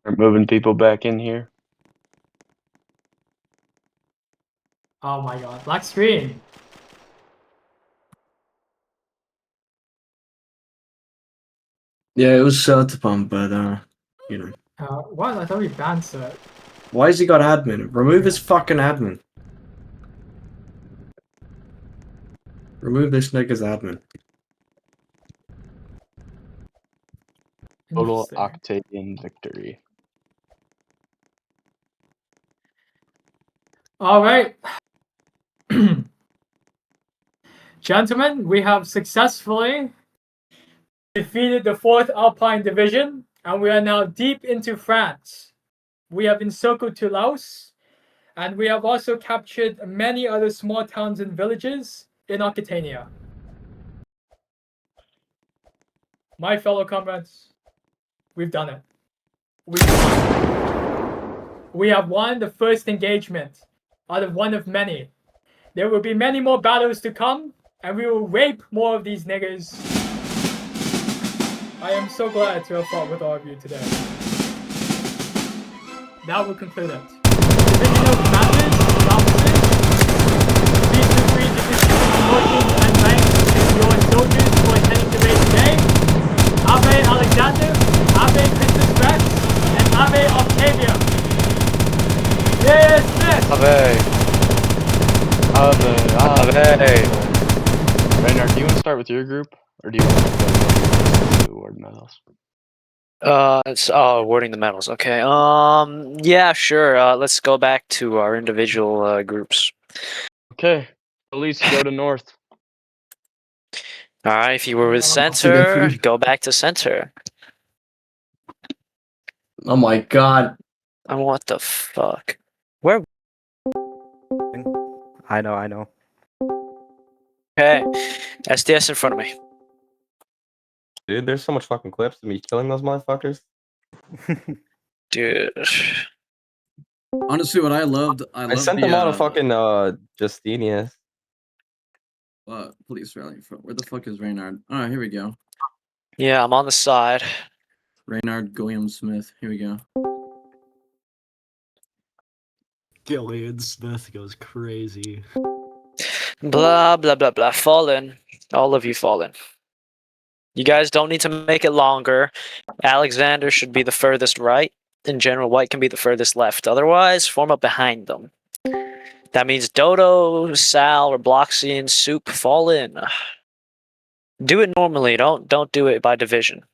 We're moving people back in here. Oh my god. Black screen. Yeah, it was Certipon, but, you know. What? I thought we banned Cert. Why has he got admin? Remove his fucking admin. Remove this nigga's admin. Total Interesting. Octavian victory. All right. Gentlemen, we have successfully defeated the 4th Alpine Division, and we are now deep into France. We have encircled Toulouse, and we have also captured many other small towns and villages in Occitania. My fellow comrades, we've done it. We've won. We have won the first engagement out of one of many. There will be many more battles to come, and we will rape more of these niggers. I am so glad to have fought with all of you today. That will conclude it. Divisional commanders and officers, please feel free to fortunes and ranks in your soldiers who are attending the raid today. Ave Alexander, Ave Christus Rex, and Ave Octavia. Dismissed! Ave. Reynard, do you want to start with your group, or do you want to go to award medals? It's awarding the medals. Okay. Yeah, sure. Let's go back to our individual groups. Okay. Police, go to north. All right. If you were with I'll take that center, food. go back to center. Oh my god. And what the fuck? Where? I know. Okay. SDS in front of me. Dude, there's so much fucking clips of me killing those motherfuckers. Dude. Honestly, what I loved, I sent them all to fucking Justinius. Police rally. Where the fuck is Reynard? Alright, here we go. Yeah, I'm on the side. Reynard Gilliam Smith. Here we go. Gillian Smith goes crazy. Blah, blah, blah, blah. Fall in. All of you fall in. You guys don't need to make it longer. Alexander should be the furthest right, and General White can be the furthest left. Otherwise, form up behind them. That means Dodo, Sal, or Bloxy, and Soup fall in. Do it normally. Don't do it by division.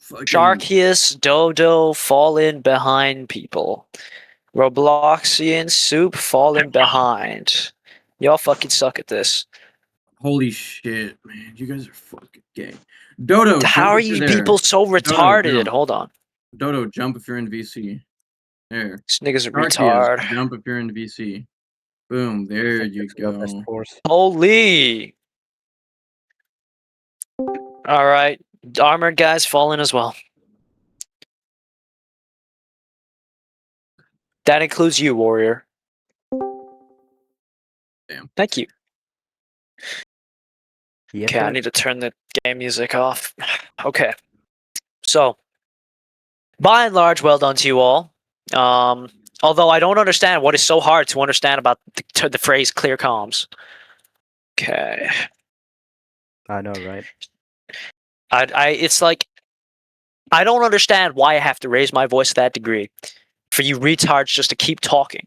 Sharkius, Dodo, fall in behind people. Robloxian, Soup, fall in behind. Y'all fucking suck at this. Holy shit, man. You guys are fucking gay. Dodo, How are you people so retarded? Dodo, Hold on. Dodo, jump if you're in VC. There. This nigga's a Arceus, retard. jump if you're in VC. Boom, there you go. Holy! Alright. Armored guys fall in as well. That includes you, warrior. Damn. Thank you. Yes, Okay, I sir. need to turn the game music off. Okay. So, by and large, well done to you all. Although I don't understand what is so hard to understand about the phrase clear comms. Okay. I know, right? It's like, I don't understand why I have to raise my voice to that degree for you retards just to keep talking.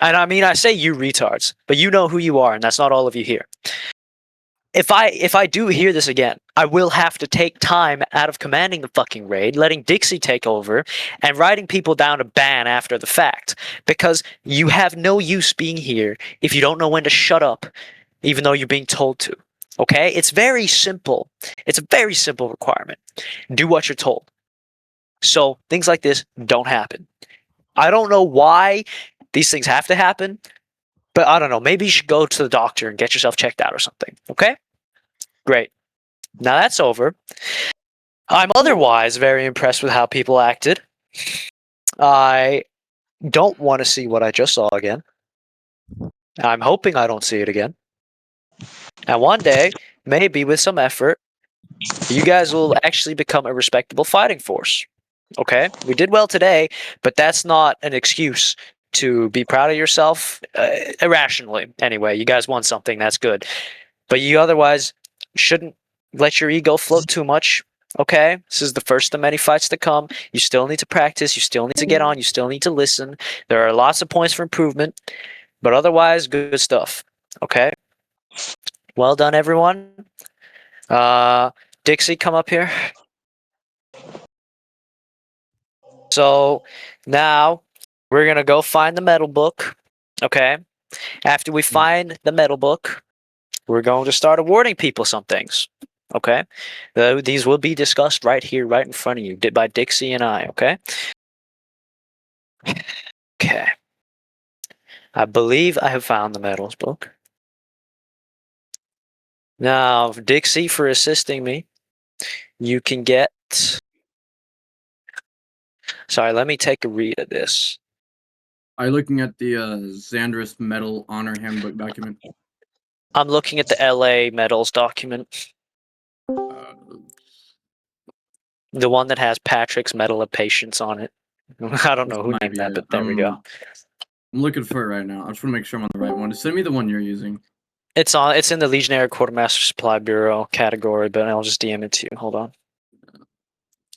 And I mean, I say you retards, but you know who you are, and that's not all of you here. If I do hear this again, I will have to take time out of commanding the fucking raid, letting Dixie take over, and writing people down to ban after the fact. Because you have no use being here if you don't know when to shut up, even though you're being told to. Okay? It's very simple. It's a very simple requirement. Do what you're told. So things like this don't happen. I don't know why these things have to happen, but I don't know. Maybe you should go to the doctor and get yourself checked out or something. Okay? Great. Now that's over. I'm otherwise very impressed with how people acted. I don't want to see what I just saw again. I'm hoping I don't see it again. And one day, maybe with some effort, you guys will actually become a respectable fighting force. Okay? We did well today, but that's not an excuse to be proud of yourself irrationally. Anyway, you guys won something. That's good. But you otherwise shouldn't let your ego float too much. Okay? This is the first of many fights to come. You still need to practice. You still need to get on. You still need to listen. There are lots of points for improvement. But otherwise, good stuff. Okay? Well done, everyone. Dixie, come up here. So now we're going to go find the medal book. Okay? After we find the medal book, we're going to start awarding people some things. Okay? These will be discussed right here, right in front of you, by Dixie and I. Okay? Okay. I believe I have found the medals book. Now, Dixie, for assisting me, you can get... Sorry, let me take a read of this. Are you looking at the Xandris Medal Honor Handbook document? I'm looking at the LA medals document. The one that has Patrick's Medal of Patience on it. I don't know who named that, but there we go. I'm looking for it right now. I just want to make sure I'm on the right one. Send me the one you're using. It's in the Legionary Quartermaster Supply Bureau category, but I'll just DM it to you. Hold on.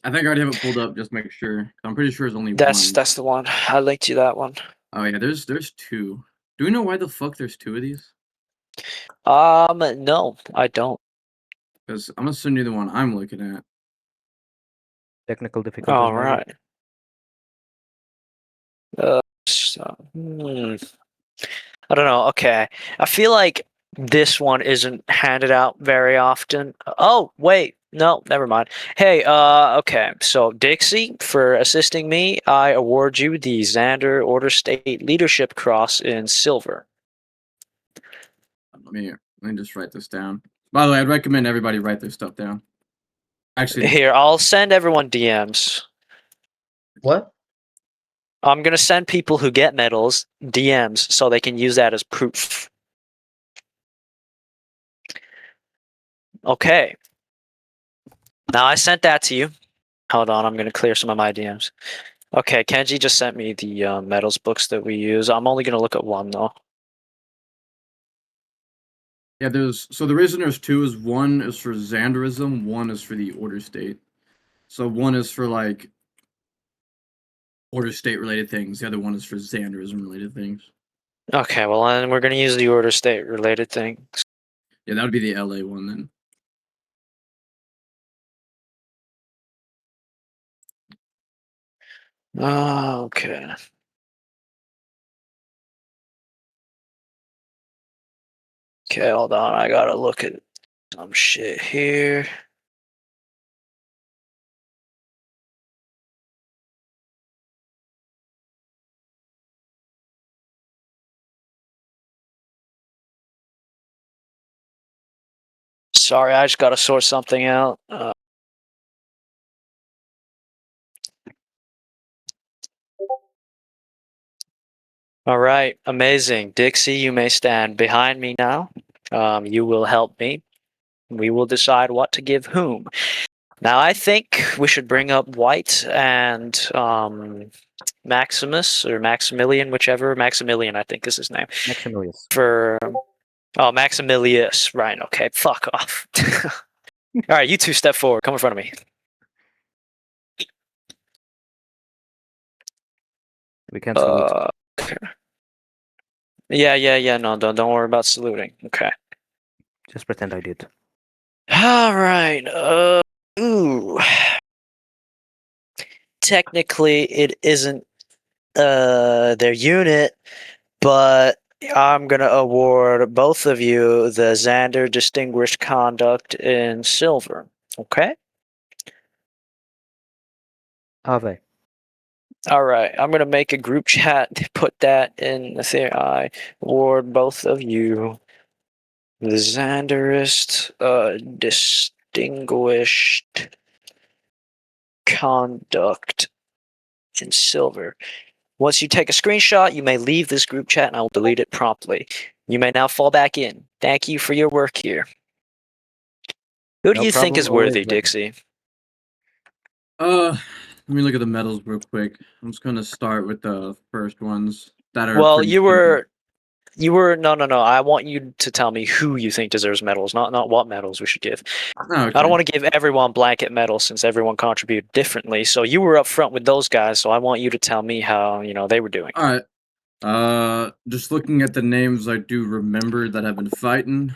I think I already have it pulled up. Just make sure. I'm pretty sure it's only That's one. the one. I linked you that one. Oh yeah, there's two. Do we know why the fuck there's two of these? No, I don't. Because I'm gonna send you the one I'm looking at. Technical difficulties. All maybe? right. I don't know. Okay, I feel like this one isn't handed out very often. Oh wait, no, never mind. Hey, okay. So Dixie, for assisting me, I award you the Xander Orderstate Leadership Cross in silver. Let me just write this down. By the way, I'd recommend everybody write their stuff down. Actually, Here, I'll send everyone DMs. What? I'm gonna send people who get medals DMs so they can use that as proof. Okay. Now I sent that to you. Hold on, I'm gonna clear some of my DMs. Okay, Kenji just sent me the medals books that we use. I'm only gonna look at one though. yeah, the reason there's two is one is for Xanderism, one is for the Order State. So one is for like Order State related things. The other one is for Xanderism related things. Okay, well then we're gonna use the Order State related things. Yeah, that would be the LA one then. Okay. Okay, hold on. I gotta look at some shit here. Sorry, I just gotta sort something out. All right, amazing. Dixie, you may stand behind me now. You will help me. We will decide what to give whom. Now, I think we should bring up White and Maximus or Maximilian, whichever. Maximilian, I think is his name. Maximilius. Maximilius. Right, okay. Fuck off. All right, you two step forward. Come in front of me. We can salute. Okay. Yeah. No, don't worry about saluting. Okay. Just pretend I did. All right. Ooh. Technically, it isn't their unit, but I'm gonna award both of you the Xander Distinguished Conduct in silver. Okay. Ave. All right. I'm gonna make a group chat to put that in the thing. I award both of you the Xanderist Distinguished Conduct in silver. Once you take a screenshot, you may leave this group chat and I will delete it promptly. You may now fall back in. Thank you for your work here. Who do you think is worthy, Dixie? Let me look at the medals real quick. I'm just gonna start with the first ones that are. Well, you were no. I want you to tell me who you think deserves medals, not what medals we should give. Oh, okay. I don't want to give everyone blanket medals since everyone contributed differently. So you were up front with those guys, so I want you to tell me how they were doing. All right. Just looking at the names I do remember that have been fighting.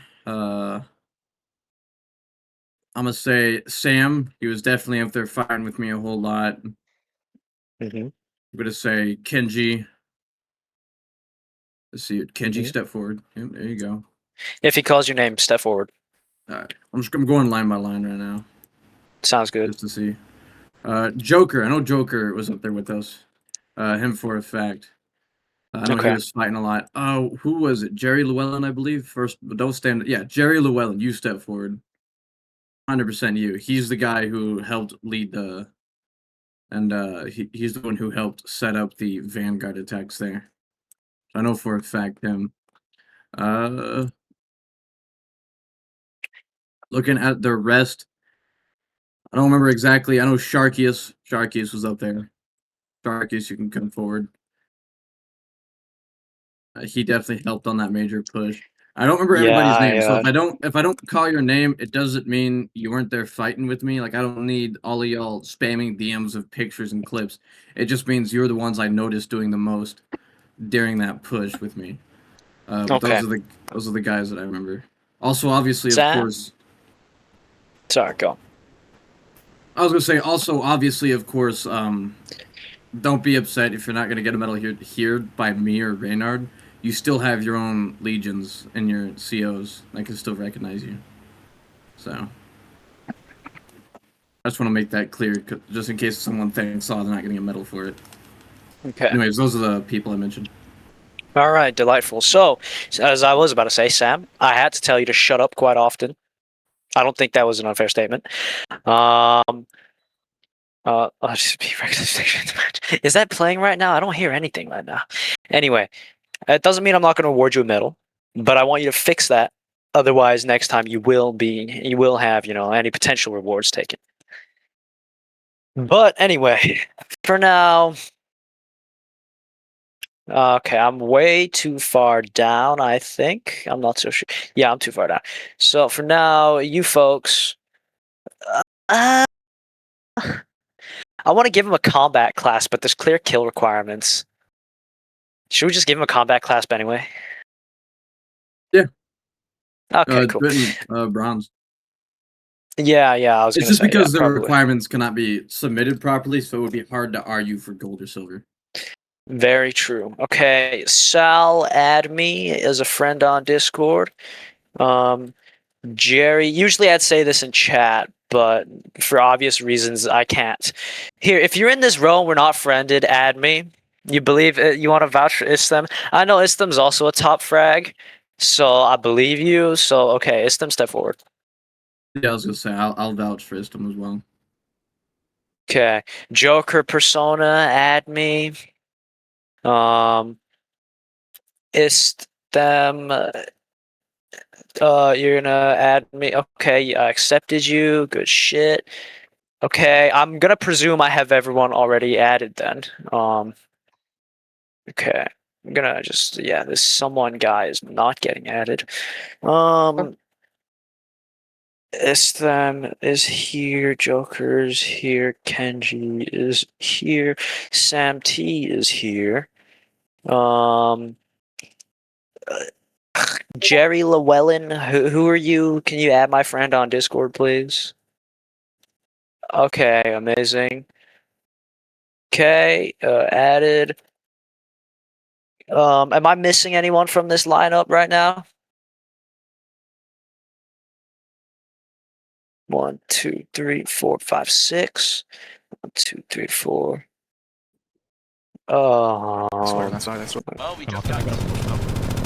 I'm gonna say Sam. He was definitely up there fighting with me a whole lot. Mm-hmm. I'm gonna say Kenji. Let's see it. Kenji, step forward. Yep, there you go. If he calls your name, step forward. All right. I'm going line by line right now. Sounds good. Just to see. Joker. I know Joker was up there with us. Him for a fact. I know he was fighting a lot. Oh, who was it? Jerry Llewellyn, I believe. First, but don't stand. Yeah, Jerry Llewellyn. You step forward. 100% you. He's the guy who helped lead the, and he's the one who helped set up the Vanguard attacks there. I know for a fact him. Looking at the rest, I don't remember exactly. I know Sharkius was up there. Sharkius, you can come forward. He definitely helped on that major push. I don't remember everybody's name, so if I don't call your name, it doesn't mean you weren't there fighting with me. Like I don't need all of y'all spamming DMs of pictures and clips. It just means you're the ones I noticed doing the most during that push with me. Okay. Those are the guys that I remember. Also, obviously, of Sam? course. Sorry, go. I was gonna say also, obviously, of course. Don't be upset if you're not gonna get a medal here by me or Reynard. You still have your own legions and your COs that can still recognize you. So I just want to make that clear, just in case someone thinks, "Oh, they're not getting a medal for it." Okay. Anyways, those are the people I mentioned. All right, delightful. So, as I was about to say, Sam, I had to tell you to shut up quite often. I don't think that was an unfair statement. Is that playing right now? I don't hear anything right now. Anyway, it doesn't mean I'm not going to award you a medal, but I want you to fix that. Otherwise, next time you will have, any potential rewards taken. But anyway, for now, okay, I'm way too far down, I think. I'm not so sure. Yeah, I'm too far down. So for now, you folks, I want to give him a combat clasp, but there's clear kill requirements. Should we just give him a combat clasp anyway? Yeah. Okay, cool. Bronze. Yeah, I was. It's just because the probably. requirements cannot be submitted properly, so it would be hard to argue for gold or silver. Very true. Okay, Sal, add me as a friend on Discord. Jerry, usually I'd say this in chat, but for obvious reasons, I can't. Here, if you're in this row and we're not friended, add me. You believe you want to vouch for Istem? I know Istem's also a top frag, so I believe you. So, okay, Istem, step forward. Yeah, I was gonna say I'll vouch for Istem as well. Okay, Joker persona, add me. Istem. You're gonna add me. Okay, I accepted you. Good shit. Okay, I'm gonna presume I have everyone already added then. Okay. I'm gonna just this someone guy is not getting added. Istam is here, Joker's here, Kenji is here, Sam T is here. Jerry Llewellyn, who are you? Can you add my friend on Discord, please? Okay, amazing. Okay, added. Am I missing anyone from this lineup right now? 1, 2, 3, 4, 5, 6. 1, 2, 3, 4. Oh, we jumped out.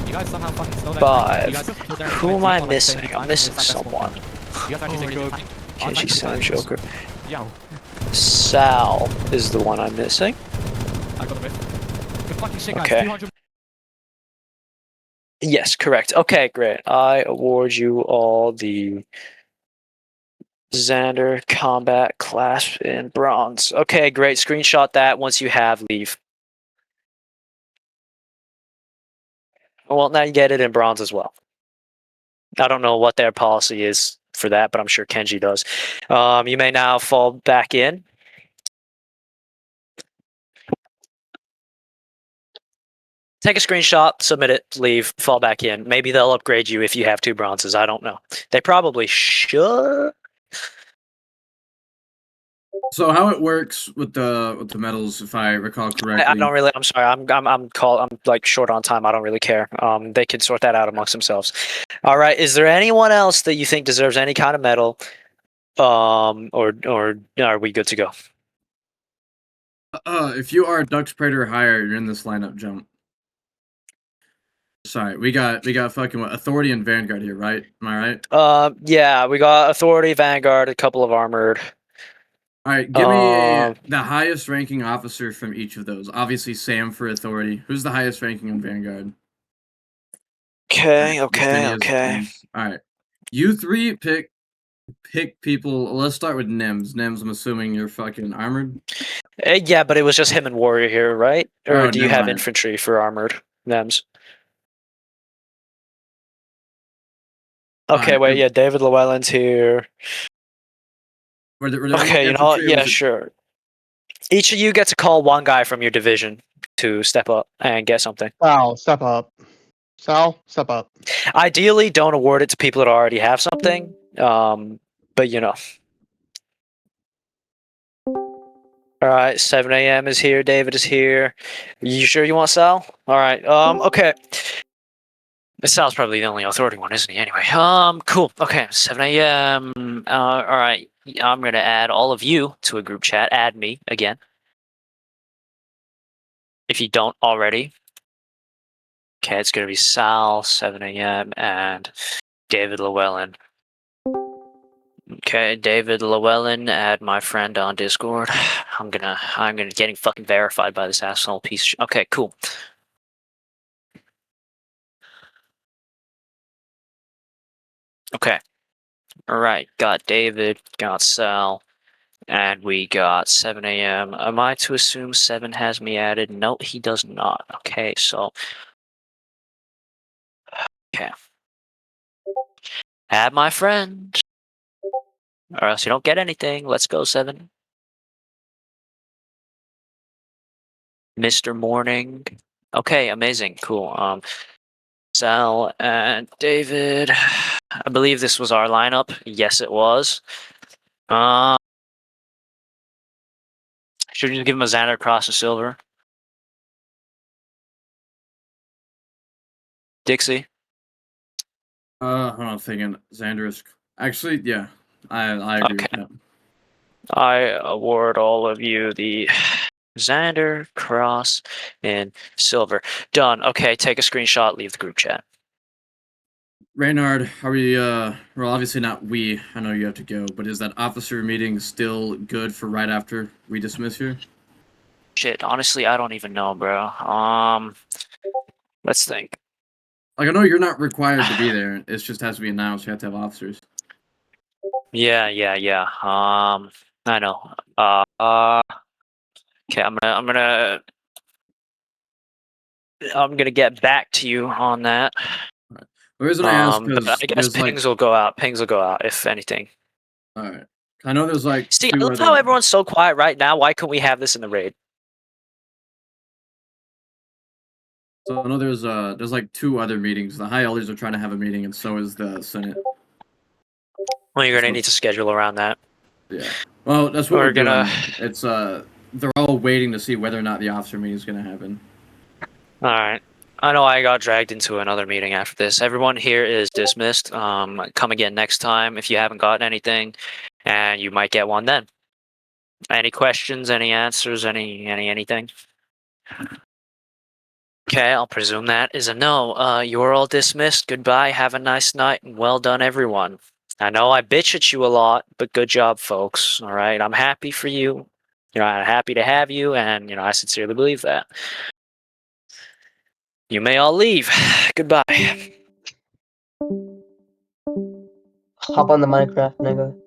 You guys somehow fucking stole that. 5. Who am I missing? I'm missing someone. Kenji, Sam, Joker. Sal is the one I'm missing. I got a bit. Good fucking shit, guys. Okay. 200. Yes, correct. Okay, great. I award you all the Xander combat clasp in bronze. Okay, great. Screenshot that. Once you have, leave. Well, now you get it in bronze as well. I don't know what their policy is for that, but I'm sure Kenji does. You may now fall back in. Take a screenshot, submit it, leave, fall back in. Maybe they'll upgrade you if you have 2 bronzes. I don't know. They probably should. So how it works with the medals, if I recall correctly? I don't really. I'm sorry. I'm like short on time. I don't really care. They can sort that out amongst themselves. All right. Is there anyone else that you think deserves any kind of medal? Or are we good to go? If you are Dux Praetor or higher, you're in this lineup. Jump. Sorry, we got fucking Authority and Vanguard here, right? Am I right? Yeah, we got Authority, Vanguard, a couple of armored. All right, give me the highest ranking officer from each of those. Obviously, Sam for Authority. Who's the highest ranking in Vanguard? Okay. All right, you 3 pick people. Let's start with Nems. Nems, I'm assuming you're fucking armored. Yeah, but it was just him and Warrior here, right? Or do you never have mind. infantry for armored Nems? Okay, Alright, wait, yeah, David Llewellyn's here. Were there Okay, you know what? Yeah, sure. Each of you get to call one guy from your division to step up and get something. Sal, step up. Sal, step up. Ideally, don't award it to people that already have something. But you know. All right, 7 a.m. is here. David is here. You sure you want Sal? All right. Okay. Sal's probably the only authority one, isn't he? Anyway. Cool. Okay. 7 a.m. All right. I'm gonna add all of you to a group chat. Add me again, if you don't already. Okay, it's gonna be Sal, 7 a.m. and David Llewellyn. Okay, David Llewellyn, add my friend on Discord. I'm gonna getting fucking verified by this asshole piece. Okay, cool. Okay. Alright, got David, got Sal, and we got 7 a.m. Am I to assume 7 has me added? No, he does not. Okay, so. Okay. Add my friend. Or else you don't get anything. Let's go, 7. Mr. Morning. Okay, amazing. Cool. Sal and David. I believe this was our lineup. Yes, it was. Should we just give him a Xander Cross of Silver? Dixie? Hold on, thinking. Xander is actually, yeah, I agree with that. I award all of you the Xander Cross in Silver. Done. Okay, take a screenshot. Leave the group chat. Reynard, are we, well, obviously not we. I know you have to go, but is that officer meeting still good for right after we dismiss here? Shit, honestly, I don't even know, bro. Let's think. Like, I know you're not required to be there. It just has to be announced. You have to have officers. Yeah. I know. Okay, I'm gonna get back to you on that. The reason I ask but I guess is pings will go out. Pings will go out if anything. All right. I know there's like. See, I love how everyone's so quiet right now. Why couldn't we have this in the raid? So I know there's like 2 other meetings. The High Elders are trying to have a meeting, and so is the Senate. Well, you're gonna need to schedule around that. Yeah. Well, that's what We're we're gonna. doing. It's they're all waiting to see whether or not the officer meeting is gonna happen. All right. I know I got dragged into another meeting after this. Everyone here is dismissed. Come again next time if you haven't gotten anything, and you might get one then. Any questions? Any answers? Anything? Okay, I'll presume that is a no. You're all dismissed. Goodbye. Have a nice night, and well done, everyone. I know I bitch at you a lot, but good job, folks. All right, I'm happy for you. You know, I'm happy to have you, and you know, I sincerely believe that. You may all leave. Goodbye. Hop on the Minecraft, nigga.